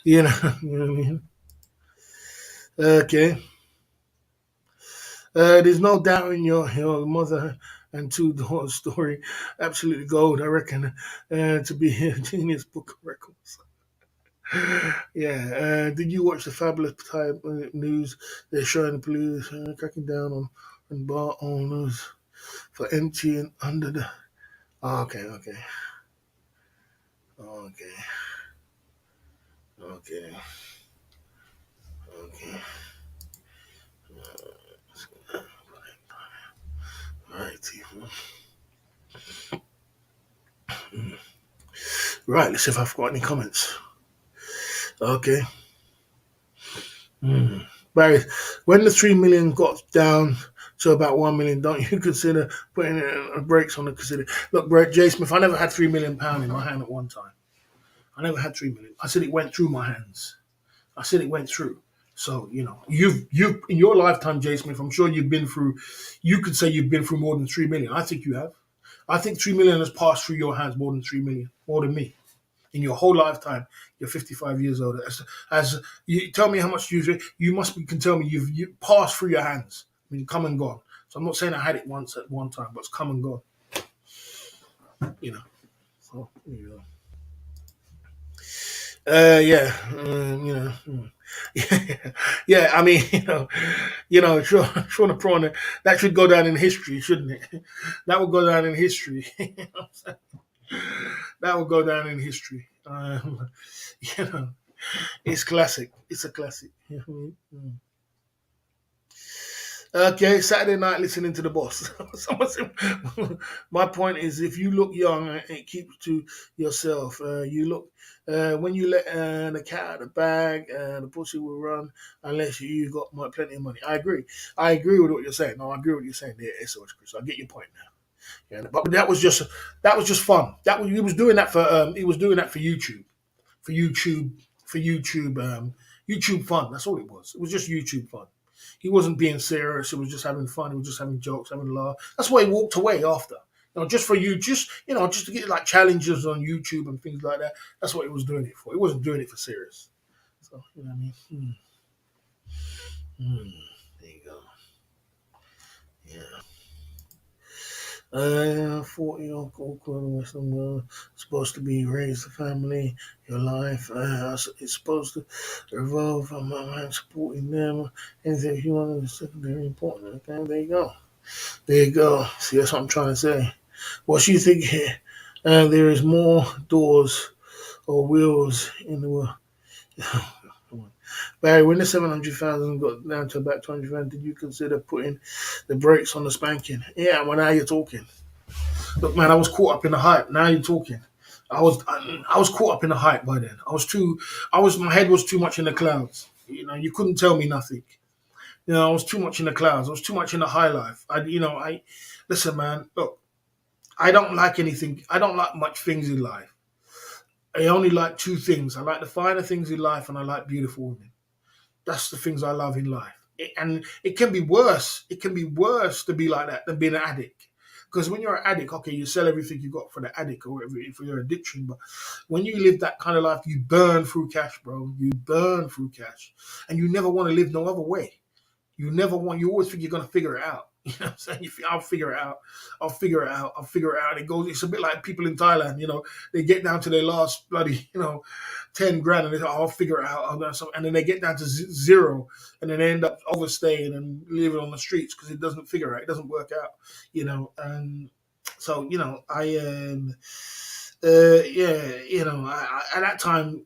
[SPEAKER 1] You know, you know what I mean? Okay. There's no doubt in your mother and two daughters story. Absolutely gold, I reckon, to be a genius book of records. Yeah. Did you watch the fabulous type news? They're showing the police cracking down on bar owners for emptying under the. Oh, okay, okay, okay, okay, okay. All right, right. Let's see if I've got any comments. Okay. Hmm. Barry, when the 3 million got down to about 1 million, don't you consider putting brakes on the consider? Look, Brett J. Smith, I never had £3 million in my hand at one time. I never had 3 million. I said it went through my hands. I said it went through. So you've in your lifetime, J. Smith, I'm sure you've been through. You could say you've been through more than 3 million. I think you have. I think 3 million has passed through your hands more than 3 million, more than me. In your whole lifetime, you're 55 years old. As you tell me how much you must be, can tell me you passed through your hands. I mean, come and gone. So I'm not saying I had it once at one time, but it's come and gone. You know. So you know. Yeah, yeah. I mean, sure, Sean the Prawn, that should go down in history, shouldn't it? That would go down in history. That will go down in history. You know, it's classic. It's a classic. Okay, Saturday night listening to the boss. Someone said, my point is, if you look young and keep to yourself, you look when you let the cat out of the bag, the pussy will run unless you got plenty of money. I agree. I agree with what you're saying. No, I agree with what you're saying there, SOS Chris. I get your point now. Yeah, but that was just fun. He was doing that for YouTube, for YouTube, YouTube fun. That's all it was. It was just YouTube fun. He wasn't being serious. He was just having fun. He was just having jokes, having a laugh. That's why he walked away after. Just for you, just to get like challenges on YouTube and things like that. That's what he was doing it for. He wasn't doing it for serious. So you know what I mean. There you go. Yeah. 40-year-old Western world supposed to be raise a family, your life. It's supposed to revolve from my mind supporting them. Anything you want is secondary important. Okay, there you go. There you go. See, that's what I'm trying to say. What you think here? There is more doors or wheels in the world. Barry, when the 700,000 got down to about 200,000, did you consider putting the brakes on the spanking? Yeah, well, now you're talking. Look, man, I was caught up in the hype. Now you're talking. I was caught up in the hype by then. My head was too much in the clouds. You couldn't tell me nothing. I was too much in the clouds. I was too much in the high life. Listen, man. Look, I don't like anything. I don't like much things in life. I only like two things. I like the finer things in life, and I like beautiful women. That's the things I love in life. And it can be worse. It can be worse to be like that than being an addict. Because when you're an addict, okay, you sell everything you got for the addict or whatever for your addiction. But when you live that kind of life, you burn through cash, bro. You burn through cash. And you never want to live no other way. You always think you're going to figure it out. You know what I'm saying? You think, I'll figure it out. I'll figure it out. I'll figure it out. It's a bit like people in Thailand, they get down to their last bloody, 10 grand and they say, I'll figure it out. And then they get down to zero and then they end up overstaying and living on the streets because it doesn't figure out. It doesn't work out, And so, at that time,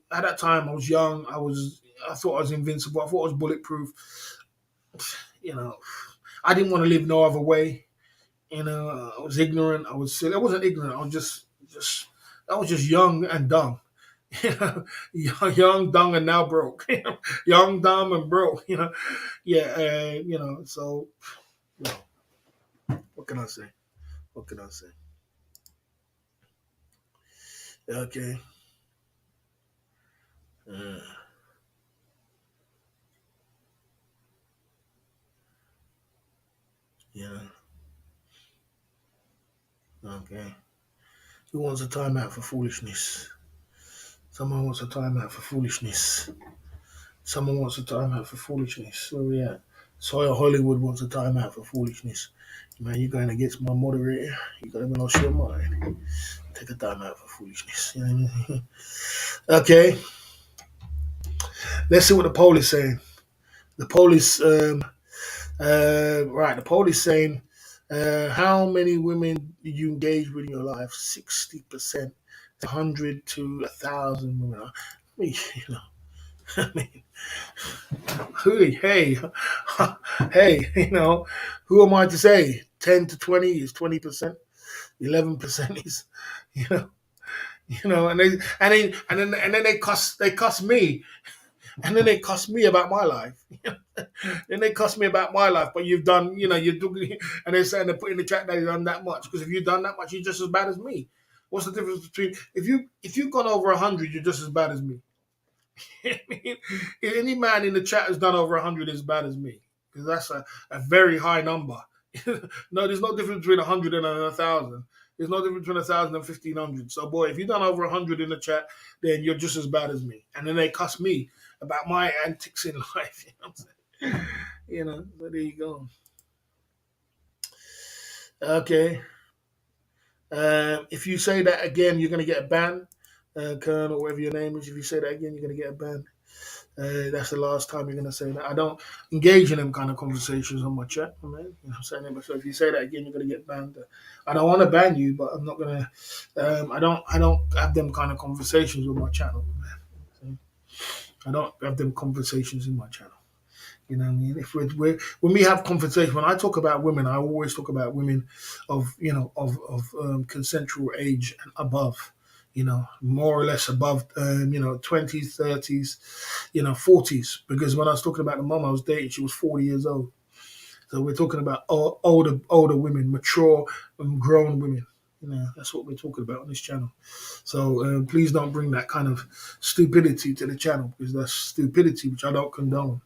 [SPEAKER 1] I was young. I thought I was invincible. I thought I was bulletproof. I didn't want to live no other way. I was ignorant. I was silly. I wasn't ignorant. I was just young and dumb. You know, young, dumb, and now broke. You know, young, dumb, and broke. You know, yeah. You know, so you know, what can I say? What can I say? Okay. Uh, yeah. Okay. Who wants a timeout for foolishness? Someone wants a timeout for foolishness. Someone wants a timeout for foolishness. Where we at? Sawyer Hollywood wants a timeout for foolishness. Man, you're going against my moderator. You gotta be lost your mind. Take a timeout for foolishness. You know what I mean? Okay. Let's see what the poll is saying. The poll is right. The poll is saying how many women did you engage with in your life? 60%, 100 to 1,000 women. I mean, you know, I mean, hey, hey, you know, who am I to say? 10 to 20 is 20%. 11% is, you know, and then they cuss me, and then they cuss me about my life. Then they cuss me about my life, but you've done, you know, you're doing, and they're saying they put in the chat that you've done that much. Because if you've done that much, you're just as bad as me. What's the difference between if you've gone over 100, you're just as bad as me. I mean, any man in the chat has done over 100 as bad as me, because that's a very high number. No, there's no difference between 100 and 1,000. There's no difference between 1,000 and 1,500. So, boy, if you've done over 100 in the chat, then you're just as bad as me. And then they cuss me about my antics in life. You know what I'm saying? You know, so there you go. Okay. If you say that again, you're going to get a ban. Kern, or whatever your name is. If you say that again, you're going to get a ban. That's the last time you're going to say that. I don't engage in them kind of conversations on my chat, man. You know what I'm saying? So if you say that again, you're going to get banned. I don't want to ban you, but I'm not going to. I don't have them kind of conversations with my channel, man. I don't have them conversations in my channel. You know what I mean? If when we have conversations, when I talk about women, I always talk about women of consensual age and above. You know, more or less above, 20s, 30s, 40s. Because when I was talking about the mom I was dating, she was 40 years old. So we're talking about older women, mature and grown women. You know, that's what we're talking about on this channel. So please don't bring that kind of stupidity to the channel, because that's stupidity, which I don't condone.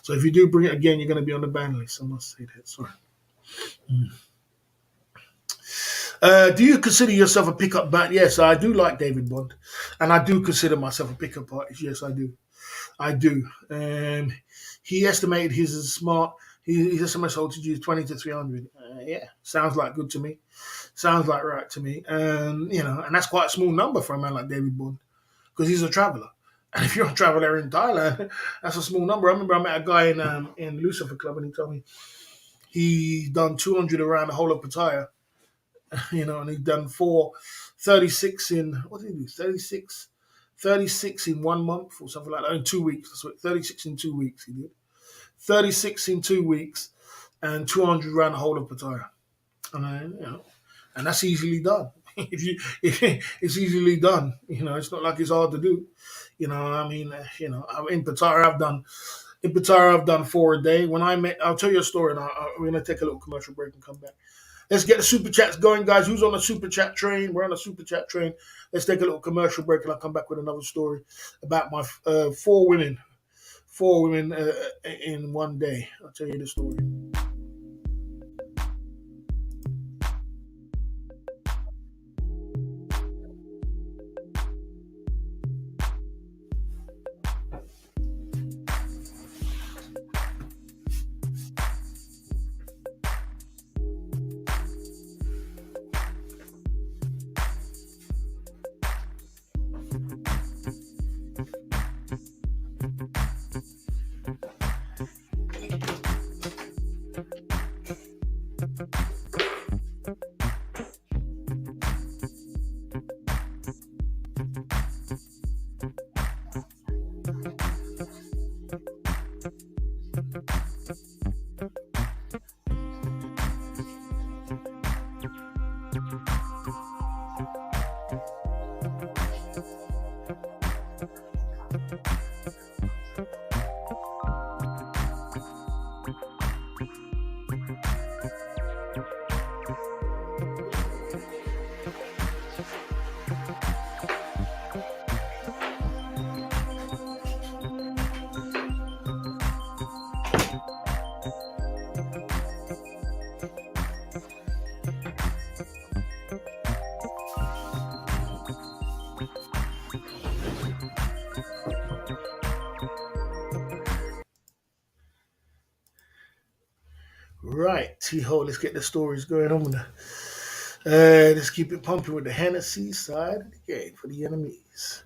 [SPEAKER 1] So if you do bring it again, you're going to be on the ban list. I must say that. Sorry. Do you consider yourself a pickup band? Yes, I do like David Bond, and I do consider myself a pickup artist. Yes, I do. I do. He estimated his smart. His S.M.S.O.T.G is 20 to 300. Yeah, sounds like good to me. Sounds like right to me. And that's quite a small number for a man like David Bond, because he's a traveller. And if you're a traveller in Thailand, that's a small number. I remember I met a guy in Lucifer Club, and he told me he done 200 around the whole of Pattaya, and he'd done 36 in, what did he do? 36 in 1 month or something like that, in 2 weeks. That's what, 36 in 2 weeks he did. 36 in 2 weeks and 200 around the whole of Pattaya. And that's easily done. If it's easily done, it's not like it's hard to do. In Pattaya I've done 4 a day. I'll tell you a story, and we're gonna take a little commercial break and come back. Let's get the super chats going, guys. Who's on the super chat train? We're on the super chat train. Let's take a little commercial break, and I'll come back with another story about my 4 women in one day. I'll tell you the story. T-Ho, let's get the stories going on with the, let's keep it pumping with the Hennessy side of the game for the enemies.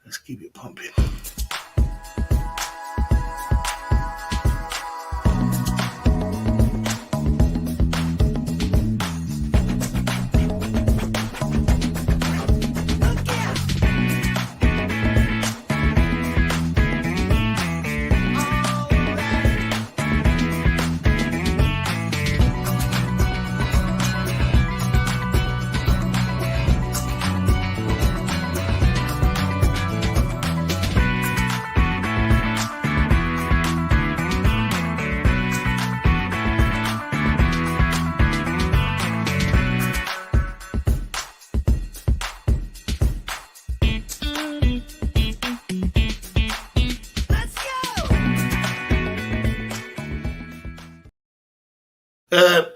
[SPEAKER 1] Let's keep it pumping.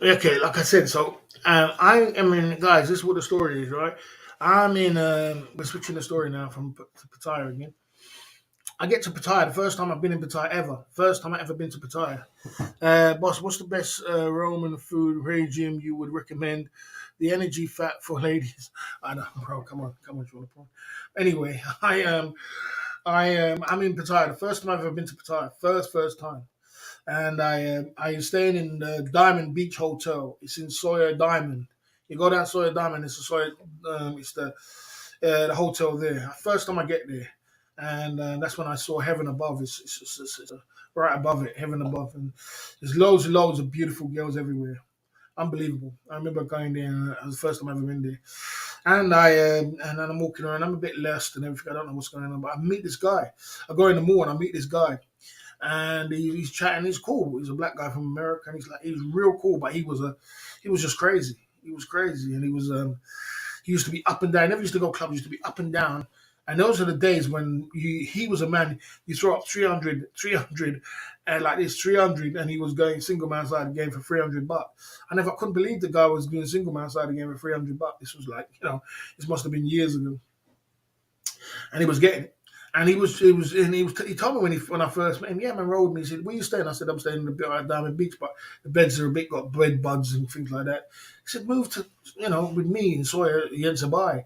[SPEAKER 1] Okay, like I said, so I mean, guys, this is what the story is, right? I'm in. We're switching the story now from to Pattaya again. I get to Pattaya the first time I've been in Pattaya ever. First time I ever been to Pattaya. Boss, what's the best Roman food regime you would recommend? The energy fat for ladies. I know, bro. Come on, you want to point? Anyway, I'm in Pattaya. The first time I've ever been to Pattaya. First time. And I staying in the Diamond Beach Hotel. It's in Sawyer Diamond. You go down Sawyer Diamond. It's a Sawyer. It's the hotel there. First time I get there, and that's when I saw heaven above. It's right above it, heaven above, and there's loads and loads of beautiful girls everywhere. Unbelievable. I remember going there. And it was the first time I've ever been there. And then I'm walking around. I'm a bit lost and everything. I don't know what's going on, but I meet this guy. I go in the mall and I meet this guy and he's chatting. He's cool. He's a black guy from America, and he's real cool. But he was just crazy. He was crazy, and he used to be up and down. He never used to go clubs. He used to be up and down. And those are the days when he was a man. You throw up 300, and like this 300, and he was going single man side of the game for $300. I never couldn't believe the guy was doing single man side of the game for $300. This was like this must have been years ago, and he was getting it. And he told me when I first met him, yeah, man, roll with me. He said, where you staying? I said, I'm staying in the bit at Diamond Beach, but the beds are a bit got bed bugs and things like that. He said, move to with me in Sawyer Yensabai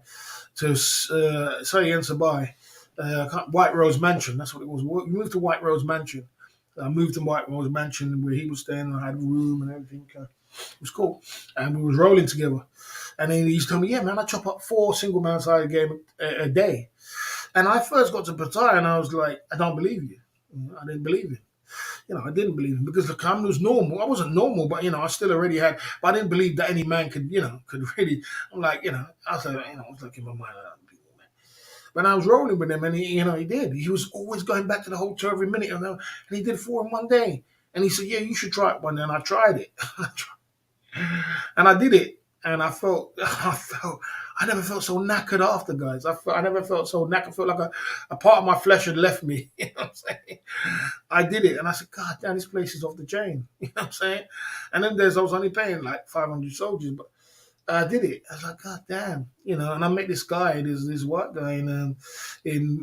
[SPEAKER 1] to Sawyer Yensabai, White Rose Mansion. That's what it was. We moved to White Rose Mansion. I moved to White Rose Mansion where he was staying. And I had a room and everything. It was cool, and we was rolling together. And then he used to tell me, yeah, man, I chop up 4 single man side game a day. And I first got to Pattaya and I was like, I don't believe you. I didn't believe it. I didn't believe him because the camera was normal. I wasn't normal, but I still already had. But I didn't believe that any man could really. I'm like, I was like, I was like in my mind, I don't believe it, man. When I was rolling with him, and he did. He was always going back to the hotel every minute, and he did 4 in one day. And he said, yeah, you should try it one day. And I tried it, and I did it, and I never felt so knackered after, guys. I never felt so knackered. I felt like a part of my flesh had left me. You know what I'm saying? I did it, and I said, God damn, this place is off the chain. You know what I'm saying? And then I was only paying like 500 soldiers, but I did it. I was like, God damn, And I met this guy, this white guy in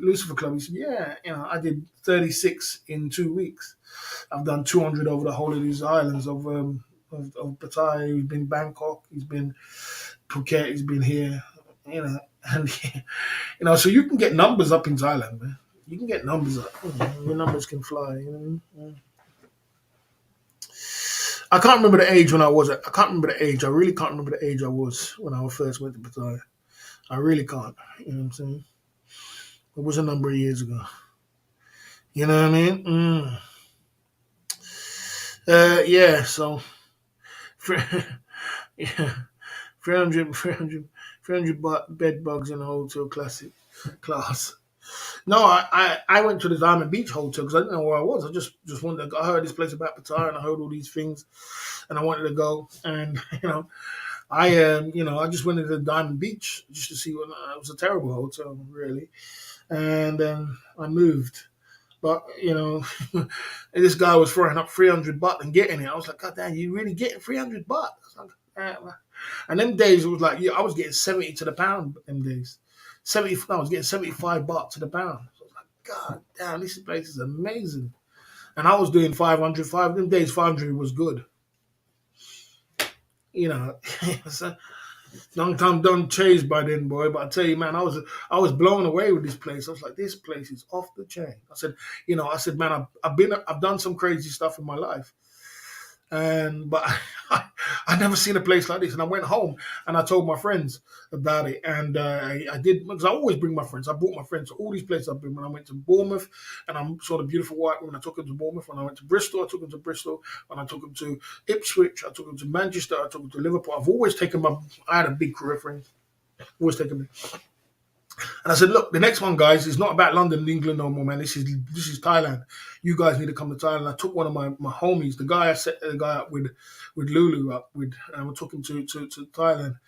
[SPEAKER 1] Lucifer Club. He said, yeah, I did 36 in 2 weeks. I've done 200 over the whole of these islands of Pattaya. He's been Bangkok. He's been Phuket. He's been here. And so you can get numbers up in Thailand, man. You can get numbers up. Your numbers can fly. I can't remember the age when I was. I can't remember the age. I really can't remember the age I was when I first went to Pattaya. I really can't. You know what I'm saying? It was a number of years ago. You know what I mean? Yeah. So, yeah, 300 bed bugs in a hotel class. No, I went to the Diamond Beach Hotel because I didn't know where I was. I just wanted to. I heard this place about Pattaya and I heard all these things, and I wanted to go. And I just went to the Diamond Beach just to see what. It was a terrible hotel, really. And then I moved. But this guy was throwing up $300 and getting it. I was like, God damn, you really getting $300? And them days it was like, I was getting 70 to the pound. Them days, I was getting $75 to the pound. So I was like, God damn, this place is amazing. And I was doing 500. Them days 500 was good. You know, so long time done changed by then, boy. But I tell you, man, I was blown away with this place. I was like, this place is off the chain. I said, man, I've done some crazy stuff in my life, and but I never seen a place like this. And I went home and I told my friends about it, and I did because I always bring my friends. I brought my friends to all these places I've been. When I went to Bournemouth, and I saw the beautiful white woman, I took them to Bournemouth. When I went to Bristol, I took them to Bristol. When I took them to Ipswich, I took them to Manchester. I took them to Liverpool. I've always taken my. I had a big crew of friends. Always taken me. And I said, look, the next one, guys, is not about London and England no more, man. This is Thailand. You guys need to come to Thailand. I took one of my homies, the guy I set the guy up with Lulu up with, and I took him to Thailand.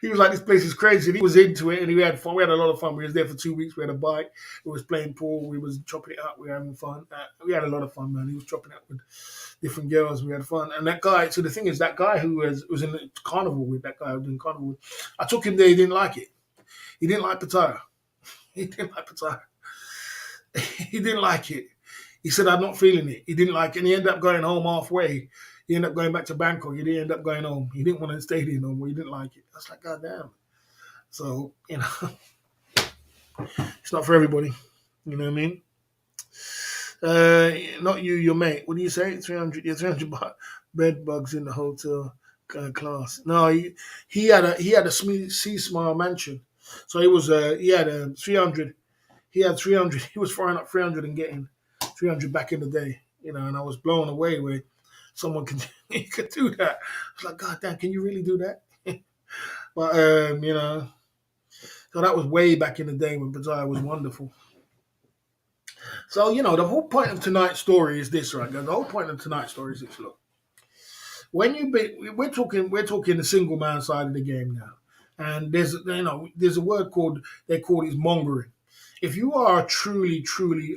[SPEAKER 1] he was like, this place is crazy. And he was into it, and we had fun. We had a lot of fun. We was there for 2 weeks. We had a bike. We was playing pool. We was chopping it up. We were having fun. We had a lot of fun, man. He was chopping it up with different girls. We had fun. And that guy. So the thing is, that guy who was in the carnival with that guy who was in carnival with, I took him there. He didn't like it. He didn't like Pattaya. He didn't like Pattaya. He didn't like it. He said, I'm not feeling it. He didn't like it. And he ended up going home halfway. He ended up going back to Bangkok. He didn't end up going home. He didn't want to stay there no more. He didn't like it. I was like, God damn. So, it's not for everybody. You know what I mean? Not you, your mate. What do you say? 300, yeah, 300 bed bugs in the hotel class. No, he had a sea smile mansion. So he had 300. He had 300. He was throwing up 300 and getting 300 back in the day. And I was blown away where someone could he could do that. I was like, God damn, can you really do that? But so that was way back in the day when Pattaya was wonderful. So the whole point of tonight's story is this, right, guys? The whole point of tonight's story is this. Look, when we're talking the single man side of the game now, and there's a word they call it mongering. If you are truly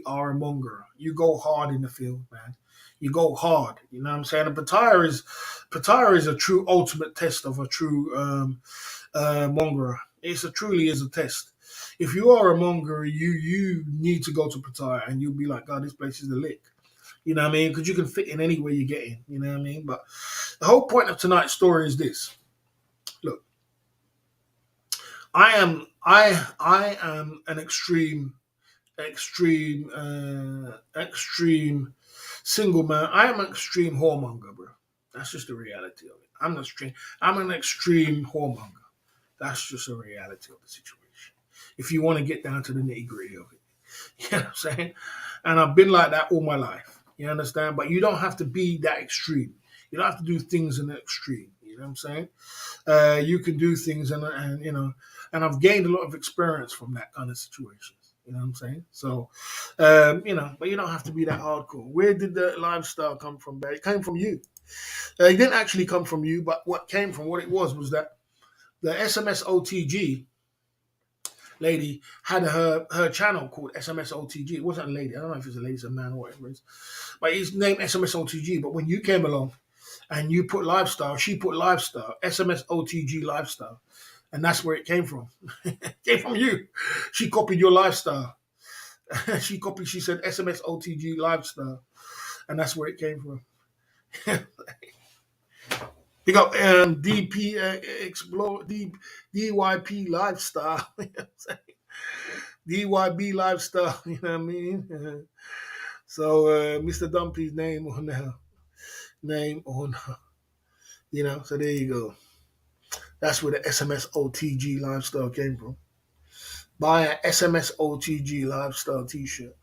[SPEAKER 1] are a monger, you go hard in the field, man. You go hard. You know what I'm saying? And Pattaya is a true ultimate test of a true mongerer. Truly is a test. If you are a monger, you need to go to Pattaya, and you'll be like, God, this place is the lick. You know what I mean? Because you can fit in anywhere you get in. You know what I mean? But the whole point of tonight's story is this. Look, I am an extreme single man. I am an extreme whoremonger, bro. That's just the reality of it. I'm an extreme whoremonger. That's just a reality of the situation. If you want to get down to the nitty gritty of it, you know what I'm saying? And I've been like that all my life. You understand? But you don't have to be that extreme. You don't have to do things in the extreme. You know what I'm saying? You can do things, and I've gained a lot of experience from that kind of situations. You know what I'm saying? So, but you don't have to be that hardcore. Where did the lifestyle come from, Barry? It came from you. It didn't actually come from you, but what it was that the S.M.S.O.T.G. lady had her channel called S.M.S.O.T.G. It wasn't a lady. I don't know if it's a lady, it's a man, or whatever it is. But it's named S.M.S.O.T.G. But when you came along and you put lifestyle, she put lifestyle, S.M.S.O.T.G. lifestyle. And that's where it came from. It came from you. She copied your lifestyle. She said S.M.S.O.T.G. lifestyle. And that's where it came from. You got DP Explore, DYP lifestyle. DYB lifestyle, you know what I mean? So Mr. Dumpy's name on so there you go. That's where the S.M.S.O.T.G. lifestyle came from. Buy an S.M.S.O.T.G. lifestyle t-shirt.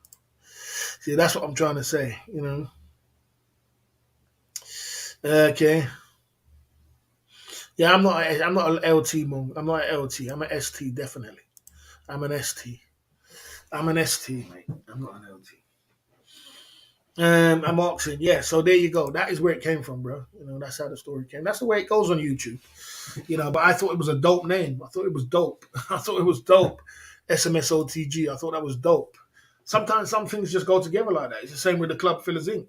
[SPEAKER 1] See, that's what I'm trying to say, Okay. Yeah, I'm not an LT mong. I'm not an LT. I'm an ST, definitely. I'm an ST. I'm an ST, mate. I'm not an LT. I'm Oxen. Yeah, so there you go. That is where it came from, bro. That's how the story came. That's the way it goes on YouTube. But I thought it was a dope name. I thought it was dope. I thought it was dope. S.M.S.O.T.G. I thought that was dope. Sometimes some things just go together like that. It's the same with the Club Fillers Inc.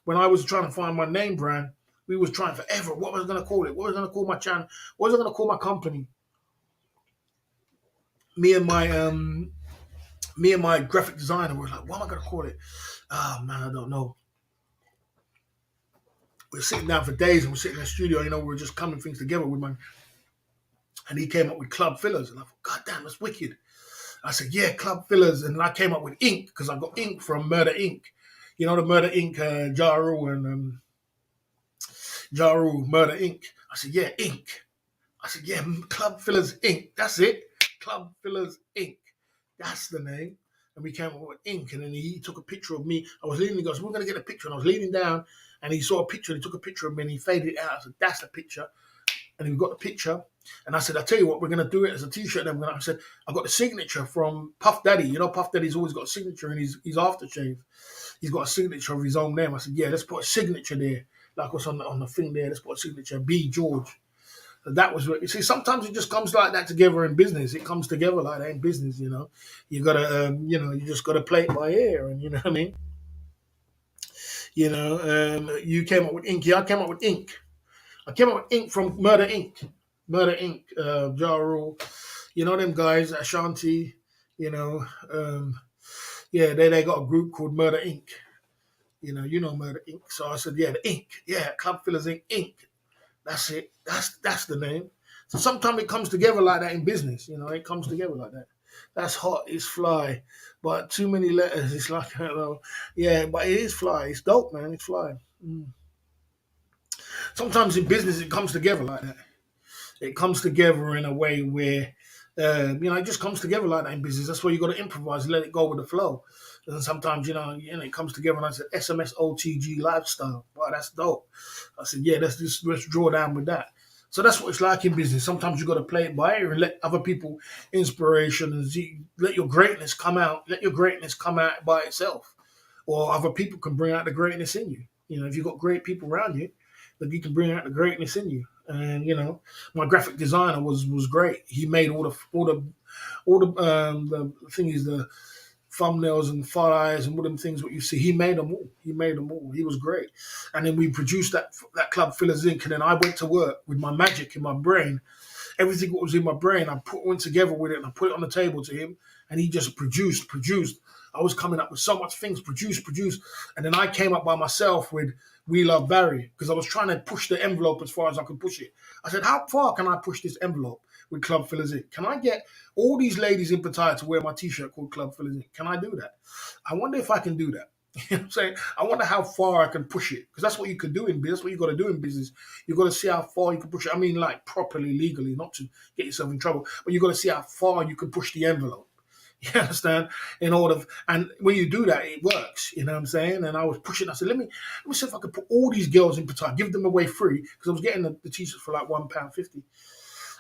[SPEAKER 1] When I was trying to find my name brand, we was trying forever. What was I going to call it? What was I going to call my channel? What was I going to call my company? Me and my graphic designer were like, what am I going to call it? Oh, man, I don't know. we're sitting down for days and we're sitting in the studio, you know, we're just coming things together with my, and he came up with club fillers. And I thought, God damn, that's wicked. I said, yeah, club fillers. And I came up with ink because I got ink from Murder Inc. You know, the Murder Inc. Ja Rule and Ja Rule, Murder Inc. I said, yeah, ink. I said, yeah, Club Fillers Inc. That's it. Club Fillers Inc. That's the name. And we came up with ink. And then he took a picture of me. I was leaning, he goes, we're going to get a picture. And I was leaning down and he saw a picture. And he took a picture of me and he faded it out. I said, that's the picture. And we got the picture. And I said, I tell you what, we're going to do it as a t-shirt. And I said, I got the signature from Puff Daddy. You know, Puff Daddy's always got a signature in his aftershave. He's got a signature of his own name. I said, yeah, let's put a signature there. Like what's on the thing there. Let's put a signature. B. George. So that was what you see. Sometimes it just comes like that together in business. It comes together like that in business. You know, you gotta, you just gotta play it by ear, and you know what I mean. You came up with ink. Yeah, I came up with ink. I came up with ink from Murder Inc. Murder Inc. Ja Rule. You know them guys, Ashanti. You know, yeah, they got a group called Murder Inc. You know Murder Inc. So I said, yeah, the ink. Yeah, Club Fillers Inc. That's it. That's the name. So sometimes it comes together like that in business. You know, it comes together like that. That's hot. It's fly. But too many letters. It's like, I don't know. Yeah, but it is fly. It's dope, man. It's fly. Sometimes in business it comes together like that. It comes together in a way where, it just comes together like that in business. That's why you got to improvise, let it go with the flow. And sometimes, it comes together. And I said, S.M.S.O.T.G lifestyle. Wow, that's dope. I said, yeah, let's draw down with that. So that's what it's like in business. Sometimes you got to play it by ear and let other people inspiration and let your greatness come out. Let your greatness come out by itself, or other people can bring out the greatness in you. You know, if you've got great people around you, that you can bring out the greatness in you. And my graphic designer was great. He made all the things, the thumbnails and file eyes and all them things what you see. He made them all. He was great. And then we produced that Club Fillers Inc. And then I went to work with my magic in my brain. Everything that was in my brain, I went together with it and I put it on the table to him. And he just produced. I was coming up with so much things, produce. And then I came up by myself with We Love Barry because I was trying to push the envelope as far as I could push it. I said, how far can I push this envelope with Club Fillers Inc? Can I get all these ladies in Pattaya to wear my t-shirt called Club Fillers Inc? Can I do that? I wonder if I can do that. You know what I'm saying? I wonder how far I can push it because that's what you could do in business. That's what you got to do in business. You got to see how far you can push it. I mean, like properly, legally, not to get yourself in trouble, but you got to see how far you can push the envelope. You understand? And when you do that, it works. You know what I'm saying? And I was pushing. I said, let me see if I could put all these girls in Pattaya, give them away free because I was getting the t-shirts for like £1.50.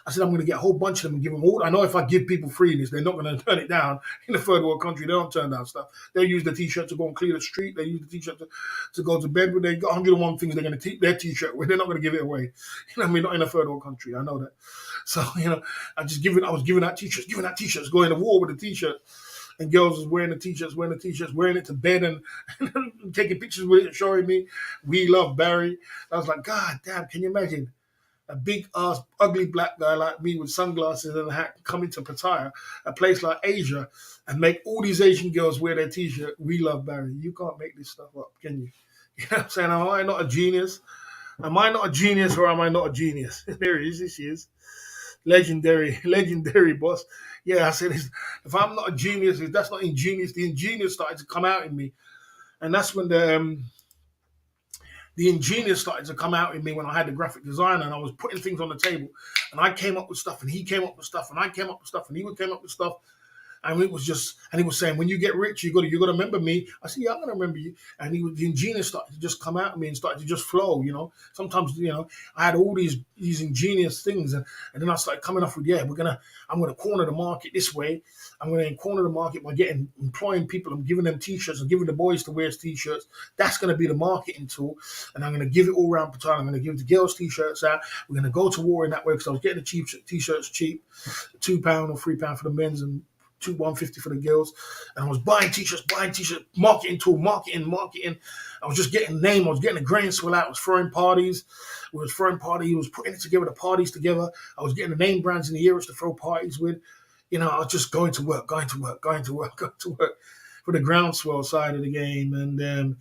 [SPEAKER 1] I said, I'm going to get a whole bunch of them and give them all. I know if I give people free this, they're not going to turn it down. In a third world country, they don't turn down stuff. They'll use the t-shirt to go and clear the street. They use the t-shirt to go to bed with. They got 101 things they're going to keep their t-shirt with. They're not going to give it away. You know what I mean? Not in a third world country. I know that. So, I was giving out t-shirts, going to war with the t-shirt. And girls was wearing the t-shirts, wearing it to bed and taking pictures with it, showing me We Love Barry. I was like, God damn, can you imagine? A big ass, ugly black guy like me with sunglasses and a hat coming to Pattaya, a place like Asia, and make all these Asian girls wear their t-shirt, We Love Barry. You can't make this stuff up, can you? You know what I'm saying? Am I not a genius? Am I not a genius or am I not a genius? There he is, this she is. Legendary boss. Yeah, I said, if I'm not a genius, if that's not ingenious, the ingenious started to come out in me. And that's when the ingenious started to come out in me when I had the graphic designer and I was putting things on the table. And I came up with stuff and he came up with stuff and I came up with stuff and he came up with stuff. And it was just, and he was saying, when you get rich, you got to remember me. I said, yeah, I'm going to remember you. And the ingenious started to just come out of me and started to just flow, Sometimes, I had all these ingenious things. And then I started coming up with, I'm going to corner the market this way. I'm going to corner the market by employing people and giving them t-shirts and giving the boys to wear t-shirts. That's going to be the marketing tool. And I'm going to give it all around Pattaya. I'm going to give the girls t-shirts out. We're going to go to war in that way because I was getting the cheap t-shirts cheap, £2 or £3 for the men's and $150 for the girls, and I was buying t-shirts, marketing tool, marketing. I was just getting name. I was getting a grain swell out. I was throwing parties. We was putting it together, the parties together. I was getting the name brands in the areas to throw parties with. I was just going to work for for the groundswell side of the game, and and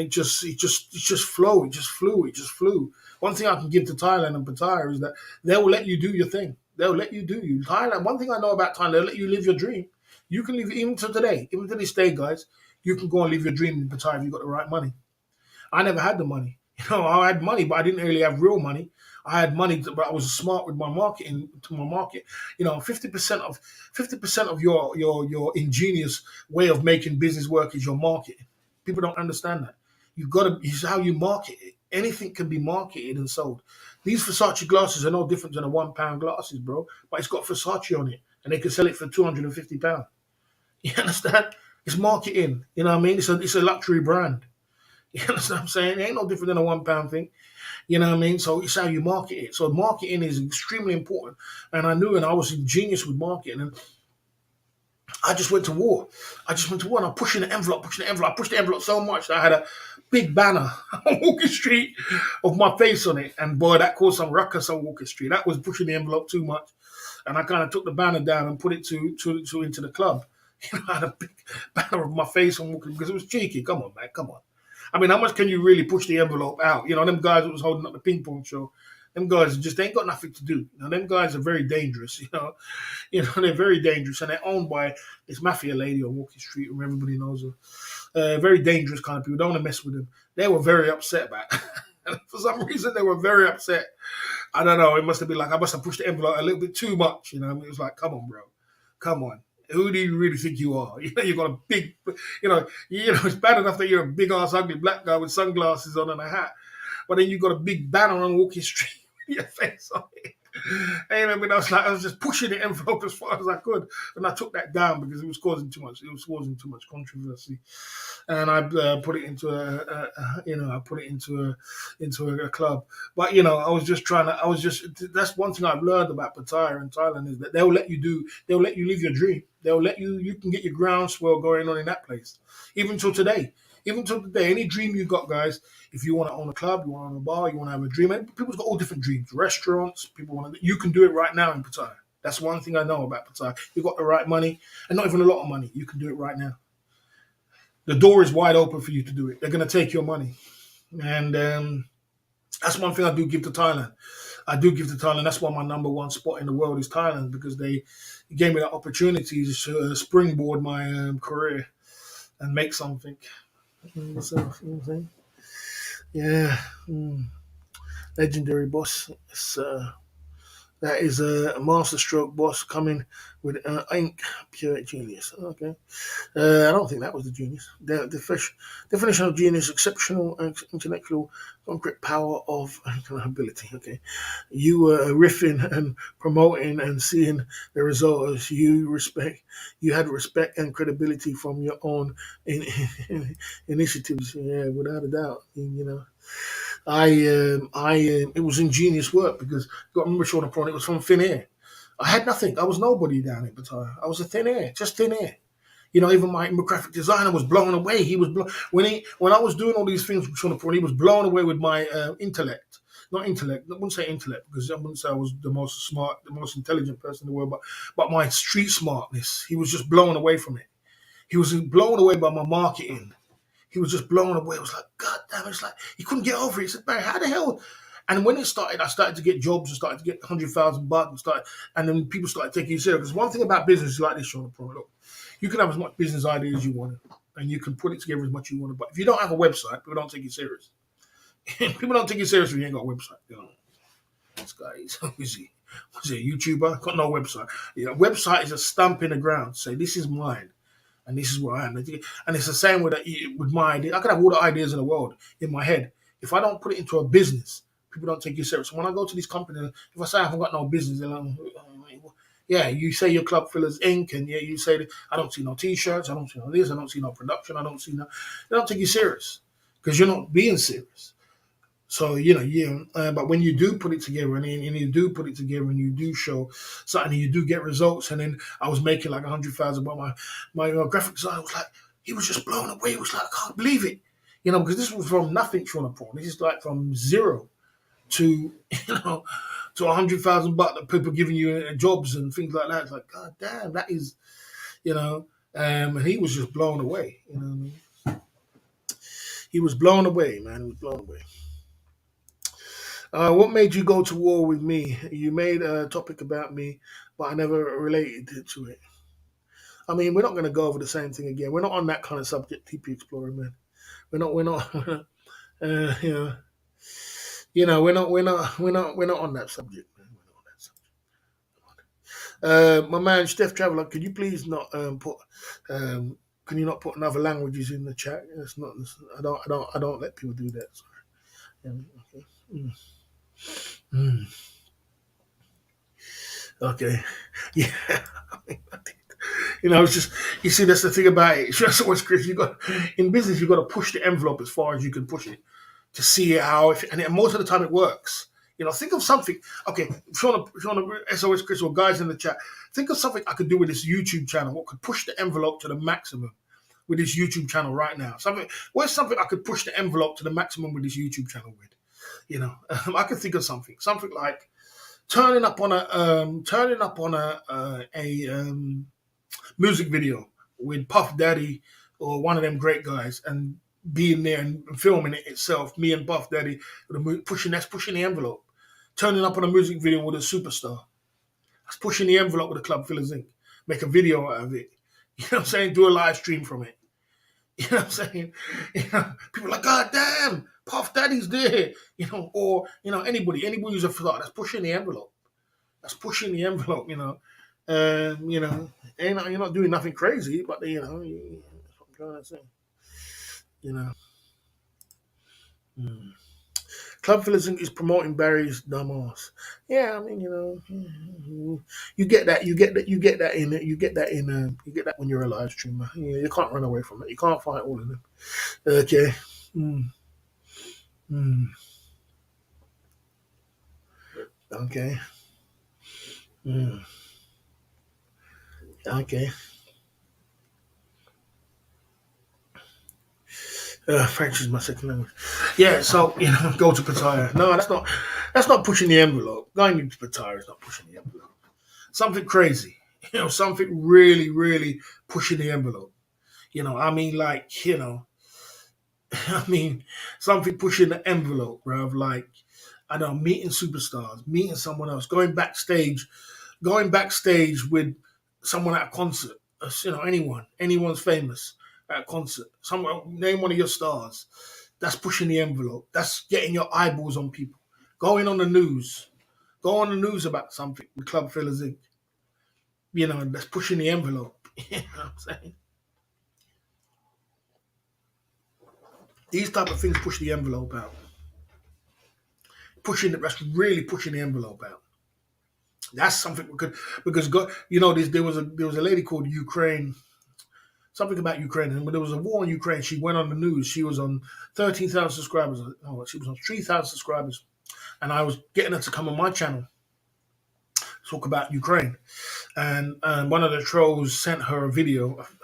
[SPEAKER 1] it just flew, it just flew. One thing I can give to Thailand and Pattaya is that they will let you do your thing. They'll let you do you. Thailand. One thing I know about Thailand, they'll let you live your dream. You can live even to today, even to this day, guys. You can go and live your dream in Pattaya if you got the right money. I never had the money. I had money, but I didn't really have real money. I had money, but I was smart with my marketing to my market. 50% of your ingenious way of making business work is your marketing. People don't understand that. You've got to. It's how you market it. Anything can be marketed and sold. These Versace glasses are no different than a £1 glasses, bro. But it's got Versace on it, and they can sell it for £250. You understand? It's marketing. You know what I mean? It's a luxury brand. You understand what I'm saying? It ain't no different than a £1 thing. You know what I mean? So it's how you market it. So marketing is extremely important. And I knew, and I was ingenious with marketing. And I just went to war. And I'm pushing the envelope, pushing the envelope. I pushed the envelope so much that I had a big banner on Walker Street of my face on it. And boy, that caused some ruckus on Walker Street. That was pushing the envelope too much. And I kind of took the banner down and put it to into the club. I had a big banner of my face on Walker because it was cheeky. Come on, man. Come on. I mean, how much can you really push the envelope out? Them guys that was holding up the ping pong show, them guys just ain't got nothing to do. Them guys are very dangerous. They're very dangerous, and they're owned by this mafia lady on Walking Street, who everybody knows her. Very dangerous kind of people. Don't want to mess with them. They were very upset about it. For some reason, they were very upset. I don't know. It must have been like I must have pushed the envelope a little bit too much. It was like, come on, bro, come on. Who do you really think you are? You got a big, it's bad enough that you're a big ass ugly black guy with sunglasses on and a hat, but then you got a big banner on Walking Street with your face on it. And I mean, I was just pushing the envelope as far as I could, and I took that down because it was causing too much. It was causing too much controversy, and I put it into a club. But I was just trying to. That's one thing I've learned about Pattaya and Thailand is that they'll let you live your dream. They'll let you can get your groundswell going on in that place, even till today. Even till today, any dream you got, guys, if you want to own a club, you want to own a bar, you want to have a dream, and people's got all different dreams. Restaurants, you can do it right now in Pattaya. That's one thing I know about Pattaya. You've got the right money, and not even a lot of money. You can do it right now. The door is wide open for you to do it. They're going to take your money. And that's one thing I do give to Thailand. That's why my number one spot in the world is Thailand, because they gave me the opportunity to springboard my career and make something. Myself, you know what I'm saying? Yeah, legendary boss. That is a masterstroke boss coming with ink, pure genius. Okay, I don't think that was the genius. The definition of genius: exceptional intellectual concrete power of ability. Okay, you were riffing and promoting and seeing the results. You had respect and credibility from your own initiatives. Yeah, without a doubt. It was ingenious work because you got to remember, Sean Prawn, it was from thin air. I had nothing. I was nobody down in Pattaya. I was a thin air, just thin air. Even my graphic designer was blown away. He was when I was doing all these things with Sean Prawn, he was blown away with my intellect. Not intellect. I wouldn't say intellect because I wouldn't say I was the most smart, the most intelligent person in the world, but my street smartness. He was just blown away from it. He was blown away by my marketing. He was just blown away. It was like, God damn, it's like, he couldn't get over it. He said, Barry, how the hell? And when it started, I started to get jobs and started to get 100,000 bucks and then people started taking you serious. Because one thing about business is like this, Sean, look, you can have as much business idea as you want and you can put it together as much as you want. But if you don't have a website, people don't take you serious. People don't take you serious if you ain't got a website. This guy is, who's he? Was he a YouTuber? Got no website. Website is a stamp in the ground. Say, this is mine. And this is where I am. And it's the same with my idea. I could have all the ideas in the world in my head. If I don't put it into a business, people don't take you serious. So when I go to these companies, if I say I haven't got no business, they're like, yeah, you say your club fillers ink, and yeah, you say, I don't see no T-shirts, I don't see no this, I don't see no production, I don't see no. They don't take you serious because you're not being serious. So, but when you do put it together and you do put it together and you do show something and you do get results, and then I was making like 100,000, but my graphic designer was like, he was just blown away. He was like, I can't believe it. Because this was from nothing, Sean Prawn. This is like from zero to, to 100,000 bucks that people giving you jobs and things like that. It's like, God damn, that is, And he was just blown away. You know what I mean? He was blown away, man. He was blown away. What made you go to war with me? You made a topic about me, but I never related to it. I mean, we're not going to go over the same thing again. We're not on that kind of subject, TP Explorer, man. We're not. We're not. You know. We're not on that subject, man. We're not on that subject. My man, Steph Traveller, could you please not put? Can you not put another languages in the chat? It's not. I don't let people do that. Sorry. Okay. Mm. Mm. Okay. Yeah. It's just you see that's the thing about it. That's what's Chris. You got in business, you got to push the envelope as far as you can push it to see how. And most of the time, it works. Think of something. Okay, if you want to SOS Chris or guys in the chat, think of something I could do with this YouTube channel. What could push the envelope to the maximum with this YouTube channel right now? Where's something I could push the envelope to the maximum with this YouTube channel with? I could think of something like turning up on a music video with Puff Daddy or one of them great guys and being there and filming it itself, me and Puff Daddy, pushing the envelope. Turning up on a music video with a superstar. That's pushing the envelope with the Club Fillers Inc. Make a video out of it. You know what I'm saying? Do a live stream from it. You know what I'm saying? People are like, God damn, Puff Daddy's there. Or anybody who's a star, that's pushing the envelope. That's pushing the envelope. You're not doing nothing crazy, but that's what I'm trying to say. You know, mm. Club Fillers is promoting Barry's dumbass. Yeah, I mean, you get that, you get that when you're a live streamer. You can't run away from it. You can't fight all of them. Okay. Mm, mm, okay. Mm, okay. French is my second language. Yeah, so go to Pattaya. No, that's not pushing the envelope. Going to Pattaya is not pushing the envelope. Something crazy. Something really, really pushing the envelope. I mean, like, I mean, something pushing the envelope, bruv. Like, I don't know, meeting superstars, meeting someone else, going backstage with someone at a concert. Anyone's famous at a concert. Someone name one of your stars. That's pushing the envelope. That's getting your eyeballs on people. Going on the news. Go on the news about something with Club Fillers Inc. That's pushing the envelope. You know what I'm saying? These type of things push the envelope out. That's really pushing the envelope out. That's something we could because there was a lady called Ukraine, something about Ukraine, and when there was a war in Ukraine, she went on the news. She was on 13,000 subscribers. Oh, she was on 3,000 subscribers, and I was getting her to come on my channel talk about Ukraine. And one of the trolls sent her a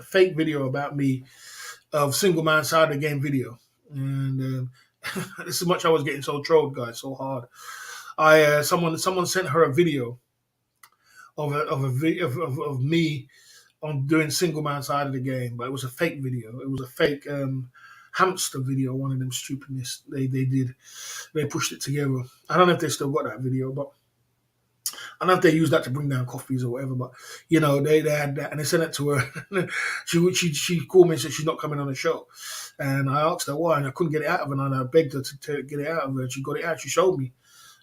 [SPEAKER 1] fake video about me of single man side of the game video. And this is much I was getting so trolled, guys, so hard. Someone sent her a video of me on doing single man side of the game, but it was a fake video. It was a fake hamster video. One of them stupidness they did. They pushed it together. I don't know if they still got that video, but I don't know if they used that to bring down coffees or whatever. But they had that and they sent it to her. she called me and said she's not coming on the show, and I asked her why, and I couldn't get it out of her, and I begged her to get it out of her. And she got it out. She showed me.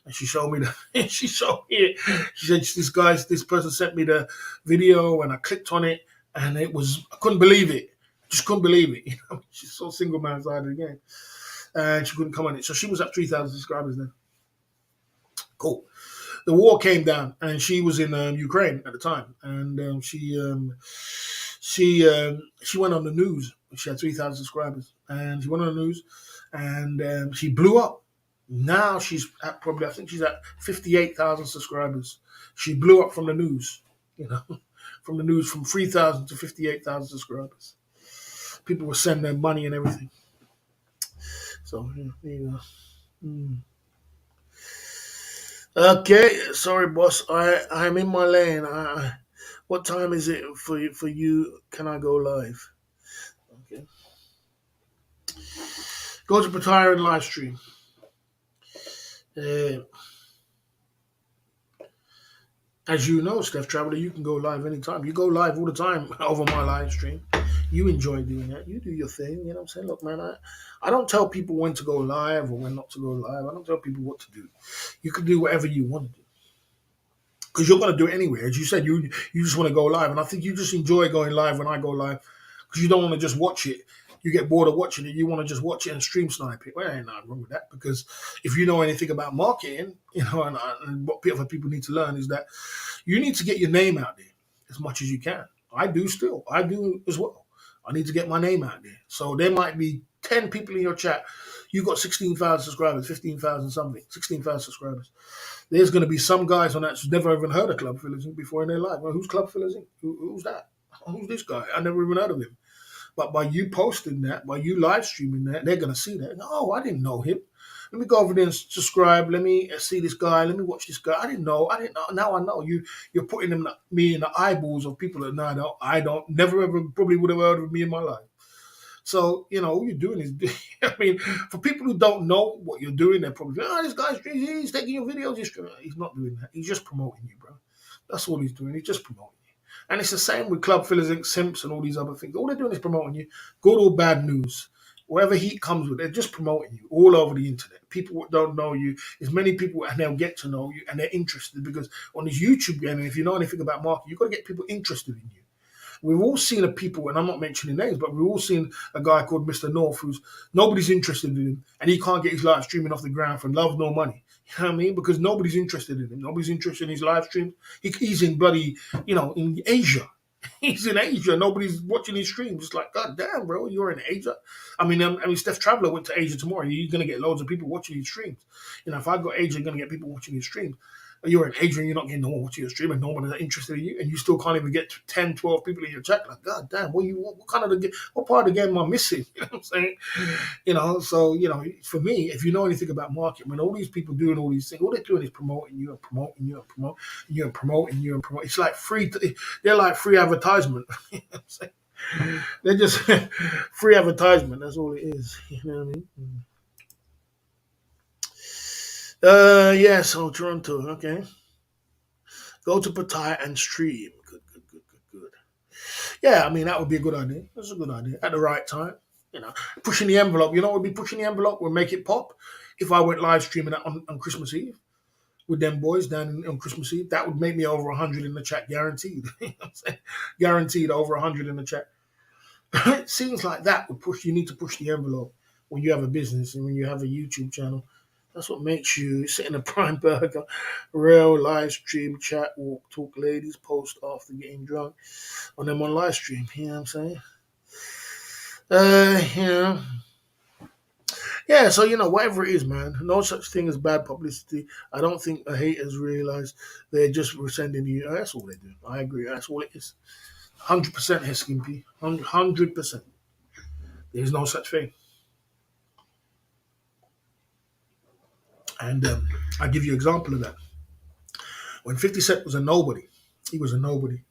[SPEAKER 1] And she showed me she showed me it. She said this person sent me the video and I clicked on it and I couldn't believe it. Just couldn't believe it. She's so single man side of the game. And she couldn't come on it. So she was at 3,000 subscribers then. Cool. The war came down and she was in Ukraine at the time. And she went on the news. She had 3,000 subscribers. And she went on the news and she blew up. Now she's at I think she's at 58,000 subscribers. She blew up from the news, from the news from 3,000 to 58,000 subscribers. People were sending them money and everything. So, Okay, sorry, boss. I'm in my lane. What time is it for you? Can I go live? Okay. Go to Patire and live stream. Uh, as you know, Steph Traveler, you can go live anytime. You go live all the time over my live stream. You enjoy doing that. You do your thing. You know what I'm saying? Look, man, I don't tell people when to go live or when not to go live. I don't tell people what to do. You can do whatever you want to do. Because you're going to do it anyway. As you said, you just want to go live. And I think you just enjoy going live when I go live because you don't want to just watch it. You get bored of watching it. You want to just watch it and stream snipe it. Well, ain't nothing wrong with that because if you know anything about marketing, and what other people need to learn is that you need to get your name out there as much as you can. I do still. I do as well. I need to get my name out there. So there might be 10 people in your chat. You've got 16,000 subscribers, 15,000 something, 16,000 subscribers. There's going to be some guys on that who's never even heard of Club Fillers before in their life. Well, who's Club Fillers? Who's that? Who's this guy? I never even heard of him. But by you posting that, by you live streaming that, they're going to see that. Oh, I didn't know him. Let me go over there and subscribe. Let me see this guy. Let me watch this guy. I didn't know. I didn't know. Now I know. You're putting me in the eyeballs of people that now I don't, never ever probably would have heard of me in my life. So, all you're doing is, I mean, for people who don't know what you're doing, they're probably, this guy's he's taking your videos. He's not doing that. He's just promoting you, bro. That's all he's doing. He's just promoting you. And it's the same with Club Fillers and Simps and all these other things. All they're doing is promoting you. Good or bad news. Whatever heat comes with, they're just promoting you all over the internet. People that don't know you, there's many people and they'll get to know you and they're interested because on this YouTube game, and if you know anything about marketing, you've got to get people interested in you. We've all seen a people, and I'm not mentioning names, but we've all seen a guy called Mr. North who's nobody's interested in him, and he can't get his live streaming off the ground for love nor money. You know what I mean? Because nobody's interested in him. Nobody's interested in his live stream. He's in bloody, in Asia. He's in Asia. Nobody's watching his streams. It's like, God damn, bro, you're in Asia. I mean, Steph Traveler went to Asia tomorrow. You're gonna get loads of people watching his streams. If I go to Asia, you're gonna get people watching his streams. You're in Asia and you're not getting no one watching your stream and no one is interested in you and you still can't even get 10, 12 people in your chat. Like, God damn, what kind of what part of the game am I missing? You know what I'm saying? So, for me, if you know anything about marketing, when all these people doing all these things, all they're doing is promoting you and promoting you and promoting you and promoting you and promoting. It's like they're like free advertisement. You know what I'm saying? They're just free advertisement. That's all it is. You know what I mean? Yeah, so Toronto, okay. Go to Pattaya and stream. Good. Yeah, I mean, that would be a good idea. That's a good idea. At the right time. Pushing the envelope. You know what would be pushing the envelope? Would make it pop. If I went live streaming that on Christmas Eve with them boys down on Christmas Eve, that would make me over 100 in the chat, guaranteed. You know what I'm saying? Guaranteed over 100 in the chat. It seems like that would push. You need to push the envelope when you have a business and when you have a YouTube channel. That's what makes you sit in a prime burger, real live stream, chat, walk, talk, ladies, post after getting drunk on them on live stream. You know what I'm saying? Yeah, so whatever it is, man, no such thing as bad publicity. I don't think the haters realize they're just sending you. That's all they do. I agree. That's all it is. 100% Skimpy. 100%. There's no such thing. And I'll give you an example of that. When 50 Cent was a nobody, he was a nobody.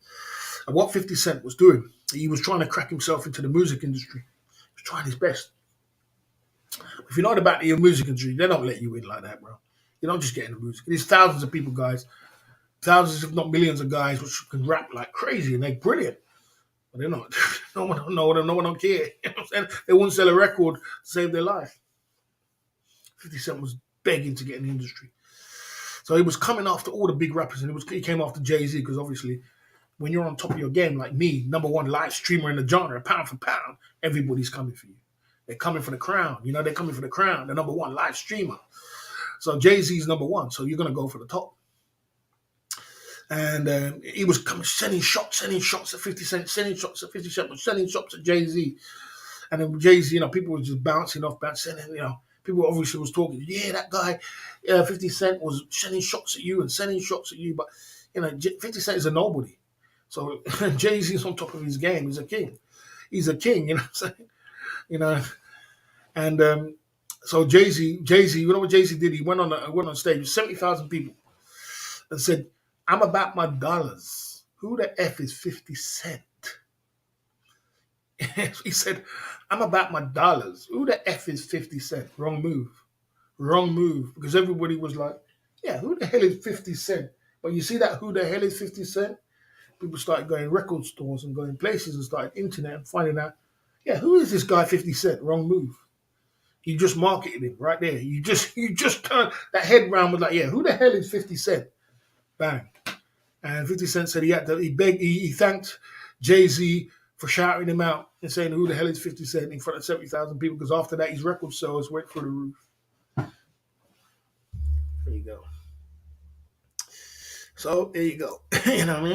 [SPEAKER 1] And what 50 Cent was doing, he was trying to crack himself into the music industry. He was trying his best. If you're not about the music industry, they don't let you in like that, bro. You don't just get in the music. There's thousands of people, guys, thousands, if not millions of guys, which can rap like crazy and they're brilliant. But they're not. No one don't know them. No one don't care. You know what I'm saying? They wouldn't sell a record to save their life. 50 Cent was begging to get in the industry. So he was coming after all the big rappers, and he came after Jay-Z because obviously when you're on top of your game like me, number one live streamer in the genre, pound for pound, everybody's coming for you. They're coming for the crown. They're coming for the crown. The number one live streamer. So Jay-Z's number one. So you're going to go for the top. And he was sending shots at 50 Cent, sending shots at 50 Cent, sending shots at Jay-Z. And then Jay-Z, people were just bouncing, and, people obviously was talking, yeah, that guy, 50 Cent was sending shots at you and sending shots at you. But, 50 Cent is a nobody. So Jay-Z's on top of his game. He's a king. He's a king, you know what I'm saying? And so Jay-Z, you know what Jay-Z did? He went on stage with 70,000 people and said, I'm about my dollars. who the F is 50 Cent? He said, I'm about my dollars. Who the F is 50 Cent? Wrong move. Wrong move. Because everybody was like, yeah, who the hell is 50 Cent? But you see that who the hell is 50 Cent? People started going record stores and going places and started internet and finding out, yeah, who is this guy 50 Cent? Wrong move. You just marketed him right there. You just turned that head round, was like, yeah, who the hell is 50 Cent? Bang. And 50 Cent said he thanked Jay-Z for shouting him out and saying, who the hell is 50 Cent in front of 70,000 people, because after that his record sales went through the roof. There you go. So there you go. You know what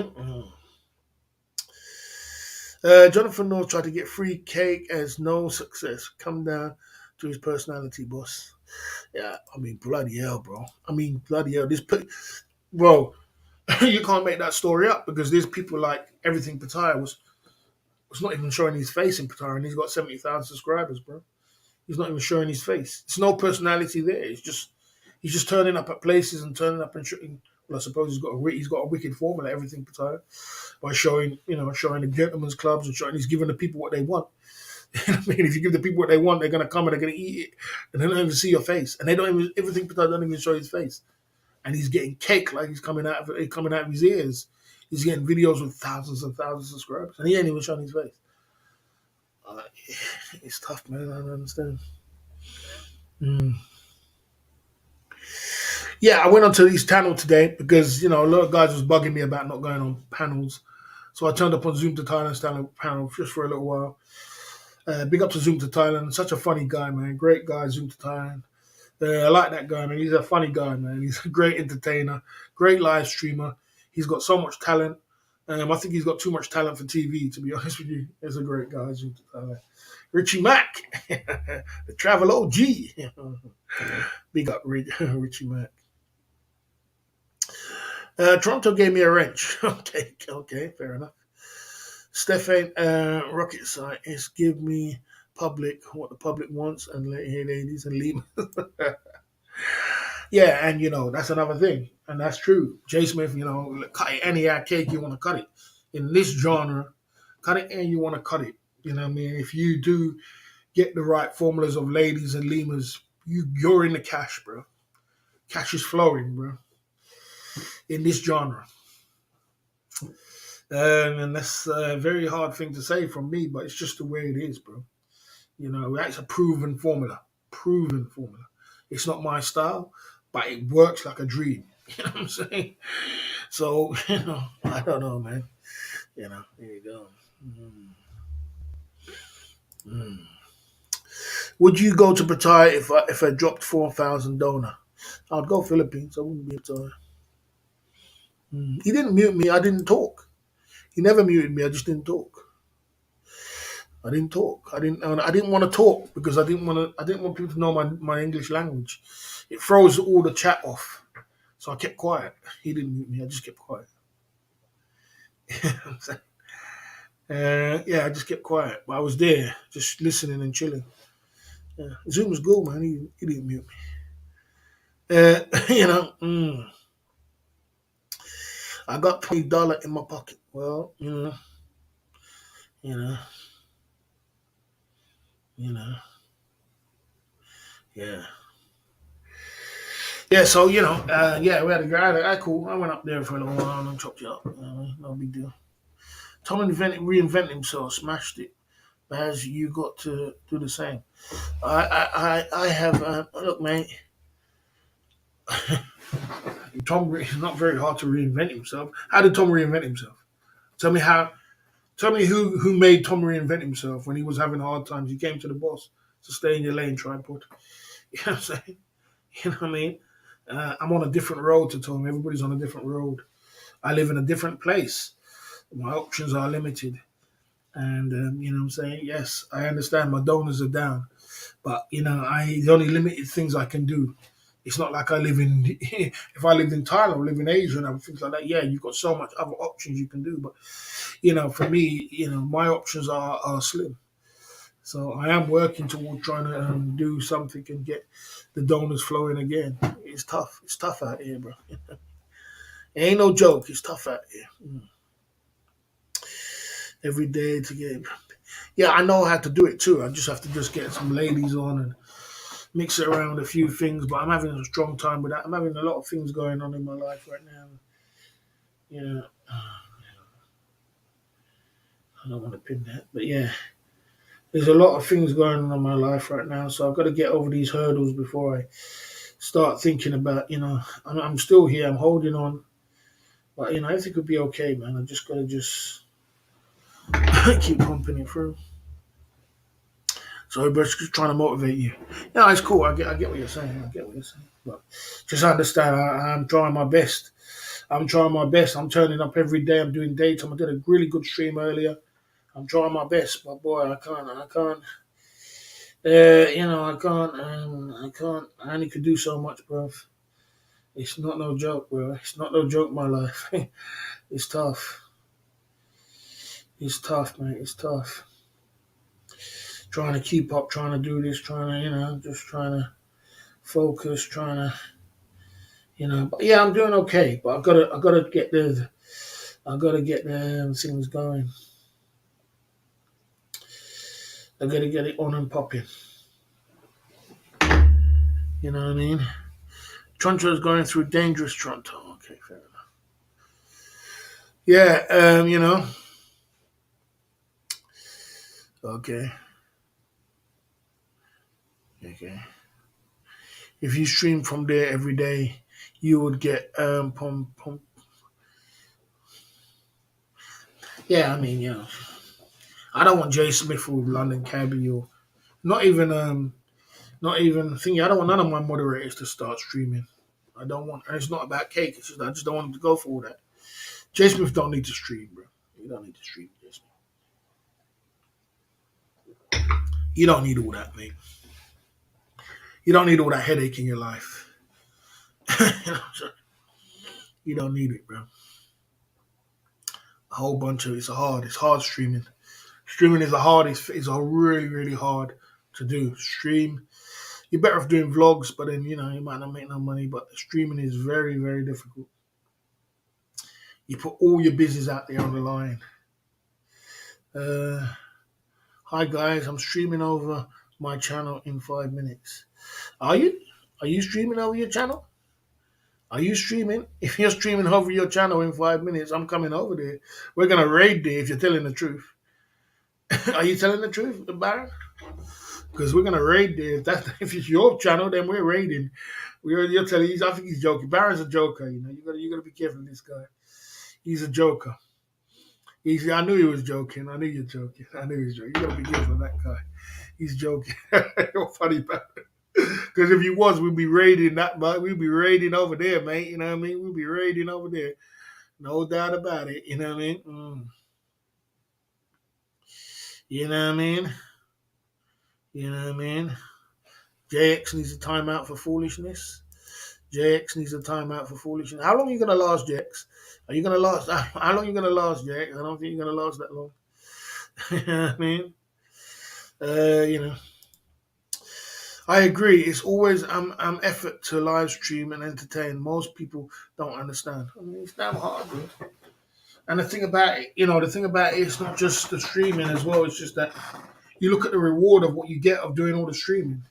[SPEAKER 1] I mean? Jonathan North tried to get free cake as no success. Come down to his personality, boss. Yeah, I mean, bloody hell, bro. I mean, bloody hell. Bro, you can't make that story up, because there's people like Everything Pattaya was not even showing his face in Pattaya, and he's got 70,000 subscribers, bro. He's not even showing his face. There's no personality there. He's just turning up at places and turning up and shooting. Well, I suppose he's got a wicked formula, Everything Pattaya, by showing the gentlemen's clubs and he's giving the people what they want. I mean, if you give the people what they want, they're gonna come and they're gonna eat it, and they don't even see your face, and they don't even Everything Pattaya don't even show his face, and he's getting cake like he's coming out of his ears. He's getting videos with thousands and thousands of subscribers, and he ain't even showing his face. It's tough, man. I don't understand. Yeah, I went onto his channel today because a lot of guys was bugging me about not going on panels, so I turned up on Zoom to Thailand panel just for a little while. Big up to Zoom to Thailand. Such a funny guy, man. Great guy, Zoom to Thailand. I like that guy, man. He's a funny guy, man. He's a great entertainer, great live streamer. He's got so much talent. I think he's got too much talent for TV, to be honest with you. He's a great guy, Zoom to Thailand. Richie Mack, the travel OG. Big up Richie Mack. Toronto gave me a wrench. Okay, fair enough. Stefan, rocket scientist, give me public what the public wants, and hey ladies and leave. Yeah, and that's another thing, and that's true. Jay Smith, cut it any cake you want to cut it. In this genre, cut it and you want to cut it. You know what I mean? If you do get the right formulas of ladies and lemurs, you're in the cash, bro. Cash is flowing, bro. In this genre. And that's a very hard thing to say from me, but it's just the way it is, bro. That's a proven formula. Proven formula. It's not my style, but it works like a dream. You know what I'm saying? So, I don't know, man. There you go. Would you go to Pattaya if I dropped 4,000 donor? I'd go Philippines. I wouldn't be Pattaya. He didn't mute me. I didn't talk. He never muted me. I just didn't talk. I didn't talk. I didn't want to talk because I didn't want people to know my English language. It throws all the chat off. So I kept quiet. He didn't mute me. I just kept quiet. Yeah, I just kept quiet. But I was there, just listening and chilling. Yeah. Zoom was good, man. He didn't mute me. I got $20 in my pocket. Well, yeah. Yeah, so, yeah, we had a guy. Cool. I went up there for a little while and chopped it up. No big deal. Tom reinvented himself, smashed it. As you got to do the same. I have, look, mate. Tom is not very hard to reinvent himself. How did Tom reinvent himself? Tell me how. Tell me who made Tom reinvent himself when he was having hard times. He came to the boss to stay in your lane, tripod. You know what I'm saying? You know what I mean? I'm on a different road to Tom. Everybody's on a different road. I live in a different place. My options are limited. And, you know what I'm saying? Yes, I understand my donors are down. But, the only limited things I can do. It's not like I live in, if I lived in Thailand or live in Asia and things like that, yeah, you've got so much other options you can do. But, for me, my options are slim. So I am working toward trying to do something and get the donors flowing again. It's tough. It's tough out here, bro. It ain't no joke. It's tough out here. every day to get. Yeah, I know how to do it too. I just have to just get some ladies on and mix it around with a few things. But I'm having a strong time with that. I'm having a lot of things going on in my life right now. Yeah, I don't want to pin that, but yeah, there's a lot of things going on in my life right now. So I've got to get over these hurdles before I start thinking about. I'm still here. I'm holding on, but everything could be okay, man. I just gotta just keep pumping it through. So everybody's just trying to motivate you. Yeah, it's cool. I get what you're saying. I get what you're saying. But just understand, I'm trying my best. I'm trying my best. I'm turning up every day. I'm doing daytime. I did a really good stream earlier. I'm trying my best, but boy, I can't. I can't. I can't. I can't. I only could do so much, bro. It's not no joke, bro. It's not no joke, my life. It's tough. It's tough, mate. It's tough. Trying to keep up, trying to do this, trying to, just trying to focus, trying to, But yeah, I'm doing okay. But I gotta get the things going. I gotta get it on and popping. You know what I mean? Toronto's going through dangerous Toronto. Okay, fair enough. Yeah, Okay, okay. If you stream from there every day, you would get pump. Yeah, I mean, I don't want Jay Smith or London Cabby or not even not even thingy. I don't want none of my moderators to start streaming. I don't want, and it's not about cake. It's just I just don't want them to go for all that. Jay Smith don't need to stream, bro. You don't need to stream, Jay Smith. You don't need all that, mate. You don't need all that headache in your life. So you don't need it, bro. A whole bunch of it's hard. It's hard streaming. Streaming is the hardest. It's a really, really hard to do. Stream. You're better off doing vlogs, but then you might not make no money. But streaming is very, very difficult. You put all your business out there on the line. Uh, Hi guys, I'm streaming over my channel in 5 minutes. Are you? Are you streaming over your channel? Are you streaming? If you're streaming over your channel in 5 minutes, I'm coming over there. We're gonna raid there if you're telling the truth. Are you telling the truth, Baron? Because we're gonna raid there. If it's your channel, then we're raiding. You're telling. I think he's joking. Baron's a joker. You gotta be careful of this guy. He's a joker. I knew he was joking. I knew you're joking. I knew he was joking. You gotta be careful of that guy. He's joking. You're funny about it. Because if he was, we'd be raiding that. But we'd be raiding over there, mate. You know what I mean? We'd be raiding over there. No doubt about it. You know what I mean? You know what I mean? You know what I mean? JX needs a timeout for foolishness. JX needs a timeout for foolishness. How long are you gonna last, JX? Are you gonna last? How long are you gonna last, JX? I don't think you're gonna last that long. You know what I mean? You know. I agree. It's always effort to live stream and entertain. Most people don't understand. I mean, it's damn hard, bro. And the thing about it, it's not just the streaming as well. It's just that you look at the reward of what you get of doing all the streaming.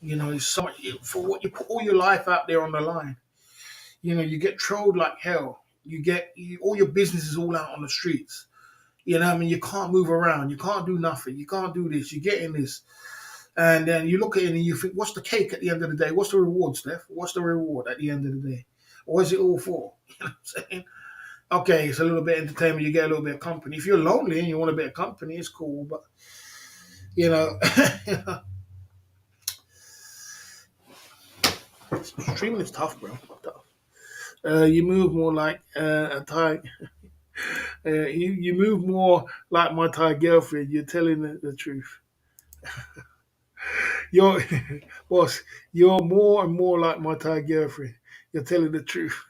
[SPEAKER 1] It's so much for what you put all your life out there on the line. You get trolled like hell. All your business is all out on the streets. You know what I mean? You can't move around. You can't do nothing. You can't do this. You get in this. And then you look at it and you think, what's the cake at the end of the day? What's the reward, Steph? What's the reward at the end of the day? What is it all for? You know what I'm saying? Okay, it's a little bit of entertainment. You get a little bit of company. If you're lonely and you want a bit of company, it's cool. But, you know, streaming is tough, bro. Tough. You move more like a Thai. You move more like my Thai girlfriend. You're telling the truth. You're, boss, you're more and more like my Thai girlfriend. You're telling the truth.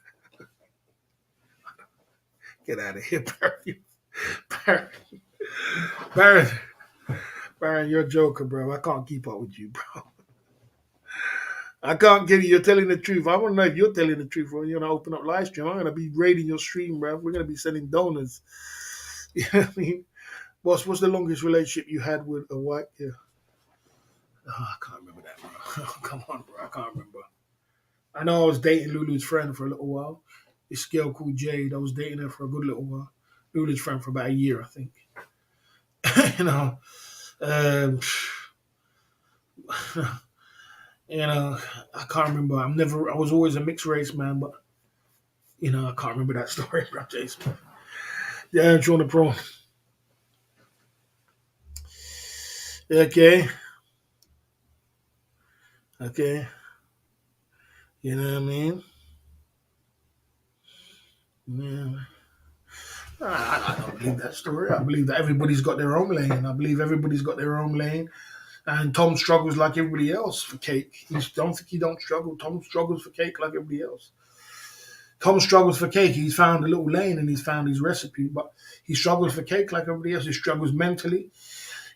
[SPEAKER 1] Get out of here, Barry. Barry, Barry, Barry, you're a joker, bro. I can't keep up with you, bro. I can't get it. You're telling the truth. I want to know if you're telling the truth or you're going to open up live stream. I'm going to be raiding your stream, bro. We're going to be sending donors. You know what I mean? What's the longest relationship you had with a white? Yeah, I can't remember that, bro. Come on, bro, I can't remember. I know I was dating Lulu's friend for a little while. This girl called Jade. I was dating her for a good little while. Lulu's friend for about a year, I think. you know, um, you know, I can't remember. I'm never. I was always a mixed race man, but I can't remember that story, bro. Jason. Yeah, John the Pro. Okay, okay. You know what I mean? Yeah. I don't believe that story. I believe that everybody's got their own lane. I believe everybody's got their own lane. And Tom struggles like everybody else for cake. You don't think he don't struggle. Tom struggles for cake like everybody else. Tom struggles for cake. He's found a little lane and he's found his recipe, but he struggles for cake like everybody else. He struggles mentally.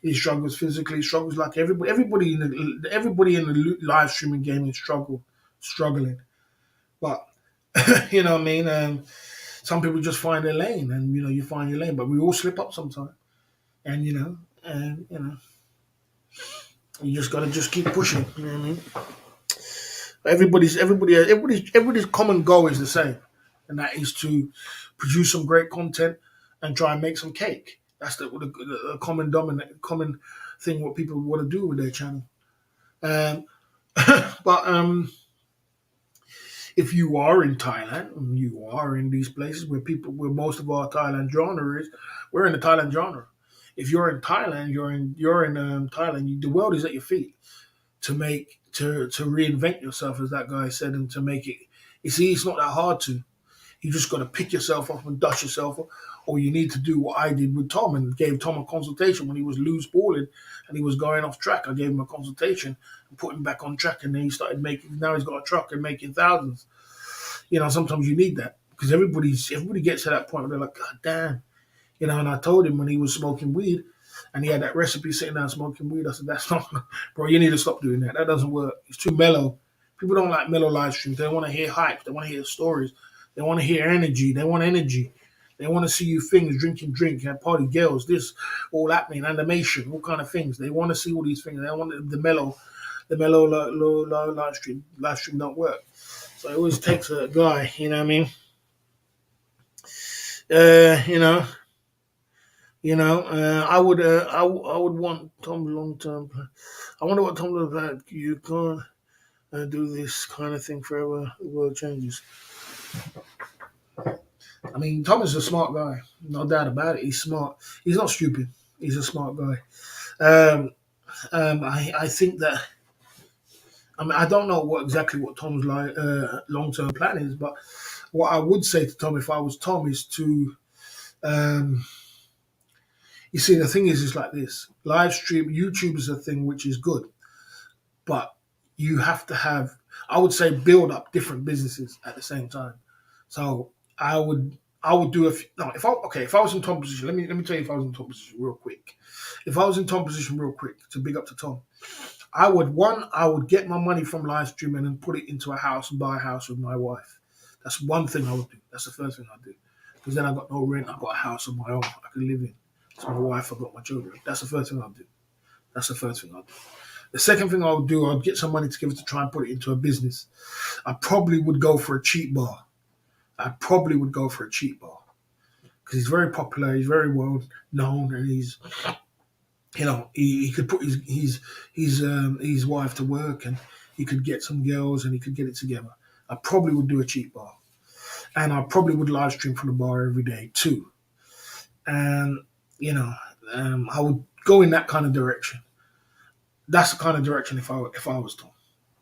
[SPEAKER 1] He struggles physically. He struggles like everybody. Everybody in the live streaming gaming struggling. But you know what I mean. Some people just find their lane, and you find your lane. But we all slip up sometimes, and you just gotta just keep pushing. You know what I mean? Everybody's common goal is the same, and that is to produce some great content and try and make some cake. That's the common thing what people want to do with their channel. Um, but if you are in Thailand, and you are in these places where most of our Thailand genre is, we're in the Thailand genre. If you're in Thailand, you're in Thailand. The world is at your feet to reinvent yourself, as that guy said, and to make it. You see, it's not that hard to. You just got to pick yourself up and dust yourself up, or you need to do what I did with Tom and gave Tom a consultation when he was loose balling and he was going off track. I gave him a consultation and put him back on track, and then he started making. Now he's got a truck and making thousands. Sometimes you need that because everybody gets to that point where they're like, God damn. And I told him when he was smoking weed and he had that recipe sitting down smoking weed, I said, that's not, bro, you need to stop doing that. That doesn't work. It's too mellow. People don't like mellow live streams. They want to hear hype. They want to hear stories. They want to hear energy. They want energy. They want to see you things, drinking drink, and party girls, this, all happening, animation, all kind of things. They want to see all these things. They want the mellow live stream. Live stream don't work. So it always takes a guy, you know what I mean? Uh, you know, I would want Tom long term. I wonder what Tom does like. You can't do this kind of thing forever. The world changes. I mean, Tom is a smart guy, no doubt about it. He's smart. He's not stupid. He's a smart guy. Um, I think that. I mean, I don't know exactly what Tom's long term plan is, but what I would say to Tom if I was Tom is to. Um, you see, the thing is like this: live stream, YouTube is a thing which is good, but you have to have, I would say, build up different businesses at the same time. So I would do no, if I was in Tom's position, let me tell you if I was in Tom's position real quick. If I was in Tom's position real quick, to big up to Tom, I would get my money from live streaming and put it into a house and buy a house with my wife. That's one thing I would do. That's the first thing I'd do. Because then I got no rent, I got a house of my own I can live in. It's my wife, I got my children. That's the first thing I'll do. That's the first thing I'll do. The second thing I would do, I'd get some money together to try and put it into a business. I probably would go for a cheap bar. I probably would go for a cheap bar because he's very popular, he's very well known, and he could put his wife to work, and he could get some girls, and he could get it together. I probably would do a cheap bar, and I probably would live stream from the bar every day too. And I would go in that kind of direction. That's the kind of direction if I was Tom,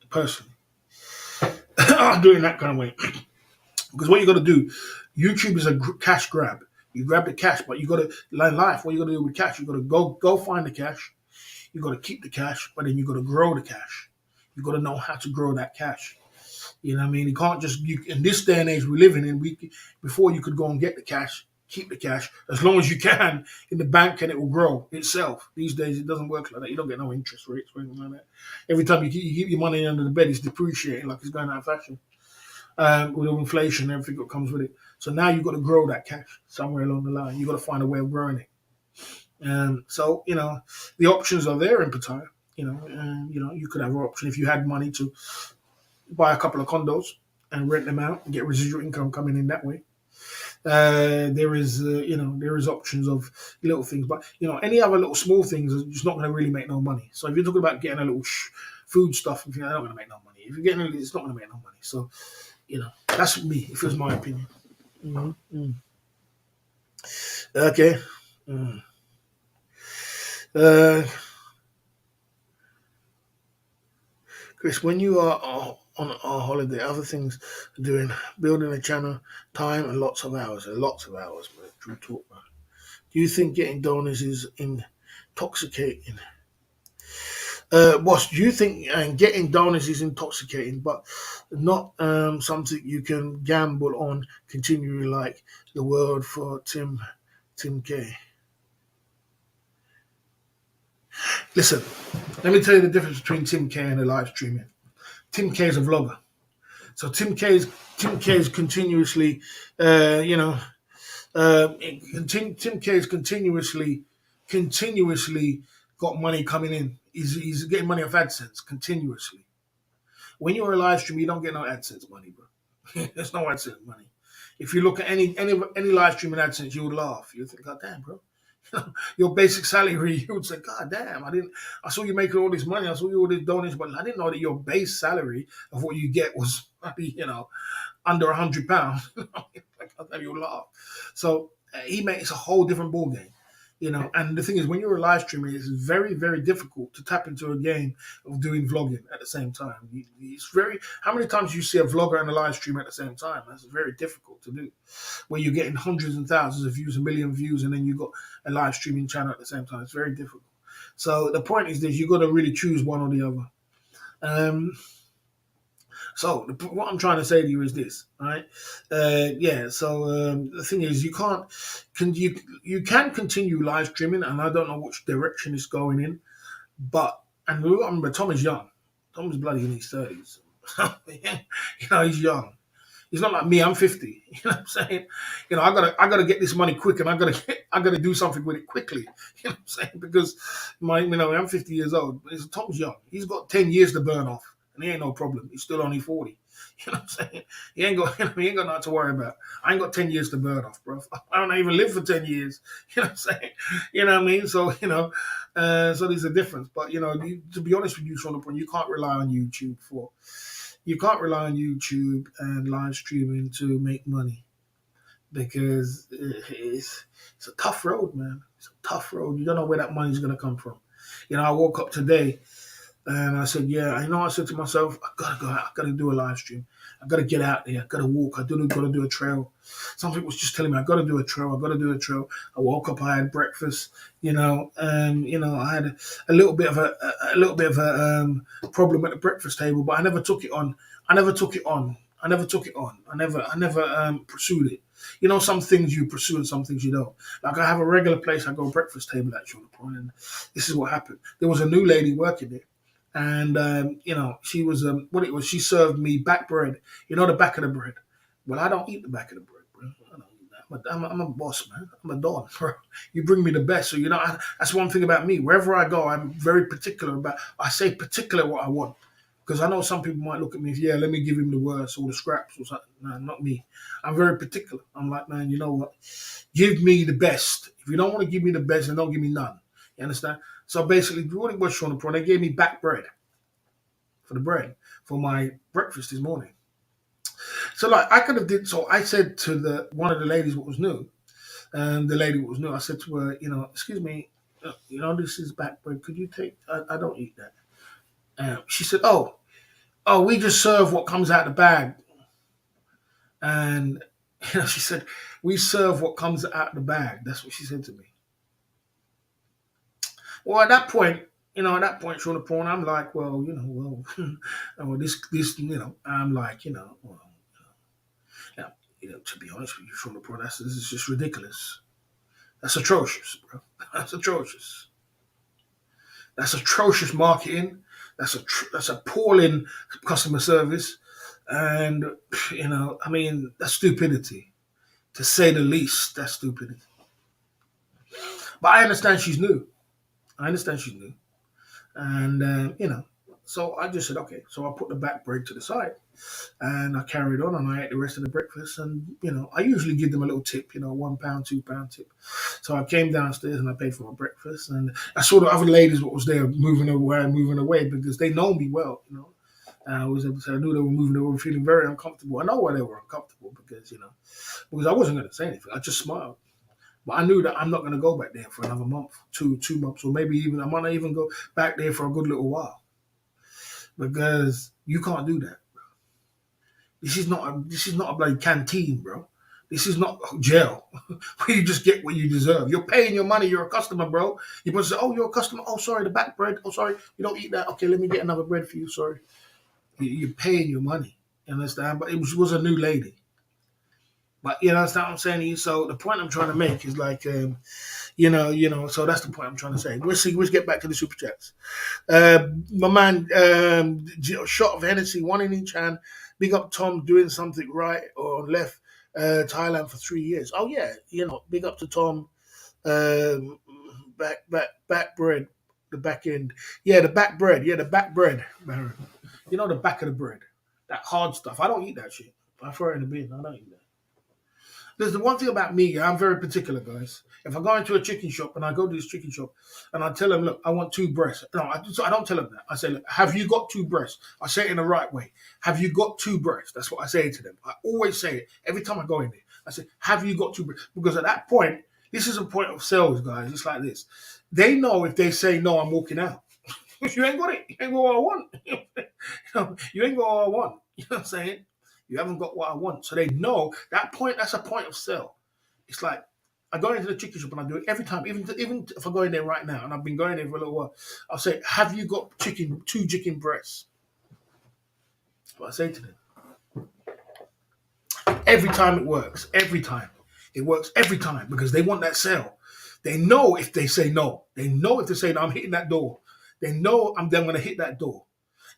[SPEAKER 1] personally. I'm doing that kind of way. Because what you got to do, YouTube is a cash grab. You grab the cash, but you got to, like life, what you got to do with cash, you got to go find the cash. You got to keep the cash, but then you got to grow the cash. You got to know how to grow that cash. You know what I mean? You can't just, in this day and age we're living in, before you could go and get the cash, keep the cash as long as you can in the bank, and it will grow itself. These days it doesn't work like that. You don't get no interest rates or anything like that. Every time you keep your money under the bed, it's depreciating like it's going out of fashion. With inflation and everything that comes with it. So now you've got to grow that cash somewhere along the line. You've got to find a way of growing it. So the options are there in Pattaya. And you could have an option if you had money to buy a couple of condos and rent them out and get residual income coming in that way. There is options of little things, but any other little small things is just not going to really make no money. So if you're talking about getting a little food stuff, if you're not going to make no money. If you're getting it's not going to make no money. So that's me. If it was my opinion. Mm-hmm. Okay. Mm. Uh, Chris, when you are on a holiday, other things doing, building a channel, time and lots of hours, man. True talk, man. Do you think getting donors is intoxicating? Boss, do you think getting donors is intoxicating, but not something you can gamble on continually, like the word for Tim K? Listen, let me tell you the difference between Tim K and a live streaming. Tim K is a vlogger. So Tim K is continuously, Tim K is continuously got money coming in. He's getting money off AdSense continuously. When you're a live stream, you don't get no AdSense money, bro. There's no AdSense money. If you look at any live stream in AdSense, you would laugh. You would think, God damn, bro. Your basic salary, you would say, God damn, I saw you making all this money, I saw you all this donations, but I didn't know that your base salary of what you get was maybe, under £100. You'll laugh. So he makes a whole different ball game. And the thing is, when you're a live streamer, it's very, very difficult to tap into a game of doing vlogging at the same time. It's very. How many times do you see a vlogger and a live streamer at the same time? That's very difficult to do. Where you're getting hundreds and thousands of views, a million views, and then you've got a live streaming channel at the same time. It's very difficult. So the point is this: you got to really choose one or the other. So what I'm trying to say to you is this, right? So the thing is, you can continue live streaming, and I don't know which direction it's going in, but and remember, Tom is young. Tom is bloody in his 30s. He's young. He's not like me. I'm 50. You know what I'm saying? I gotta get this money quick, and I gotta do something with it quickly. You know what I'm saying? Because I'm 50 years old. But Tom's young. He's got 10 years to burn off, and he ain't no problem. He's still only 40. You know what I'm saying? He ain't got nothing to worry about. I ain't got 10 years to burn off, bro. I don't even live for 10 years. You know what I'm saying? You know what I mean? So so there's a difference. But to be honest with you, Sean, you can't rely on YouTube for. You can't rely on YouTube and live streaming to make money because it's a tough road, man. It's a tough road. You don't know where that money's going to come from. I woke up today and I said, I said to myself, I gotta go out. I gotta do a live stream. I gotta get out there. I gotta walk. I gotta do a trail. Something was just telling me I gotta do a trail. I woke up. I had breakfast. I had a little bit of a problem at the breakfast table, but I never took it on. I never pursued it. Some things you pursue and some things you don't. Like I have a regular place I go breakfast table at Shorter Point, and this is what happened. There was a new lady working there. And she was she served me back bread. The back of the bread. Well, I don't eat the back of the bread, bro. I don't eat that. I'm a boss, man. I'm a dog, bro. You bring me the best. So that's one thing about me. Wherever I go, I'm very particular about. I say particular what I want because I know some people might look at me. Let me give him the worst or the scraps or something. No, not me. I'm very particular. I'm like, man, you know what? Give me the best. If you don't want to give me the best, then don't give me none. You understand? So basically, what it was, Sean, they gave me back bread for my breakfast this morning. So I could have did. So I said to one of the ladies what was new, and the lady what was new, I said to her, excuse me, this is back bread. Could you take? I don't eat that. She said, oh, we just serve what comes out the bag, and she said we serve what comes out the bag. That's what she said to me. Well, at that point, Sean the Prawn, I'm like, this, I'm like, to be honest with you, Sean the Prawn, this is just ridiculous. That's atrocious, bro. That's atrocious. That's atrocious marketing. That's appalling customer service, and that's stupidity, to say the least. That's stupidity. But I understand she's new. I understand she's new, and so I just said okay. So I put the back bread to the side, and I carried on, and I ate the rest of the breakfast. And I usually give them a little tip, £1, £2 tip. So I came downstairs and I paid for my breakfast, and I saw the other ladies what was there moving away because they know me well, And I was able to say I knew they were moving, they were feeling very uncomfortable. I know why they were uncomfortable because I wasn't going to say anything. I just smiled. But I knew that I'm not going to go back there for another month, 2 months, or maybe even I might not even go back there for a good little while because you can't do that. This is not a bloody canteen, bro. This is not jail where you just get what you deserve. You're paying your money. You're a customer, bro. You're supposed to say, "Oh, you're a customer. Oh, sorry, the back bread. Oh, sorry, you don't eat that. Okay, let me get another bread for you. Sorry." You're paying your money. You understand? But it was a new lady. But you understand what I'm saying to you. So the point I'm trying to make is like, So that's the point I'm trying to say. Let's get back to the super chats. My man, shot of Hennessy, one in each hand. Big up Tom doing something right or left. Thailand for 3 years. Oh yeah, big up to Tom. Um, back bread, the back end. Yeah, the back bread. Yeah, the back bread, Baron. The back of the bread, that hard stuff. I don't eat that shit. I throw it in the bin. I don't eat that. There's the one thing about me, I'm very particular, guys. If I go into a chicken shop and I go to this chicken shop and I tell them, look, I want 2 breasts. No, I don't tell them that. I say, look, have you got 2 breasts? I say it in the right way. Have you got 2 breasts? That's what I say to them. I always say it every time I go in there. I say, have you got 2 breasts? Because at that point, this is a point of sales, guys. It's like this. They know if they say no, I'm walking out. You ain't got it. You ain't got what I want. You ain't got what I want. You know what I'm saying? You haven't got what I want. So they know that point, that's a point of sale. It's like I go into the chicken shop and I do it every time. Even if I go in there right now, and I've been going there for a little while, I'll say, have you got 2 chicken breasts? That's what I say to them. Every time it works. Every time. It works every time because they want that sale. They know if they say no. They know if they say no, I'm hitting that door. They know I'm then going to hit that door.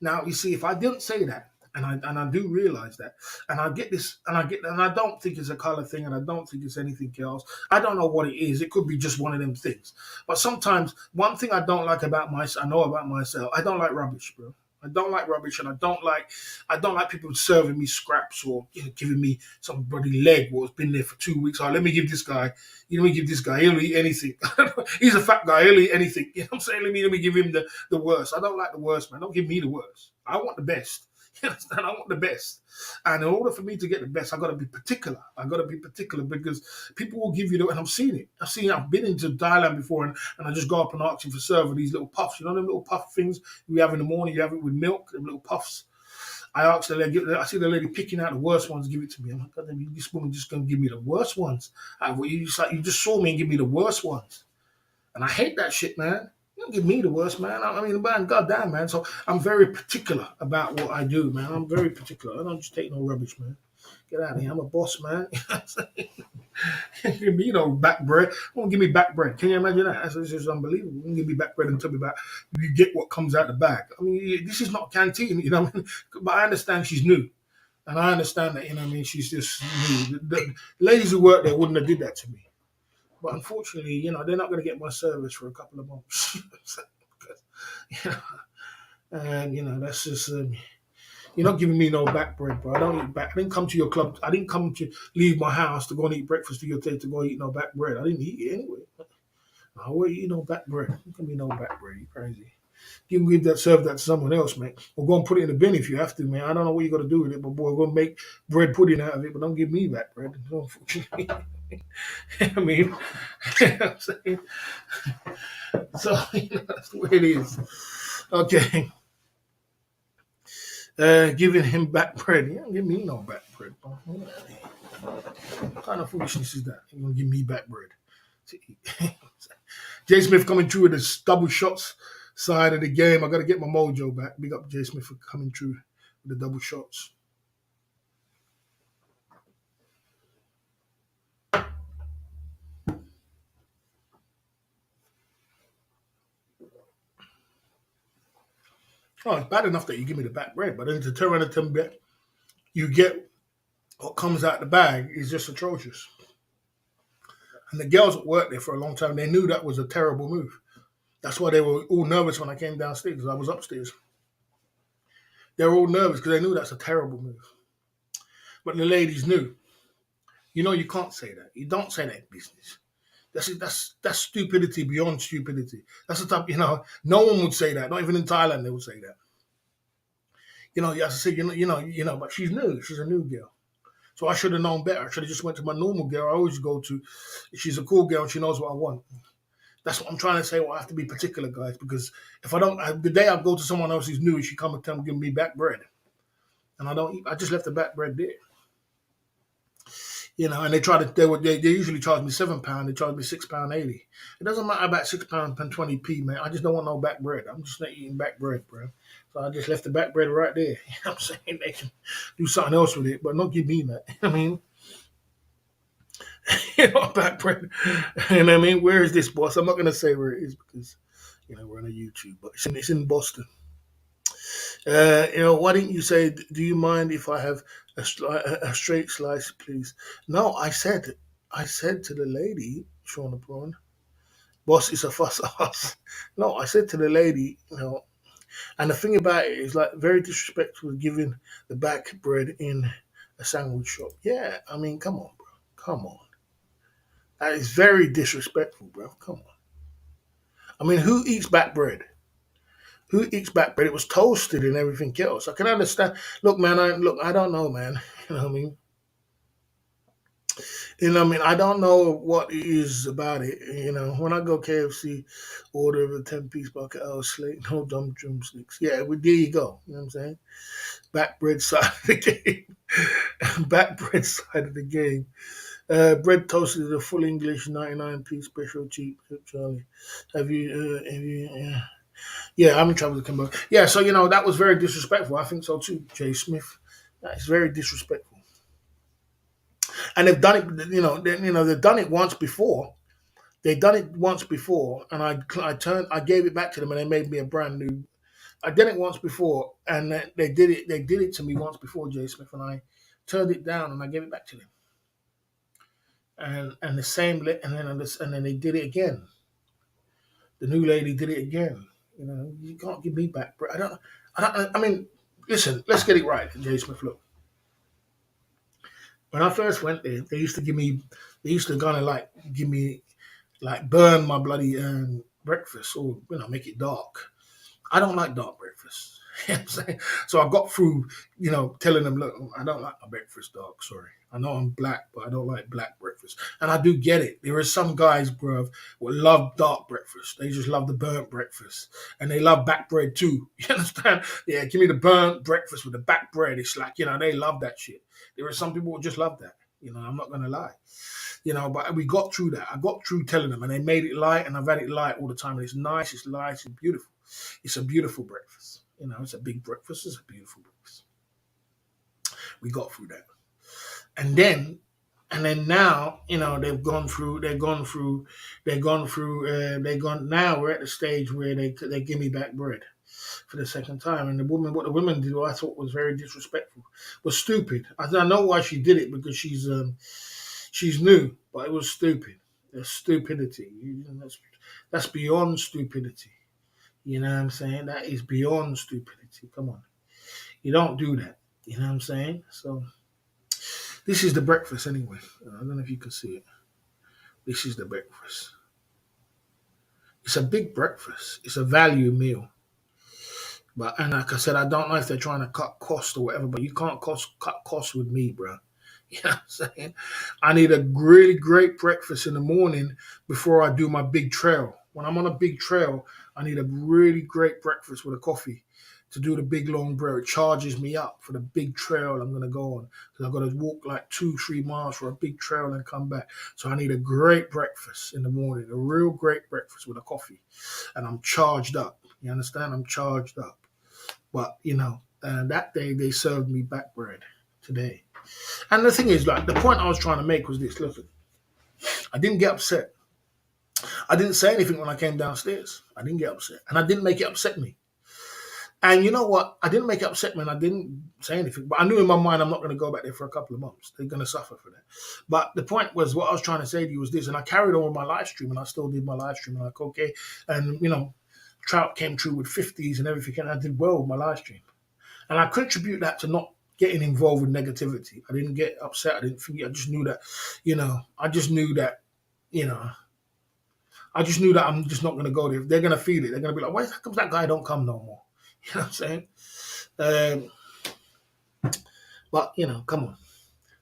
[SPEAKER 1] Now you see, if I didn't say that, and I do realize that, and I get this, and I don't think it's a color thing, and I don't think it's anything else. I don't know what it is. It could be just one of them things. But sometimes one thing I don't like about myself, I know about myself, I don't like rubbish, bro. I don't like rubbish, and I don't like people serving me scraps or giving me some bloody leg what's been there for 2 weeks. Oh, let me give this guy. Let me give this guy. He'll eat anything. He's a fat guy. He'll eat anything. You know what I'm saying? Let me give him the worst. I don't like the worst, man. Don't give me the worst. I want the best. You understand? I want the best. And in order for me to get the best, I got to be particular. I got to be particular because people will give you and I've seen it. I've been into Thailand before and I just go up and ask him for serve these little puffs. You know them little puff things we have in the morning? You have it with milk, them little puffs. I asked the lady, I see the lady picking out the worst ones, give it to me. I'm like, God damn, this woman just going to give me the worst ones. You just saw me and give me the worst ones. And I hate that shit, man. You don't give me the worst, man. I mean, man, goddamn, man. So I'm very particular about what I do, man. I'm very particular. I don't just take no rubbish, man. Get out of here. I'm a boss, man. Give me back bread. Don't give me back bread. Can you imagine that? That's just unbelievable. Don't give me back bread and tell me about you get what comes out the bag. I mean, this is not a canteen, what I mean? But I understand she's new. And I understand that, what I mean, she's just new. The ladies who work there wouldn't have did that to me. But unfortunately, they're not going to get my service for a couple of months. And that's just you're not giving me no back bread, bro. I don't eat back. I didn't come to your club. I didn't come to leave my house to go and eat breakfast to your table to go eat no back bread. I didn't eat it anyway. I will eat no back bread. There can be no back bread. You crazy. You can serve that to someone else, mate. Or go and put it in the bin if you have to, man. I don't know what you got to do with it, but boy, go and make bread pudding out of it. But don't give me back bread. Unfortunately. I mean, I'm saying. So that's the way it is. Okay. Giving him back bread. You don't give me no back bread, bro. What kind of foolishness is that? You're gonna give me back bread to eat. Jay Smith coming through with the double shots side of the game. I gotta get my mojo back. Big up Jay Smith for coming through with the double shots. Oh, it's bad enough that you give me the back bread, but then to turn around and tell me you get what comes out the bag is just atrocious. And the girls that worked there for a long time, they knew that was a terrible move. That's why they were all nervous when I came downstairs, because I was upstairs. They were all nervous because they knew that's a terrible move. But the ladies knew. You know, you can't say that. You don't say that in business. That's stupidity beyond stupidity. That's the type, no one would say that. Not even in Thailand they would say that. As I said, but she's new. She's a new girl. So I should have known better. I should have just went to my normal girl I always go to. She's a cool girl and she knows what I want. That's what I'm trying to say. Well, I have to be particular, guys, because if I don't, the day I go to someone else who's new, she come and tell me, give me back bread. And I don't eat. I just left the back bread there. And they usually charge me £7. They charge me £6.80. It doesn't matter about £6.20, man. I just don't want no back bread. I'm just not eating back bread, bro. So I just left the back bread right there. You know what I'm saying? They can do something else with it, but not give me that. I mean, back bread. And I mean, where is this, boss? I'm not gonna say where it is because we're on a YouTube, but it's in Boston. Why didn't you say, do you mind if I have a straight slice, please? No, I said to the lady, Shauna Prawn, boss is a fuss ass. No, I said to the lady, and the thing about it is like very disrespectful giving the back bread in a sandwich shop. Yeah, I mean, come on, bro. Come on. That is very disrespectful, bro. Come on. I mean, who eats back bread? Who eats back bread? It was toasted and everything else. I can understand. Look, man, I don't know, man. You know what I mean? I don't know what it is about it. When I go KFC, order a 10-piece bucket, slate, no dumb drumsticks. Yeah, well, there you go. You know what I'm saying? Back bread side of the game. Back bread side of the game. Bread toasted is a full English 99p special cheap, Charlie. Have you? Yeah, I'm in trouble with Kimbo. Yeah, so that was very disrespectful. I think so too, Jay Smith. That is very disrespectful. And they've done it. They've done it once before. They've done it once before, and I gave it back to them, and they made me a brand new. I did it once before, and they did it. They did it to me once before, Jay Smith, and I turned it down, and I gave it back to them. And the same, and then they did it again. The new lady did it again. You can't give me back, bro. I mean, listen, let's get it right, Jay Smith. Look, when I first went there, they used to kind of like give me, like burn my bloody breakfast or, make it dark. I don't like dark breakfast. You know what I'm saying? So I got through, telling them, look, I don't like my breakfast dark, sorry. I know I'm black, but I don't like black breakfast. And I do get it. There are some guys, bruv, who love dark breakfast. They just love the burnt breakfast. And they love back bread too. You understand? Yeah, give me the burnt breakfast with the back bread. It's like, they love that shit. There are some people who just love that. I'm not going to lie. But we got through that. I got through telling them, and they made it light, and I've had it light all the time. And it's nice, it's light, it's beautiful. It's a beautiful breakfast. It's a big breakfast. It's a beautiful breakfast. We got through that. And then now, they've gone through, now we're at the stage where they give me back bread for the second time. And what the woman did, I thought was very disrespectful, was stupid. I know why she did it, because she's new, but it was stupid. It's stupidity. That's beyond stupidity. You know what I'm saying? That is beyond stupidity. Come on. You don't do that. You know what I'm saying? So this is the breakfast anyway. I don't know if you can see it. This is the breakfast. It's a big breakfast. It's a value meal. And like I said, I don't know if they're trying to cut costs or whatever, but you can't cut costs with me, bro. You know what I'm saying? I need a really great breakfast in the morning before I do my big trail. When I'm on a big trail, I need a really great breakfast with a coffee to do the big long trail. It charges me up for the big trail I'm going to go on. Because I've got to walk like 2-3 miles for a big trail and come back. So I need a great breakfast in the morning, a real great breakfast with a coffee. And I'm charged up. You understand? I'm charged up. But, that day they served me back bread today. And the thing is, like, the point I was trying to make was this. Listen, I didn't get upset. I didn't say anything when I came downstairs. I didn't get upset. And I didn't make it upset me. And you know what? I didn't make it upset, man. I didn't say anything, but I knew in my mind I'm not going to go back there for a couple of months. They're going to suffer for that. But the point was, what I was trying to say to you was this, and I carried on with my live stream, and I still did my live stream, and like okay, and Trout came through with 50s and everything, and I did well with my live stream, and I contribute that to not getting involved with negativity. I didn't get upset. I didn't think. I just knew that, I just knew that, you know. I just knew that I'm just not going to go there. They're going to feel it. They're going to be like, why comes that guy don't come no more? You know what I'm saying? But come on.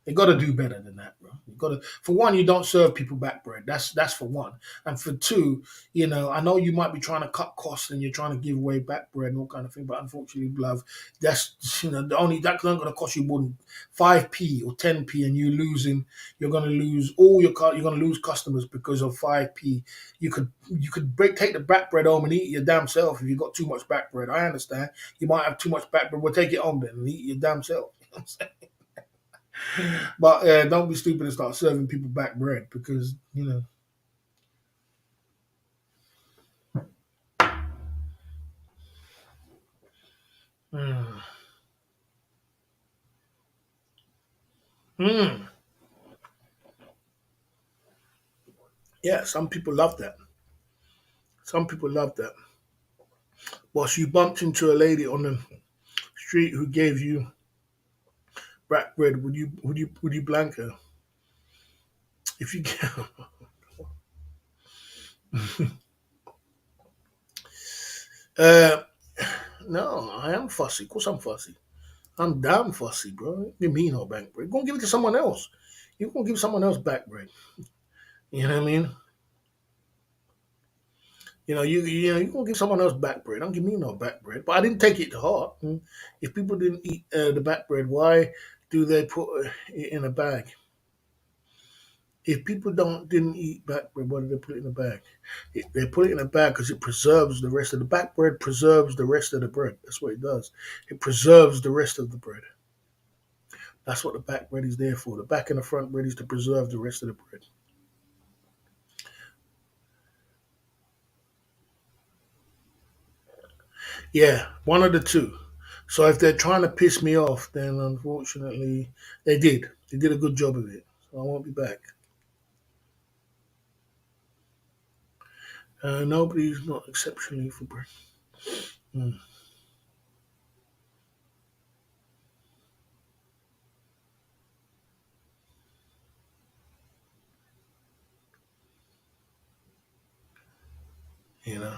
[SPEAKER 1] You got to do better than that, bro. You got to. For one, you don't serve people back bread. That's for one. And for two, I know you might be trying to cut costs and you're trying to give away back bread and all kind of thing. But unfortunately, love, that's the only that's not going to cost you more than 5p or 10p, and you're going to lose all your you're going to lose customers because of 5p. You could take the back bread home and eat it your damn self if you got too much back bread. I understand. You might have too much back bread. Well, take it home then and eat it your damn self. You know what I'm saying? But don't be stupid and start serving people back bread because Mm. Mm. Yeah, some people love that. Some people love that. Whilst you bumped into a lady on the street who gave you back bread, would you blank her? If you uh, no, I am fussy. Of course, I'm fussy. I'm damn fussy, bro. Give me no back bread. Go and give it to someone else. You gonna give someone else back bread. You know what I mean? You gonna give someone else back bread. Don't give me no back bread. But I didn't take it to heart. If people didn't eat the back bread, why do they put it in a bag? If people didn't eat back bread, why do they put it in a bag? They put it in a bag because it preserves the rest of the back bread. Preserves the rest of the bread. That's what it does. It preserves the rest of the bread. That's what the back bread is there for. The back and the front bread is to preserve the rest of the bread. Yeah, one of the two. So if they're trying to piss me off, then unfortunately they did. They did a good job of it. So I won't be back. Nobody's not exceptionally for bread. Mm, you know,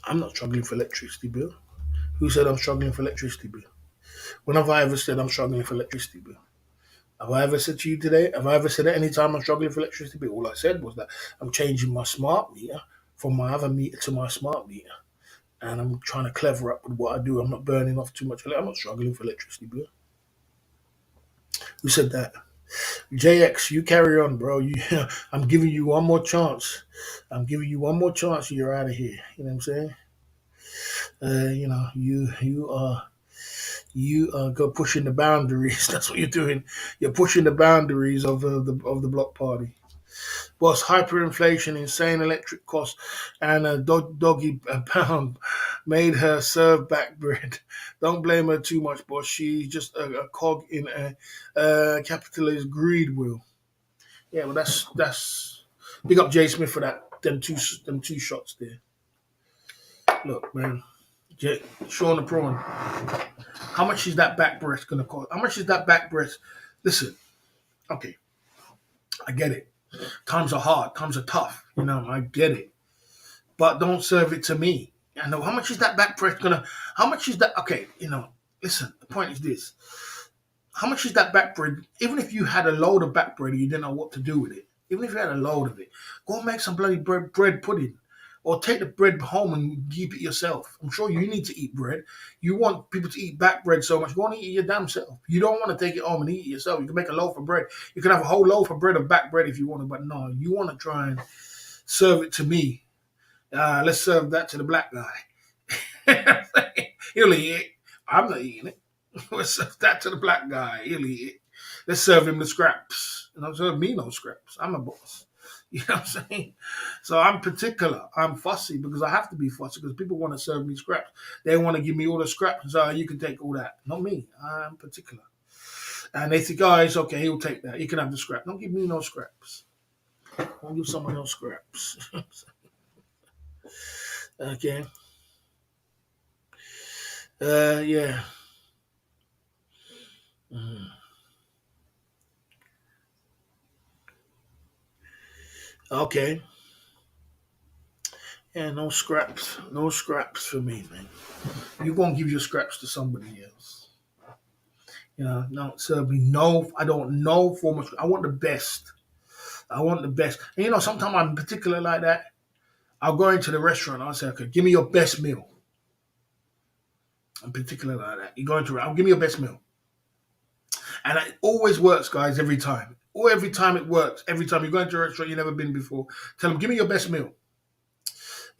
[SPEAKER 1] I'm not struggling for electricity bill. Who said I'm struggling for electricity bill? When have I ever said I'm struggling for electricity bill? Have I ever said to you today? Have I ever said at any time I'm struggling for electricity bill? All I said was that I'm changing my smart meter from my other meter to my smart meter. And I'm trying to clever up with what I do. I'm not burning off too much. I'm not struggling for electricity bill. Who said that? JX, you carry on, bro. I'm giving you one more chance. I'm giving you one more chance. You're out of here. You know what I'm saying? You are go pushing the boundaries. That's what you're doing. You're pushing the boundaries of the block party. Boss, hyperinflation, insane electric costs, and a doggy pound made her serve back bread. Don't blame her too much, boss. She's just a cog in a capitalist greed wheel. Yeah, well, that's big up Jay Smith for that. Them two shots there. Look, man, Sean the Prawn. How much is that back breast gonna cost? How much is that back breast? Listen, okay, I get it. Times are hard. Times are tough. I get it. But don't serve it to me. I know how much is that back breast gonna? How much is that? Okay, listen. The point is this: how much is that back bread? Even if you had a load of back bread and you didn't know what to do with it, even if you had a load of it, go and make some bloody bread pudding. Or take the bread home and keep it yourself. I'm sure you need to eat bread. You want people to eat back bread so much, go and eat it your damn self. You don't want to take it home and eat it yourself. You can make a loaf of bread. You can have a whole loaf of bread of back bread if you want to, but no, you want to try and serve it to me. Let's serve that to the black guy. He'll eat it. I'm not eating it. Let's serve that to the black guy. He'll eat it. Let's serve him the scraps. And don't serve me no scraps. I'm a boss. You know what I'm saying? So I'm particular. I'm fussy because I have to be fussy because people want to serve me scraps. They want to give me all the scraps and say, oh, you can take all that. Not me. I'm particular. And they think, oh, it's okay. He'll take that. He can have the scrap. Don't give me no scraps. Don't give someone else scraps. Okay. Yeah. Mm. Okay. Yeah, no scraps. No scraps for me, man. You gonna give your scraps to somebody else. You know, don't serve me no. I don't know for much. I want the best. I want the best. And you know, sometimes I'm particular like that. I'll go into the restaurant. I'll say, okay, give me your best meal. I'm particular like that. You go into it. I'll give me your best meal, and it always works, guys. Every time. Or every time it works. Every time you go into a restaurant you've never been before, tell them, give me your best meal.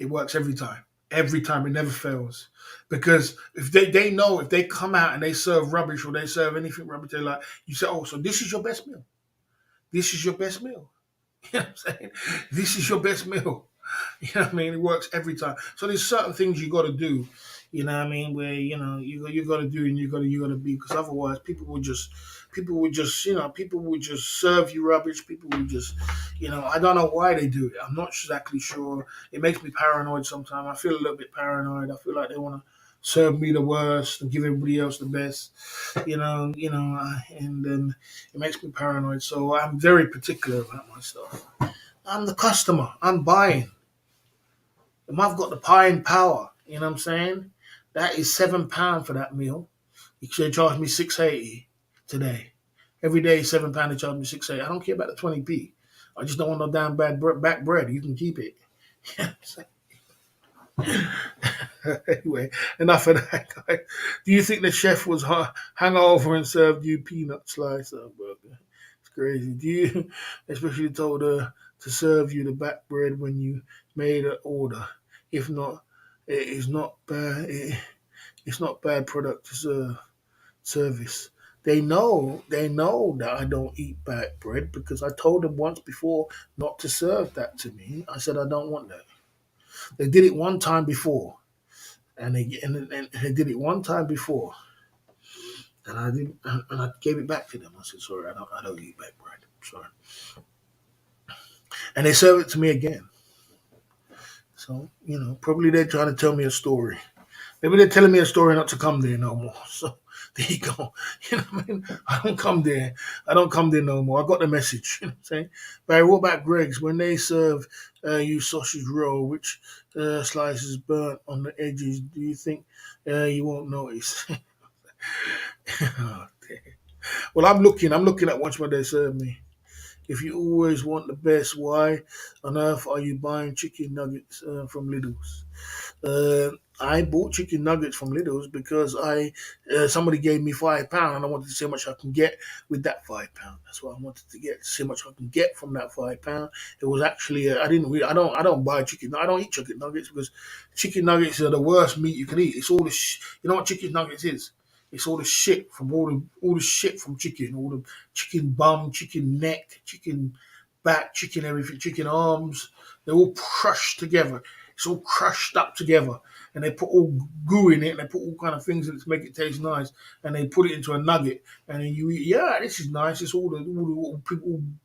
[SPEAKER 1] It works every time. Every time. It never fails. Because if they know if they come out and they serve rubbish or they serve anything rubbish, they're like, you say, oh, so this is your best meal. This is your best meal. You know what I'm saying? This is your best meal. You know what I mean? It works every time. So there's certain things you got to do. You know what I mean? Where you got to do and you got to be because otherwise people would just serve you rubbish. People would just I don't know why they do it. I'm not exactly sure. It makes me paranoid sometimes. I feel a little bit paranoid. I feel like they want to serve me the worst and give everybody else the best. And it makes me paranoid. So I'm very particular about my stuff. I'm the customer. I'm buying. If I've got the buying power, you know what I'm saying? That is £7 for that meal. You should charge me 6.80 today. Every day £7 they charge me 6.80. I don't care about the 20p. I just don't want no damn back bread. You can keep it. Anyway, enough of that, guys. Do you think the chef was hungover and served you peanut slice of burger? It's crazy. Do you especially told her to serve you the back bread when you made an order? If not, it is not bad. It's not bad product to service. They know that I don't eat back bread because I told them once before not to serve that to me. I said I don't want that. They did it one time before, and they did it one time before, and I didn't, and I gave it back to them. I said sorry, I don't eat back bread. Sorry, and they served it to me again. So probably they're trying to tell me a story. Maybe they're telling me a story not to come there no more. So there you go. You know what I mean? I don't come there. I don't come there no more. I got the message. You know what I'm saying? Barry, what about Greg's? When they serve you sausage roll, which slice is burnt on the edges, do you think you won't notice? Oh, well, I'm looking at what they serve me. If you always want the best, why on earth are you buying chicken nuggets from Lidl's? Uh, I bought chicken nuggets from Lidl's because I somebody gave me £5 and I wanted to see how much I can get with that £5. That's what I wanted to get. To see how much I can get from that £5. It was actually I didn't really, I don't buy chicken. I don't eat chicken nuggets because chicken nuggets are the worst meat you can eat. It's all the you know what chicken nuggets is. It's all the shit from all the shit from chicken, all the chicken bum, chicken neck, chicken back, chicken everything, chicken arms. They're all crushed together. It's all crushed up together, and they put all goo in it, and they put all kind of things in it to make it taste nice, and they put it into a nugget, and then you eat. Yeah, this is nice. It's all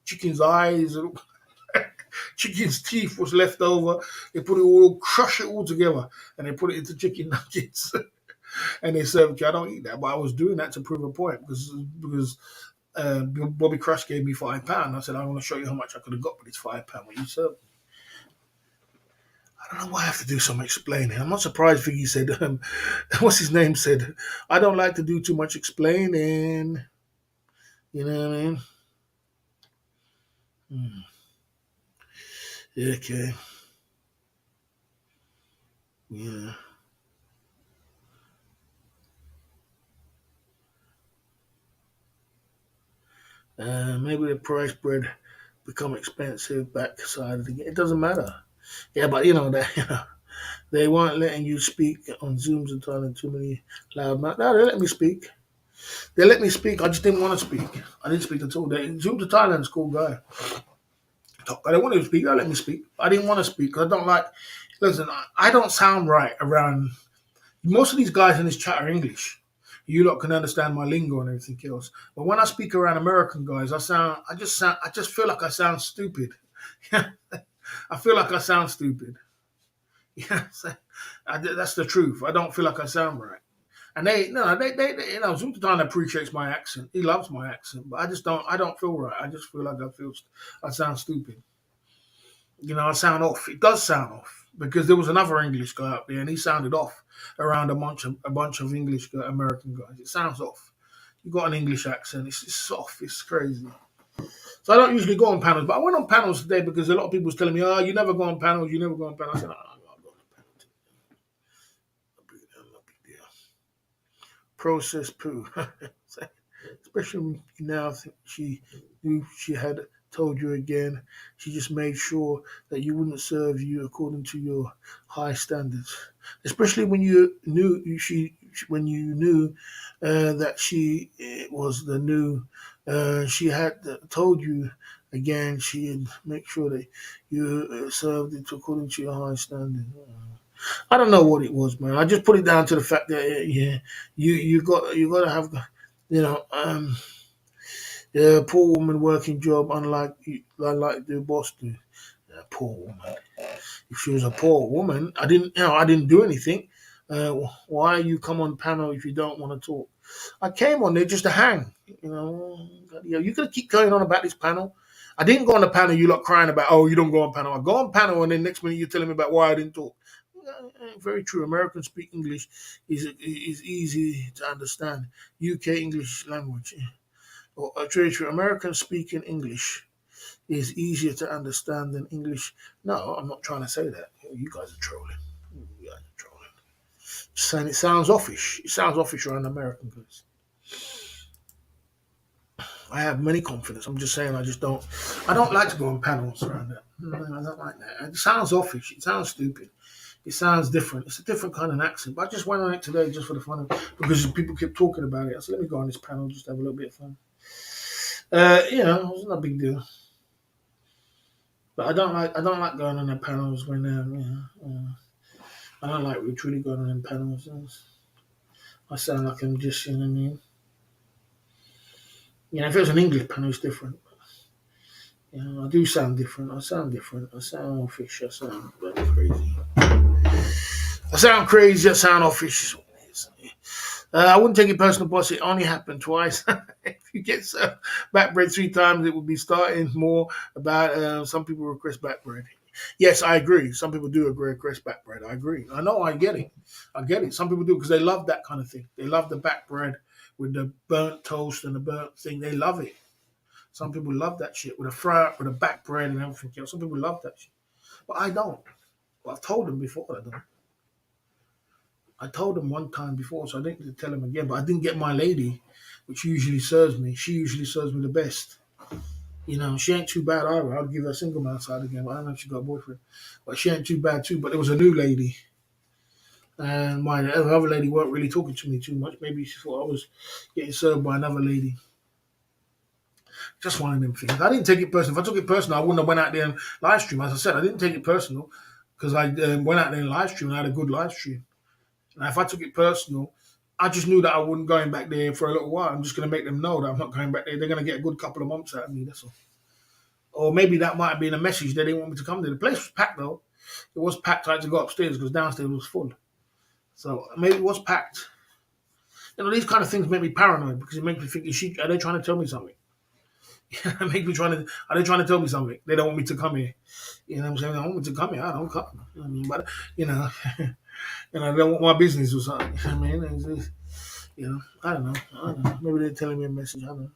[SPEAKER 1] chicken's eyes, and chicken's teeth was left over. They put it all, crush it all together, and they put it into chicken nuggets. And they served it. I don't eat that, but I was doing that to prove a point because Bobby Crush gave me £5. I said I want to show you how much I could have got with this £5 when you served. I don't know why I have to do some explaining. I'm not surprised Vicky said, what's his name said, I don't like to do too much explaining. You know what I mean? Hmm. Yeah, okay. Yeah. Maybe the price bread become expensive backside of the game. It doesn't matter. Yeah, but that they weren't letting you speak on Zooms and telling too many loud mouth. No, they let me speak. They let me speak. I just didn't want to speak. I didn't speak at all. Zoom to Thailand's a cool guy. I didn't want to speak. They let me speak. I didn't want to speak because I don't like. Listen, I don't sound right around. Most of these guys in this chat are English. You lot can understand my lingo and everything else. But when I speak around American guys, I just feel like I sound stupid. I feel like I sound stupid. Yeah, that's the truth. I don't feel like I sound right. And Zultan appreciates my accent. He loves my accent, but I don't feel right. I just feel like I sound stupid. I sound off. It does sound off because there was another English guy up there, and he sounded off around a bunch of English American guys. It sounds off. You got an English accent. It's off. It's crazy. So I don't usually go on panels, but I went on panels today because a lot of people was telling me, "Oh, you never go on panels. You never go on panels." I said, "No, I'll go on a panel. No big deal. No big deal. Process poo." Especially now, I think she knew she had told you again. She just made sure that you wouldn't serve you according to your high standards. Especially when you knew that she was the new. She had told you again. She'd make sure that you served it according to your high standards. I don't know what it was, man. I just put it down to the fact that yeah, you got to have you know yeah, poor woman working job unlike the boss do. Yeah, poor woman. If she was a poor woman, I didn't do anything. Why you come on panel if you don't want to talk? I came on there just to hang. You could keep going on about this panel. I didn't go on the panel. You lot crying about, oh, you don't go on panel. I go on panel, and then next minute you're telling me about why I didn't talk. Very true. Americans speak English is easy to understand. UK English language. Or very true. Americans speaking English is easier to understand than English. No, I'm not trying to say that. You guys are trolling. You guys are trolling. Just saying it sounds offish. It sounds offish around American guys. I have many confidence. I'm just saying I don't like to go on panels around that. I don't like that. It sounds offish. It sounds stupid. It sounds different. It's a different kind of accent. But I just went on it today just for the fun of it because people kept talking about it. I said, let me go on this panel just to have a little bit of fun. It was not a big deal. But I don't like going on the panels when I don't like truly going on them panels. I sound like I'm just, you know what I mean? If it was an English panel, it's different. I do sound different. I sound different. I sound offish. I sound very crazy. I sound crazy. I sound offish. I wouldn't take it personal, boss. It only happened twice. If you get back bread 3 times, it would be starting more about some people request back bread. Yes, I agree. Some people do agree request back bread. I agree. I know. I get it. I get it. Some people do because they love that kind of thing. They love the back bread with the burnt toast and the burnt thing. They love it. Some people love that shit with a fry up with a back bread and everything else. Some people love that shit, but I don't. Well, I've told them before I don't. I told them one time before, so I didn't need to tell them again. But I didn't get my lady, which usually serves me. She usually serves me the best. She ain't too bad either. I'll give her a single man side again. But I don't know if she got a boyfriend, but she ain't too bad too. But there was a new lady, and my other lady weren't really talking to me too much. Maybe she thought I was getting served by another lady. Just one of them things. I didn't take it personal. If I took it personal, I wouldn't have went out there and live stream. As I said, I didn't take it personal because I went out there and live stream and I had a good live stream. And if I took it personal, I just knew that I wasn't going back there for a little while. I'm just going to make them know that I'm not going back there. They're going to get a good couple of months out of me. That's all. Or maybe that might have been a message they didn't want me to come there. The place was packed though. It was packed. I had to go upstairs because downstairs was full. So maybe it was packed. These kind of things make me paranoid because it makes me think: are they trying to tell me something? Are they trying to tell me something? They don't want me to come here. You know what I'm saying? They don't want me to come here. I don't come. But I don't want my business or something. I mean, I don't know. Maybe they're telling me a message. I don't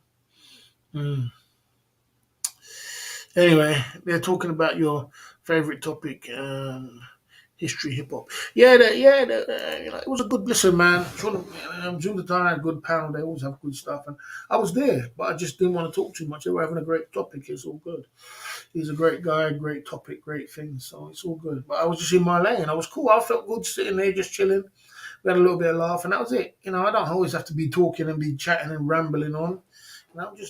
[SPEAKER 1] know. Mm. Anyway, they're talking about your favorite topic, history, hip hop. It was a good listen, man. Zoom the time had a good panel. They always have good stuff, and I was there, but I just didn't want to talk too much. They were having a great topic. It's all good. He's a great guy, great topic, great things. So it's all good. But I was just in my lane. I was cool. I felt good sitting there just chilling. We had a little bit of laugh, and that was it. I don't always have to be talking and be chatting and rambling on.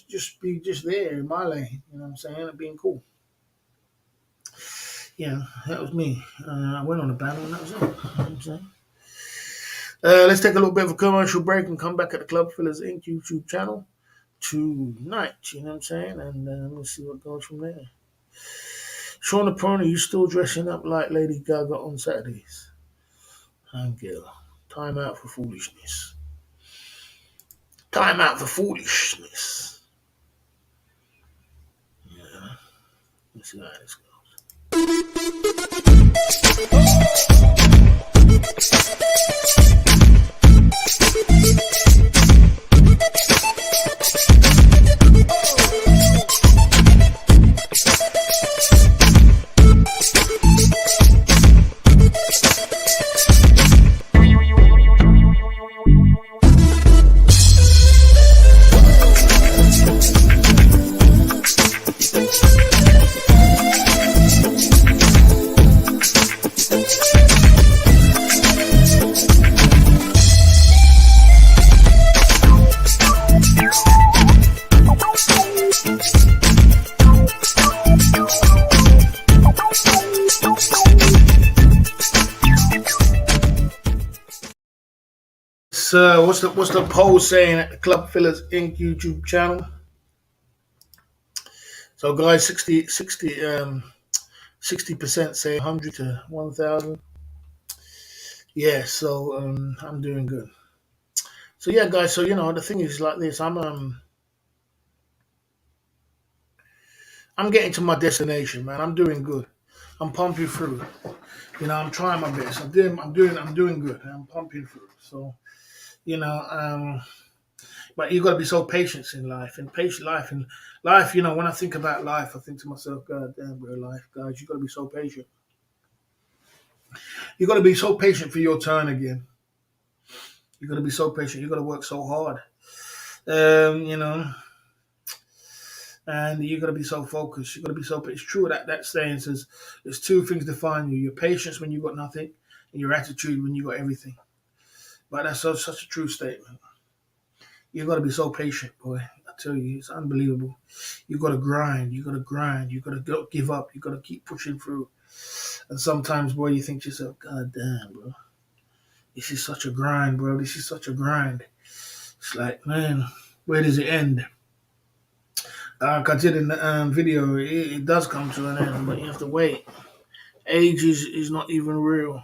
[SPEAKER 1] Just be just there in my lane. You know what I'm saying? And being cool. Yeah, that was me. I went on a panel, and that was it. You know what I'm saying? Let's take a little bit of a commercial break and come back at the Club Fillers Inc. YouTube channel tonight. You know what I'm saying? And we'll see what goes from there. Shauna Prone, are you still dressing up like Lady Gaga on Saturdays? Angela, time out for foolishness. Time out for foolishness. Yeah, let's see how this what's the poll saying at the Club Fillers Inc. YouTube channel? So guys, 60% say 100 to 1,000. Yeah, so I'm doing good. So yeah, guys. So the thing is like this. I'm getting to my destination, man. I'm doing good. I'm pumping through. I'm trying my best. I'm doing good. I'm pumping through. So you know, but you got to be so patient in life and patient life and life. When I think about life, I think to myself, God damn, bro, life, guys, you got to be so patient. You got to be so patient for your turn again. You got to be so patient. You got to work so hard. You know, and you got to be so focused. You got to be so. It's true that saying says there's two things define you: your patience when you got nothing, and your attitude when you got everything. But that's such a true statement. You got to be so patient, boy. I tell you, it's unbelievable. You got to grind. You got to grind. You got to don't give up. You got to keep pushing through. And sometimes, boy, you think to yourself, God damn, bro, this is such a grind, bro. This is such a grind. It's like, man, where does it end? Like I did in the video, it does come to an end, but you have to wait. Age is not even real.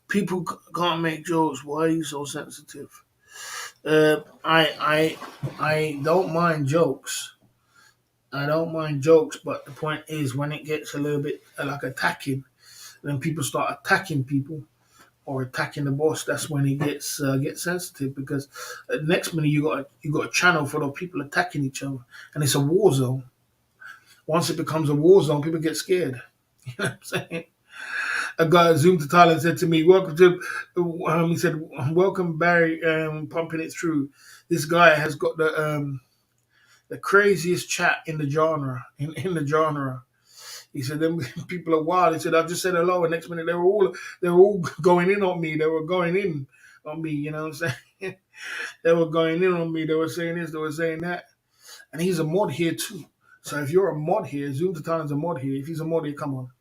[SPEAKER 1] People can't make jokes. Why are you so sensitive? I don't mind jokes. I don't mind jokes, but the point is when it gets a little bit like attacking, then people start attacking people or attacking the boss. That's when it gets sensitive because next minute you got a channel full of people attacking each other, and it's a war zone. Once it becomes a war zone, people get scared. You know what I'm saying? A guy zoomed to Thailand said to me, "Welcome to," he said, "Welcome Barry, pumping it through." This guy has got the craziest chat in the genre. In the genre, he said, "Them people are wild." He said, "I just said hello," and next minute they were all going in on me. They were going in on me. You know what I'm saying? They were going in on me. They were saying this. They were saying that. And he's a mod here too. So if you're a mod here, Zoom to Thailand's a mod here. If he's a mod here, come on.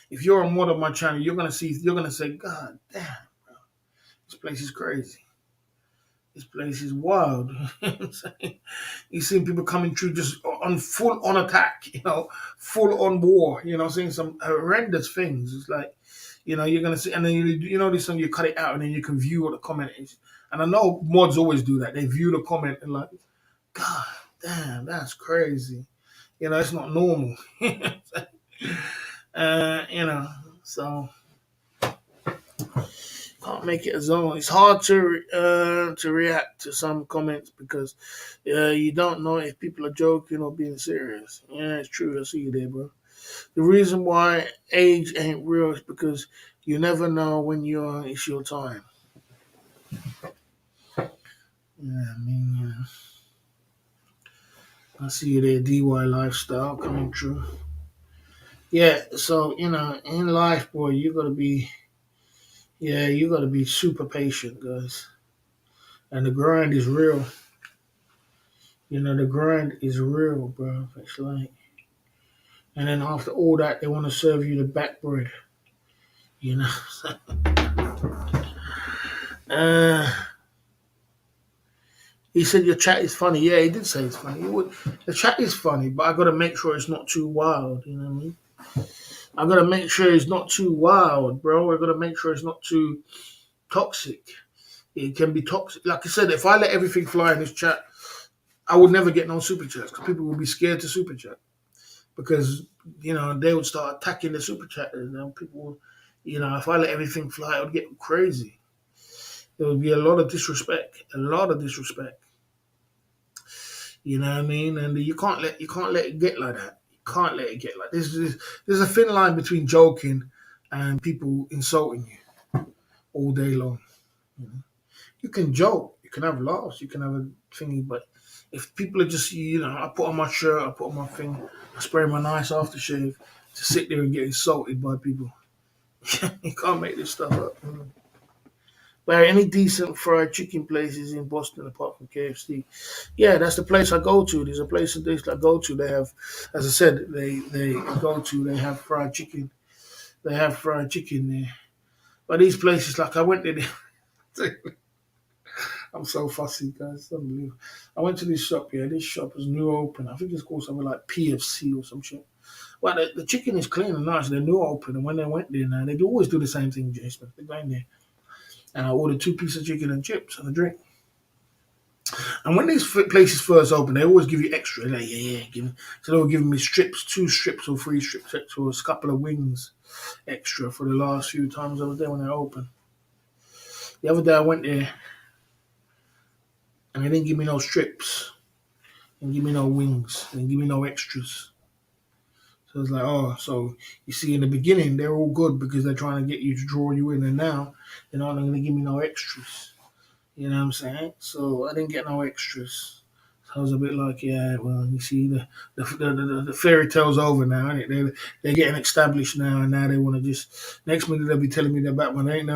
[SPEAKER 1] If you're a mod on my channel, you're gonna say, God damn, bro, this place is crazy. This place is wild. You see people coming through just on full on attack, full on war, saying some horrendous things. It's like, you're gonna see, and then this thing you cut it out and then you can view what the comment is. And I know mods always do that. They view the comment and like, God damn, that's crazy. It's not normal. So can't make it a zone. It's hard to react to some comments because you don't know if people are joking or being serious. Yeah, it's true. I see you there, bro. The reason why age ain't real is because you never know when it's your time. Yeah, I mean, I see you there, DY lifestyle coming true. Yeah, so in life, boy, you gotta be Yeah, you got to be super patient, guys. And the grind is real. You know, the grind is real, bro. It's like, and then after all that, they want to serve you the back bread. You know. uh, he said your chat is funny. Yeah, he did say it's funny. The chat is funny, but I got to make sure it's not too wild. You know what I mean? I got to make sure it's not too wild, bro. I got to make sure it's not too toxic. It can be toxic. Like I said, if I let everything fly in this chat, I would never get no super chats because people will be scared to super chat because they would start attacking the super chatters and people would, if I let everything fly, it would get crazy. There would be a lot of disrespect, a lot of disrespect. You know what I mean? And you can't let it get like that. You can't let it get like this. There's a thin line between joking and people insulting you all day long. You know? You can joke, you can have laughs, you can have a thingy, but if people are just, I put on my shirt, I put on my thing, I spray my nice aftershave to sit there and get insulted by people. You can't make this stuff up. But any decent fried chicken places in Boston apart from KFC? Yeah, that's the place I go to. There's a place that I go to. They have, as I said, they go to. They have fried chicken. They have fried chicken there. But these places, like I went there. I'm so fussy, guys. It's unbelievable. I went to this shop here. This shop is new open. I think it's called something like PFC or some shit. Well, the chicken is clean and nice. They're new open. And when they went there now, they do always do the same thing, Jason. They go in there. And I ordered 2 pieces of chicken and chips and a drink. And when these places first open, they always give you extra. They're like, yeah, give me. So they were giving me strips, 2 strips or 3 strips extra, or a couple of wings extra for the last few times I was there when they opened. The other day I went there and they didn't give me no strips. And give me no wings and give me no extras. So it's like, oh, so you see, in the beginning, they're all good because they're trying to get you to draw you in, and now they're not going to give me no extras. You know what I'm saying? So I didn't get no extras. So I was a bit like, yeah, well, you see, the fairy tale's over now. Ain't it? They're getting established now, and now they want to just next minute they'll be telling me they're back when there ain't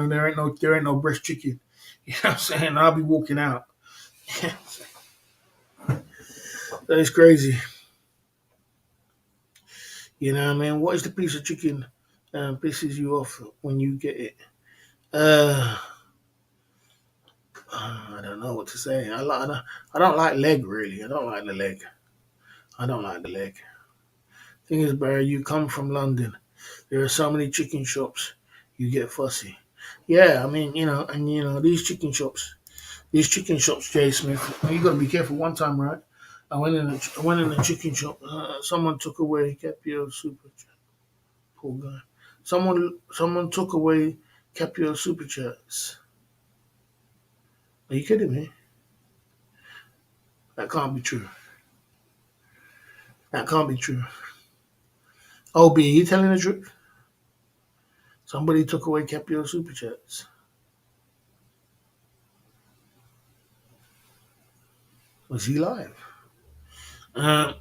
[SPEAKER 1] no breast chicken. You know what I'm saying? I'll be walking out. That is crazy. You know what I mean? What is the piece of chicken pisses you off when you get it? Uh, I don't know what to say. I don't like leg really. I don't like the leg. I don't like the leg. Thing is, Barry, you come from London. There are so many chicken shops. You get fussy. Yeah, I mean, and these chicken shops, Jay Smith. You got to be careful. One time, right? I went in a chicken shop. Someone took away Capio Super. Poor guy. Someone took away Capio Super Chats. Are you kidding me? That can't be true. That can't be true. OB, you telling the truth? Somebody took away Capio Super Chats. Was he live? Um,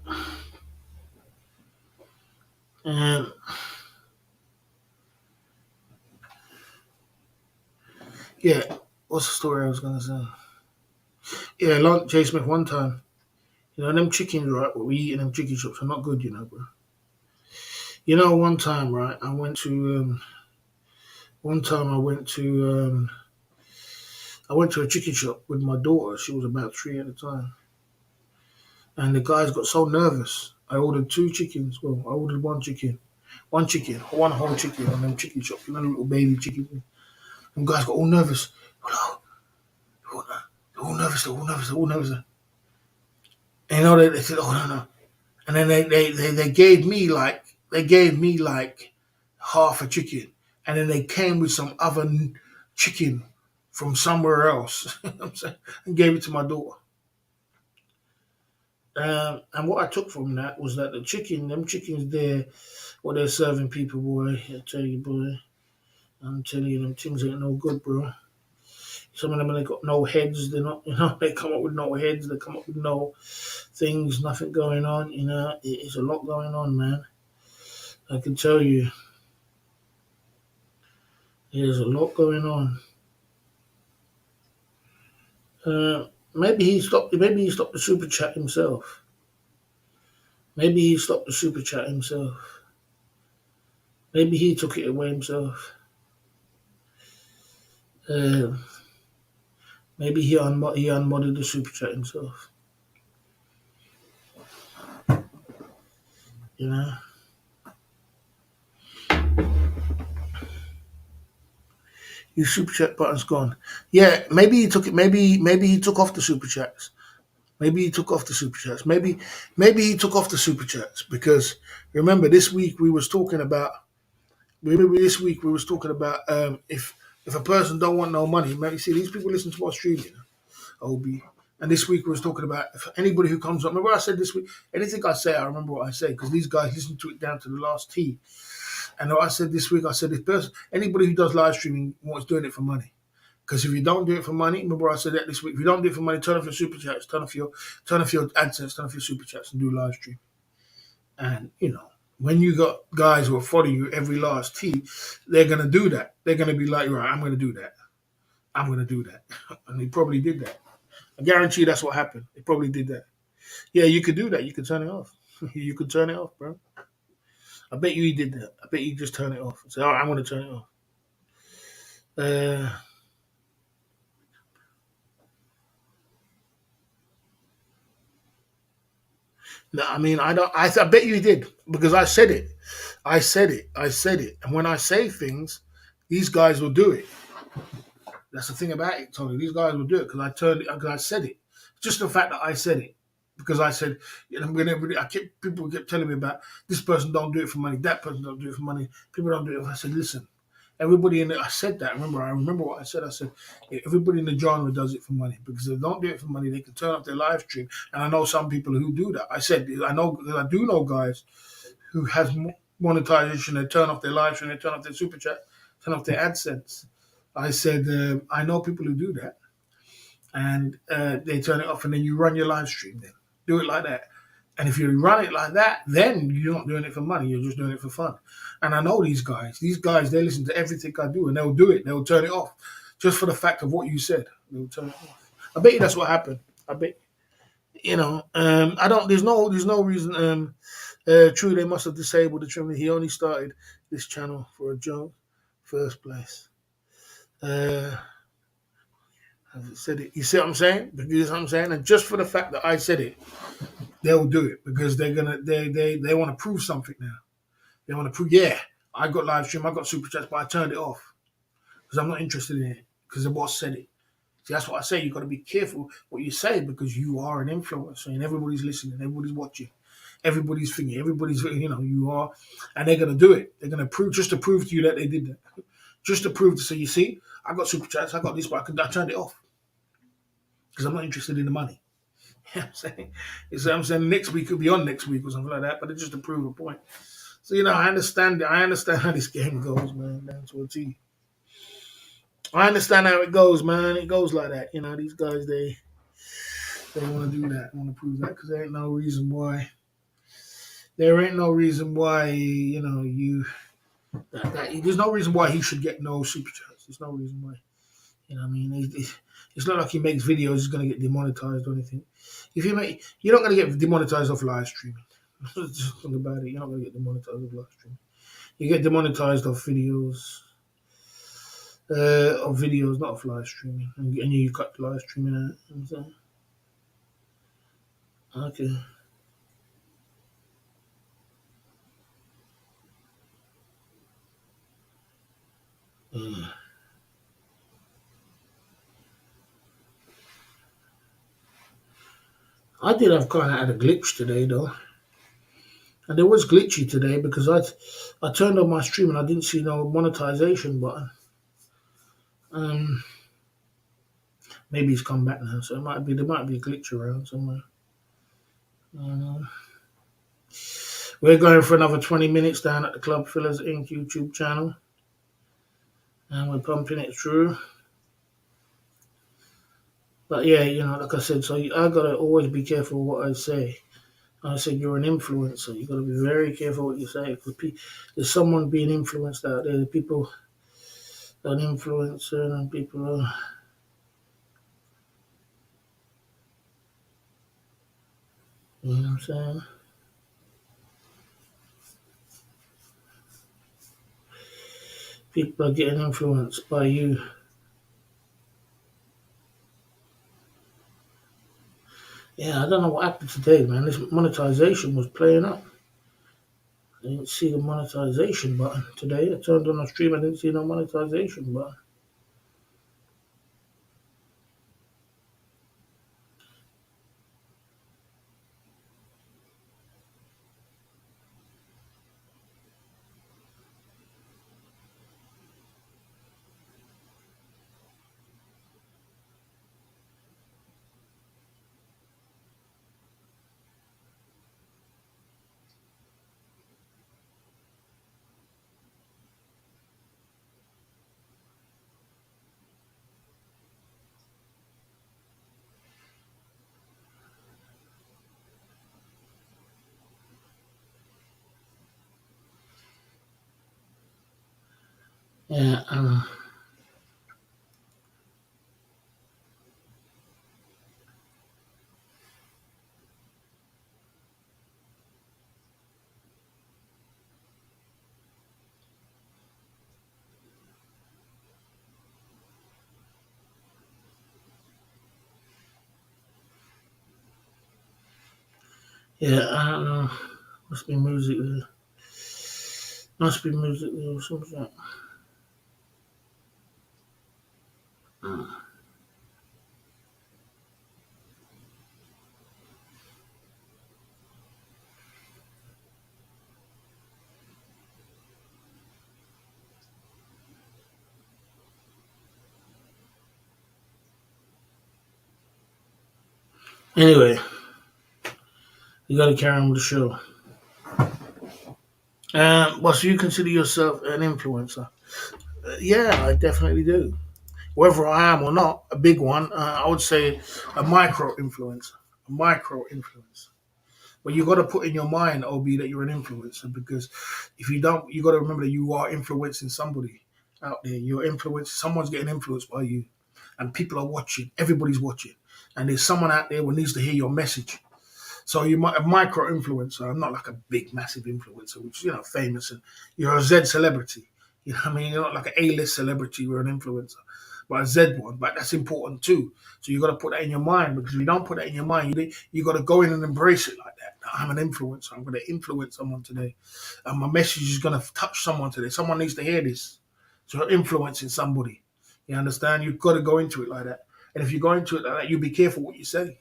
[SPEAKER 1] um, yeah. What's the story I was gonna say? Yeah, like Jay Smith one time. Them chickens, right? What we eat in them chicken shops are not good, bro. One time, right? One time I went to a chicken shop with my daughter. She was about 3 at the time, and the guys got so nervous. I ordered 2 chickens. Well, I ordered one whole chicken on them chicken shop. Little baby chicken. And guys got all nervous. They're all nervous. They're all nervous. They're all nervous. And they said, "Oh no, no." And then they gave me like half a chicken, and then they came with some other chicken from somewhere else. And gave it to my daughter. And what I took from that was that them chickens there, what they're serving people, boy. I tell you, boy. I'm telling you, them things ain't no good, bro. Some of them, they got no heads. They're not, they come up with no heads. They come up with no things, nothing going on. It's a lot going on, man. I can tell you. There's a lot going on. Maybe he stopped. Maybe he stopped the super chat himself. Maybe he stopped the super chat himself. Maybe he took it away himself. Uh, Maybe he unmodded the super chat himself. You know, your super chat button's gone. Yeah, maybe he took it. Maybe he took off the super chats. Maybe he took off the super chats. Maybe he took off the super chats because remember this week we was talking about. Remember this week we was talking about if a person don't want no money. Maybe see these people listen to our stream, you know, OB. And this week we was talking about if anybody who comes up. Remember what I said this week? Anything I say, I remember what I say because these guys listen to it down to the last T. And what I said this week, I said this person, anybody who does live streaming wants doing it for money. Because if you don't do it for money, remember I said that this week. If you don't do it for money, turn off your super chats, turn off your AdSense, turn off your super chats, and do live stream. And you know, when you got guys who are following you every last T, they're gonna do that. They're gonna be like, right, I'm gonna do that. I'm gonna do that, and he probably did that. I guarantee you that's what happened. He probably did that. Yeah, you could do that. You could turn it off. You could turn it off, bro. I bet you he did that. I bet you just turn it off. Say, all right, I'm gonna turn it off. Uh, No, I mean, I don't. I bet you did because I said it. I said it. I said it. And when I say things, these guys will do it. That's the thing about it, Tony. These guys will do it because I turned it. Because I said it. Just the fact that I said it. Because I said, you know, whenever people kept telling me about this person don't do it for money, that person don't do it for money, people don't do it. I said, listen, everybody in it. I said that. I remember what I said. I said, everybody in the genre does it for money because if they don't do it for money, they can turn off their live stream. And I know some people who do that. I said, I do know guys who has monetization. They turn off their live stream, they turn off their super chat, turn off their AdSense. I said, I know people who do that, and they turn it off, and then you run your live stream. Then do it like that. And if you run it like that, then you're not doing it for money. You're just doing it for fun. And I know these guys. These guys, they listen to everything I do, and they'll do it. They'll turn it off just for the fact of what you said. They'll turn it off. I bet you that's what happened. I bet. You know, I don't. There's no reason. True, they must have disabled the trim. He only started this channel for a joke, first place. I said it. You see what I'm saying? You see what I'm saying? And just for the fact that I said it, they'll do it because they want to prove something now. They want to prove, yeah, I got live stream, I got super chats, but I turned it off because I'm not interested in it because the boss said it. See, that's what I say. You got to be careful what you say because you are an influencer and everybody's listening, everybody's watching, everybody's thinking, everybody's, you know, you are, and they're going to do it. They're going to prove, just to prove to you that they did that, just to prove to say, you see, I got super chats, I got this, but I turned it off because I'm not interested in the money. You know what I'm saying? You see what I'm saying? Next week could be on next week or something like that, but it's just to prove a point. So, you know, I understand how this game goes, man, down to a T. I understand how it goes, man. It goes like that. You know, these guys, they want to do that, want to prove that, because there ain't no reason why. There ain't no reason why, you know, there's no reason why he should get no super chats. There's no reason why. You know what I mean? It's not like he makes videos, he's going to get demonetized or anything. You're not going to get demonetized off live streaming. Just think about it. You're not going to get demonetized off live streaming. You get demonetized off videos. Of videos, not of live streaming. And you cut live streaming out. You know what I'm saying? Okay. I did have kind of had a glitch today though. And it was glitchy today because I turned on my stream and I didn't see no monetization button. Maybe it's come back now, so there might be a glitch around somewhere. We're going for another 20 minutes down at the Club Fillers Inc. YouTube channel. And we're pumping it through. But yeah, you know, like I said, so I gotta always be careful what I say. I said you're an influencer. You gotta be very careful what you say. There's someone being influenced out there. The people an influencer and people are, you know what I'm saying? People are getting influenced by you. Yeah, I don't know what happened today, man. This monetization was playing up. I didn't see the monetization button today. I turned on the stream, I didn't see no monetization button. Yeah, yeah, I don't know. Must be music there. Must be music there or something. Anyway, you gotta carry on with the show. Well, so you consider yourself an influencer? Yeah, I definitely do. Whether I am or not, a big one, I would say a micro influencer. A micro influencer. But you got to put in your mind, OB, that you're an influencer because if you don't, you got to remember that you are influencing somebody out there. You're influencing, someone's getting influenced by you, and people are watching. Everybody's watching, and there's someone out there who needs to hear your message. So you might a micro influencer. I'm not like a big, massive influencer, which famous, and you're a Z celebrity. You know what I mean? You're not like an A-list celebrity. You're an influencer, but a Z one. But that's important too. So you got to put that in your mind because if you don't put that in your mind, you got to go in and embrace it like that. I'm an influencer. I'm going to influence someone today, and my message is going to touch someone today. Someone needs to hear this. So you're influencing somebody. You understand? You've got to go into it like that. And if you go into it like that, you be careful what you say.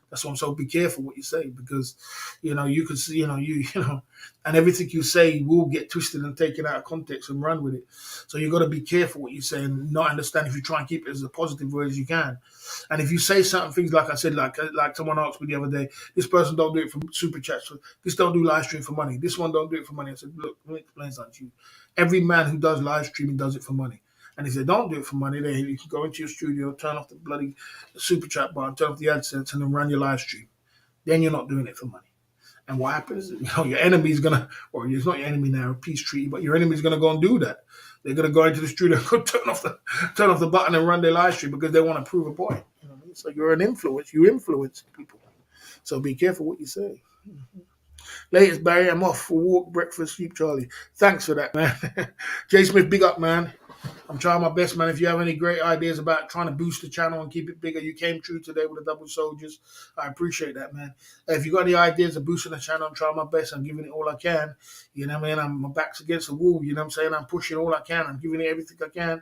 [SPEAKER 1] That's why I'm so be careful what you say because, you could see, and everything you say will get twisted and taken out of context and run with it. So you got to be careful what you say and not understand if you try and keep it as a positive way as you can. And if you say certain things, like I said, like someone asked me the other day, this person don't do it for super chats. This don't do live stream for money. This one don't do it for money. I said, look, let me explain something to you. Every man who does live streaming does it for money. And if they don't do it for money, then you can go into your studio, turn off the bloody super chat bar, turn off the AdSense, and then run your live stream. Then you're not doing it for money. And what happens? Your enemy's gonna, or it's not your enemy now, a peace treaty, but your enemy's gonna go and do that. They're gonna go into the studio, go turn off the button and run their live stream because they want to prove a point. You know what I mean? So you're an influence. You influence people. So be careful what you say. Latest Barry, I'm off for walk, breakfast, sleep, Charlie. Thanks for that, man. Jay Smith, big up, man. I'm trying my best, man. If you have any great ideas about trying to boost the channel and keep it bigger, you came true today with the double soldiers. I appreciate that, man. If you got any ideas of boosting the channel, I'm trying my best. I'm giving it all I can. You know what I mean? My back's against the wall. You know what I'm saying? I'm pushing all I can. I'm giving it everything I can.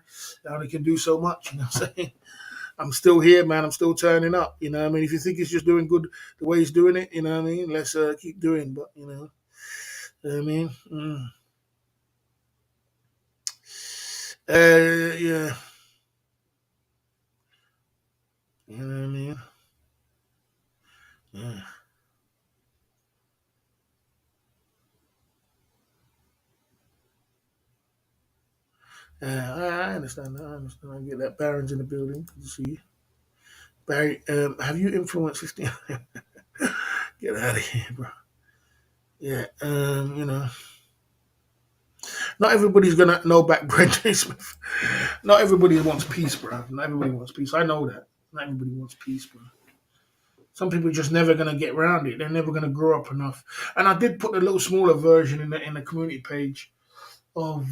[SPEAKER 1] I only can do so much. You know what I'm saying? I'm still here, man. I'm still turning up. You know what I mean? If you think it's just doing good the way he's doing it, you know what I mean? Let's keep doing. But, you know what I mean? Yeah. You know what I mean? Yeah. I understand that. I understand. I get that. Baron's in the building. Good to see you. Barry, have you influenced 15? Get out of here, bro. Yeah, Not everybody's gonna know back Brendan Smith. Not everybody wants peace, bro. Not everybody wants peace. I know that. Not everybody wants peace, bro. Some people are just never gonna get around it. They're never gonna grow up enough. And I did put a little smaller version in the community page of.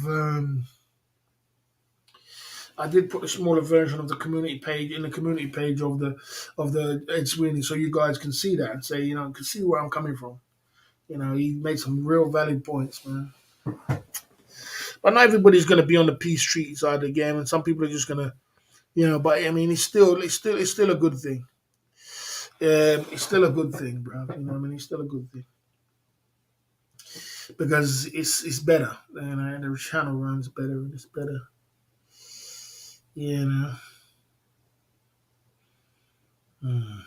[SPEAKER 1] I did put a smaller version of the community page in the community page of the Ed Sweeney, so you guys can see that and say, can see where I'm coming from. He made some real valid points, man. But not everybody's gonna be on the peace treaty side of the game, and some people are just gonna, But I mean, it's still a good thing. It's still a good thing, bro. You know what I mean? It's still a good thing because it's better. The channel runs better and it's better. You know. Mm.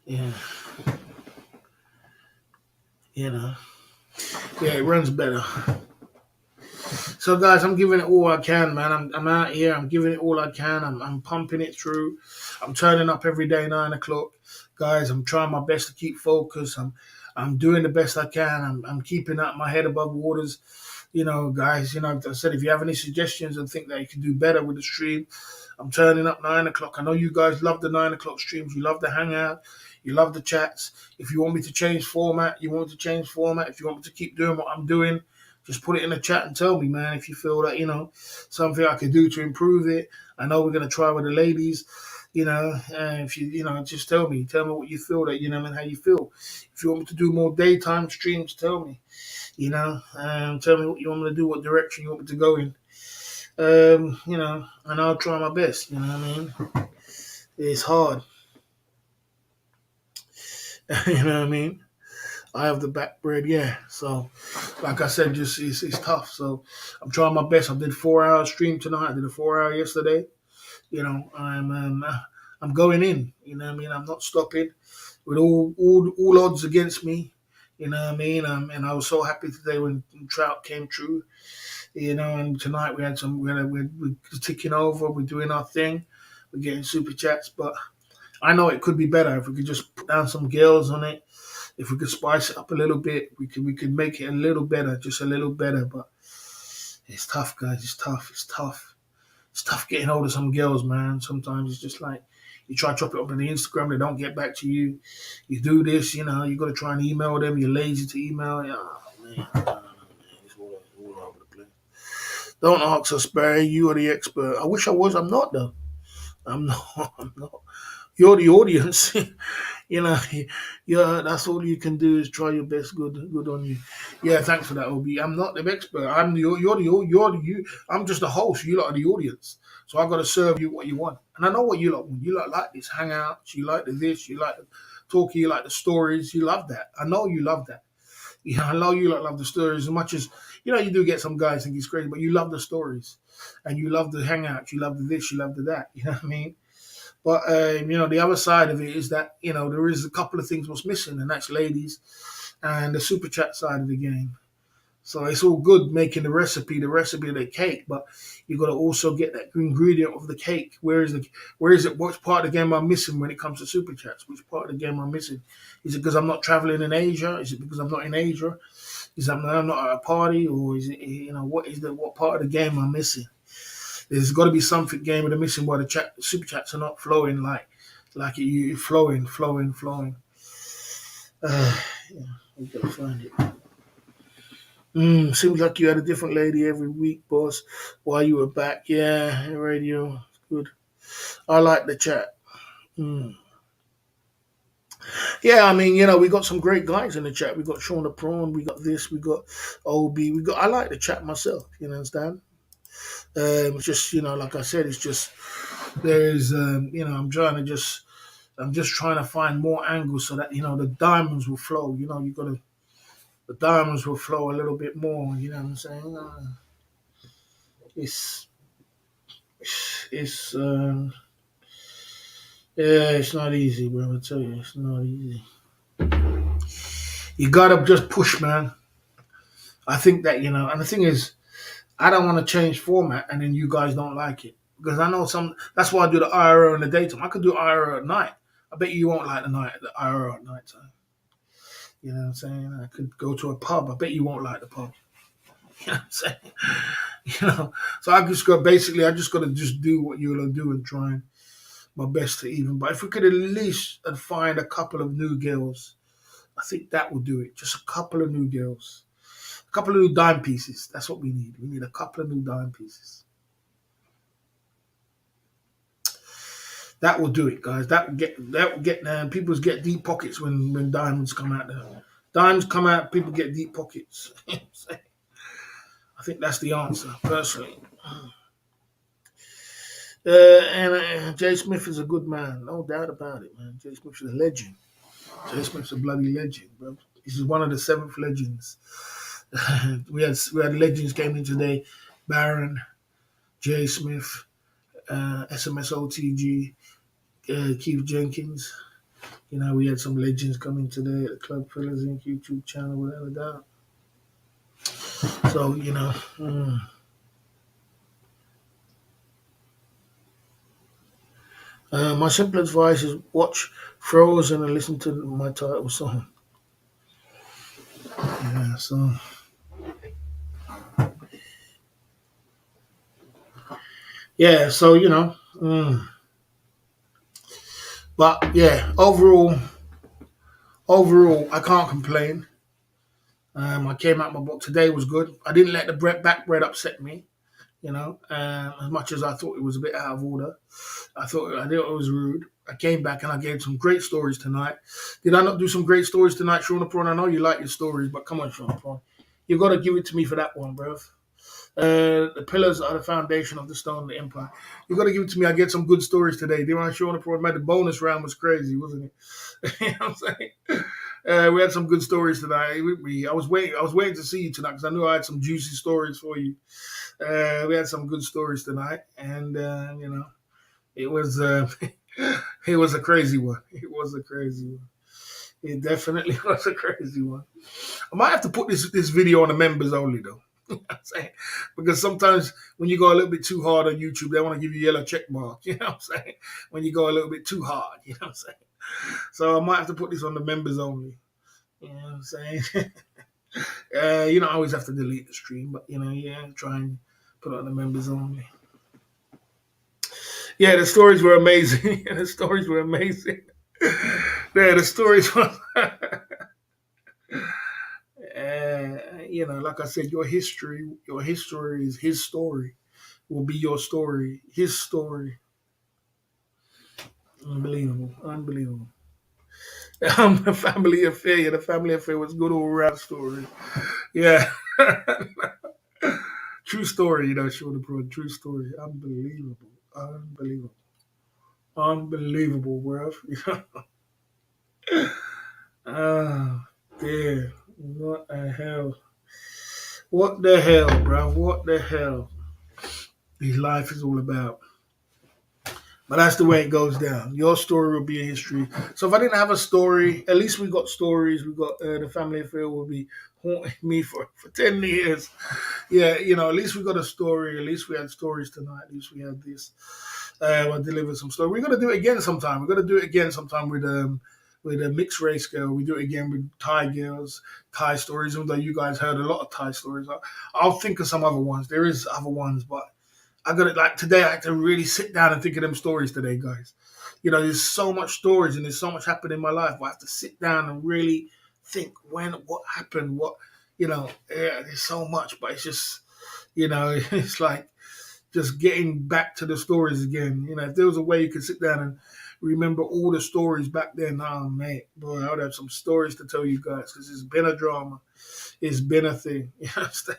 [SPEAKER 1] Yeah. You know. Yeah, it runs better. So, guys, I'm giving it all I can, man. I'm out here. I'm giving it all I can. I'm pumping it through. I'm turning up every day, 9 o'clock. Guys, I'm trying my best to keep focused. I'm doing the best I can. I'm keeping up my head above waters. Guys, I said, if you have any suggestions and think that you can do better with the stream, I'm turning up 9 o'clock. I know you guys love the 9 o'clock streams. You love the hangout. You love the chats. If you want me to change format, you want me to change format. If you want me to keep doing what I'm doing, just put it in the chat and tell me, man, if you feel that, something I could do to improve it. I know we're going to try with the ladies, if just tell me what you feel that, and how you feel. If you want me to do more daytime streams, tell me, tell me what you want me to do, what direction you want me to go in, and I'll try my best, you know what I mean? It's hard. You know what I mean? I have the back bread, yeah. So, like I said, just it's tough. So, I'm trying my best. I did 4 hour stream tonight. I did a 4 hour yesterday. I'm going in. You know what I mean? I'm not stopping. With all odds against me. You know what I mean? And I was so happy today when Trout came true. And tonight we're ticking over. We're doing our thing. We're getting super chats, but I know it could be better if we could just put down some girls on it. If we could spice it up a little bit, we could make it a little better, just a little better. But it's tough, guys. It's tough. It's tough. It's tough getting hold of some girls, man. Sometimes it's just like you try to chop it up on the Instagram, they don't get back to you. You do this, you got to try and email them. You're lazy to email. Oh, man. It's all over the place. Don't ask us, Barry. You are the expert. I wish I was. I'm not, though. I'm not. I'm not. You're the audience. you know, yeah, that's all you can do is try your best. Good on you. Yeah, thanks for that, Obi. I'm not the expert. You. I'm just a host. You lot are the audience. So I got to serve you what you want. And I know what you lot want. You lot like this hangouts. You like the this. You like the talking. You like the stories. You love that. I know you love that. I know you lot love the stories as much as you do get some guys think it's crazy, but you love the stories, and you love the hangouts. You love the this. You love the that. You know what I mean? But the other side of it is that there is a couple of things what's missing, and that's ladies and the super chat side of the game. So it's all good making the recipe of the cake, but you got to also get that ingredient of the cake. Where is it? What part of the game I'm missing when it comes to super chats? Which part of the game I'm missing? Is it because I'm not traveling in Asia? Is it because I'm not in Asia? Is that I'm not at a party, or is it what part of the game I'm missing? There's got to be something game with the missing why the super chats are not flowing like you flowing. Yeah, we gotta find it. Seems like you had a different lady every week, boss, while you were back. Yeah, radio, good. I like the chat. Yeah, I mean, we got some great guys in the chat. We got Sean the Prawn, we got this, we got OB, I like the chat myself, you understand? It's just, like I said, it's just there's I'm just trying to find more angles so that the diamonds will flow. The diamonds will flow a little bit more. You know what I'm saying? It's it's yeah, it's not easy, bro. I tell you, it's not easy. You gotta just push, man. I think that and the thing is, I don't want to change format, and then you guys don't like it. because I know some. That's why I do the IRL in the daytime. I could do IRL at night. I bet you won't like the IRL at night time. You know what I'm saying? I could go to a pub. I bet you won't like the pub. You know what I'm saying? You know, so I just got basically. I just got to just do what you're gonna do and try and my best to even. But if we could at least find a couple of new girls, I think that would do it. Just a couple of new girls, a couple of new dime pieces. That's what we need. We need a couple of new dime pieces. That will do it, guys. That will get people get deep pockets when diamonds come out there. Diamonds come out, people get deep pockets. I think that's the answer, personally. And Jay Smith is a good man, no doubt about it, man. Jay Smith is a legend. Jay Smith's a bloody legend, bro. He's one of the seventh legends. we had legends came in today. Baron, Jay Smith, S.M.S.O.T.G, Keith Jenkins. You know, we had some legends coming today at the Club Pillars Inc. YouTube channel, without a doubt. So, you know, my simple advice is watch Frozen and listen to my title song. Yeah, so. Yeah, so, you know. But, yeah, overall, I can't complain. I came out my book today was good. I didn't let the back bread upset me, you know, as much as I thought it was a bit out of order. I thought it was rude. I came back and I gave some great stories tonight. Did I not do some great stories tonight, Sean Prawn? I know you like your stories, but come on, Sean Prawn. You got to give it to me for that one, bruv. The pillars are the foundation of the stone of the empire. You got to give it to me. I get some good stories today. Didn't I, Sean Prawn? Man, the bonus round was crazy, wasn't it? You know what I'm saying? We had some good stories tonight. I was waiting to see you tonight because I knew I had some juicy stories for you. We had some good stories tonight, and you know, it was it was a crazy one. It was a crazy one. It definitely was a crazy one. I might have to put this video on the members only though. You know what I'm saying? Because sometimes when you go a little bit too hard on YouTube, they want to give you yellow check mark. You know what I'm saying? When you go a little bit too hard, you know what I'm saying? So I might have to put this on the members only. You know what I'm saying? You don't always have to delete the stream, but you know, yeah, try and put it on the members only. Yeah, the stories were amazing. The stories were amazing. Yeah, the stories were. You know, like I said, your history is his story. Will be your story, his story. Unbelievable, unbelievable. The family affair. Yeah, the family affair was good old rap story. Yeah, true story. You know, Shoulder Pro, true story. Unbelievable, unbelievable, unbelievable, bro. Oh, dear. What the hell? What the hell, bro? What the hell? His life is all about. But that's the way it goes down. Your story will be a history. So if I didn't have a story, at least we got stories. We got the family affair will be haunting me for 10 years. Yeah, you know, at least we got a story. At least we had stories tonight. At least we had this. I delivered some story. We're gonna do it again sometime. We're gonna do it again sometime with a mixed race girl. We do it again with Thai girls, Thai stories. Although you guys heard a lot of Thai stories, I'll think of some other ones. There is other ones, but I got it like today. I had to really sit down and think of them stories today, guys. You know, there's so much stories and there's so much happened in my life. I have to sit down and really think what happened, you know. Yeah, there's so much, but it's just, you know, it's like just getting back to the stories again. You know, if there was a way you could sit down and remember all the stories back then, oh mate, boy, I would have some stories to tell you guys because it's been a drama, it's been a thing. You understand?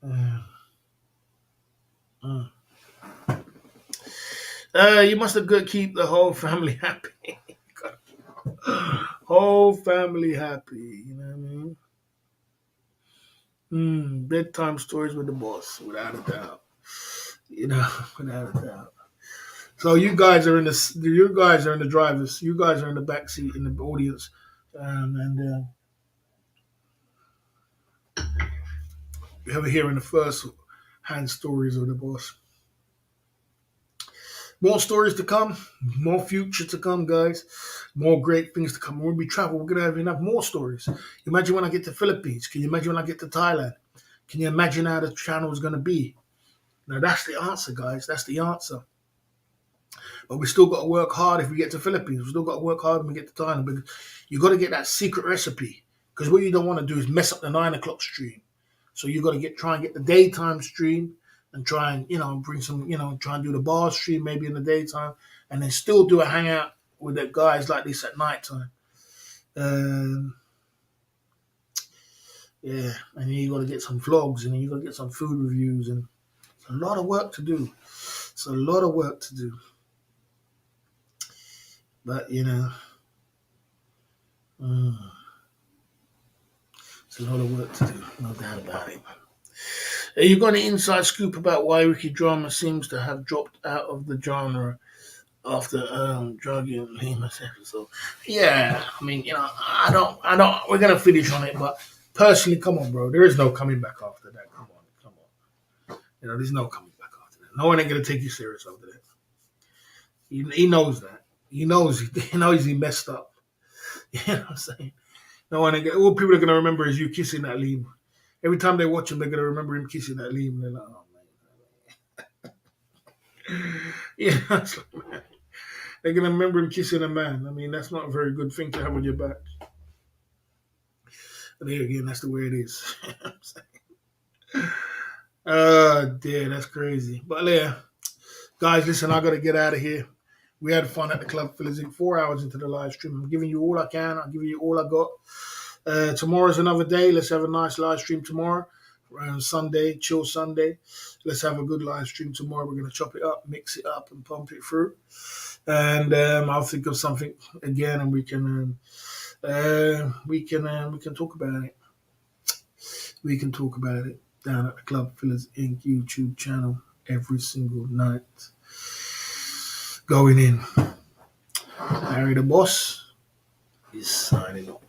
[SPEAKER 1] Uh, uh. You must have good keep the whole family happy. Whole family happy. You know what I mean? Bedtime stories with the boss, without a doubt. You know, without a doubt. So you guys are in the drivers. You guys are in the back seat in the audience, and you ever hearing the first hand stories of the boss. More stories to come, more future to come, guys. More great things to come. When we travel, we're gonna have enough more stories. Imagine when I get to Philippines. Can you imagine when I get to Thailand? Can you imagine how the channel is gonna be? Now that's the answer, guys. That's the answer. But we still got to work hard if we get to Philippines. We still got to work hard when we get to Thailand. Because you got to get that secret recipe. Because what you don't want to do is mess up the 9 o'clock stream. So you got to try and get the daytime stream and try and bring some try and do the bar stream maybe in the daytime, and then still do a hangout with the guys like this at nighttime. Yeah, and then you got to get some vlogs, and then you got to get some food reviews, and it's a lot of work to do. It's a lot of work to do. But it's a lot of work to do, no doubt about it. You got an inside scoop about why Ricky Drama seems to have dropped out of the genre after Druggy and Lima's episode? Yeah, I mean, I don't. We're gonna finish on it, but personally, come on, bro. There is no coming back after that. Come on. There's no coming back after that. No one ain't gonna take you serious after that. He knows that. He knows he messed up. You know what I'm saying? No one ain't all people are gonna remember is you kissing that Lima. Every time they watch him, they're gonna remember him kissing that Lima. They're like, oh man. Yeah, man. They're gonna remember him kissing a man. I mean, that's not a very good thing to have on your back. But there again, that's the way it is. Dear, that's crazy. But yeah, guys, listen, I gotta get out of here. We had fun at the club, fellas. 4 hours into the live stream. I'm giving you all I can. I'll give you all I got. Tomorrow's another day. Let's have a nice live stream tomorrow. Sunday, chill Sunday. Let's have a good live stream tomorrow. We're gonna chop it up, mix it up, and pump it through. And I'll think of something again, and we can talk about it. We can talk about it down at the Club Fillers Inc. YouTube channel every single night. Going in. Harry the Boss is signing off.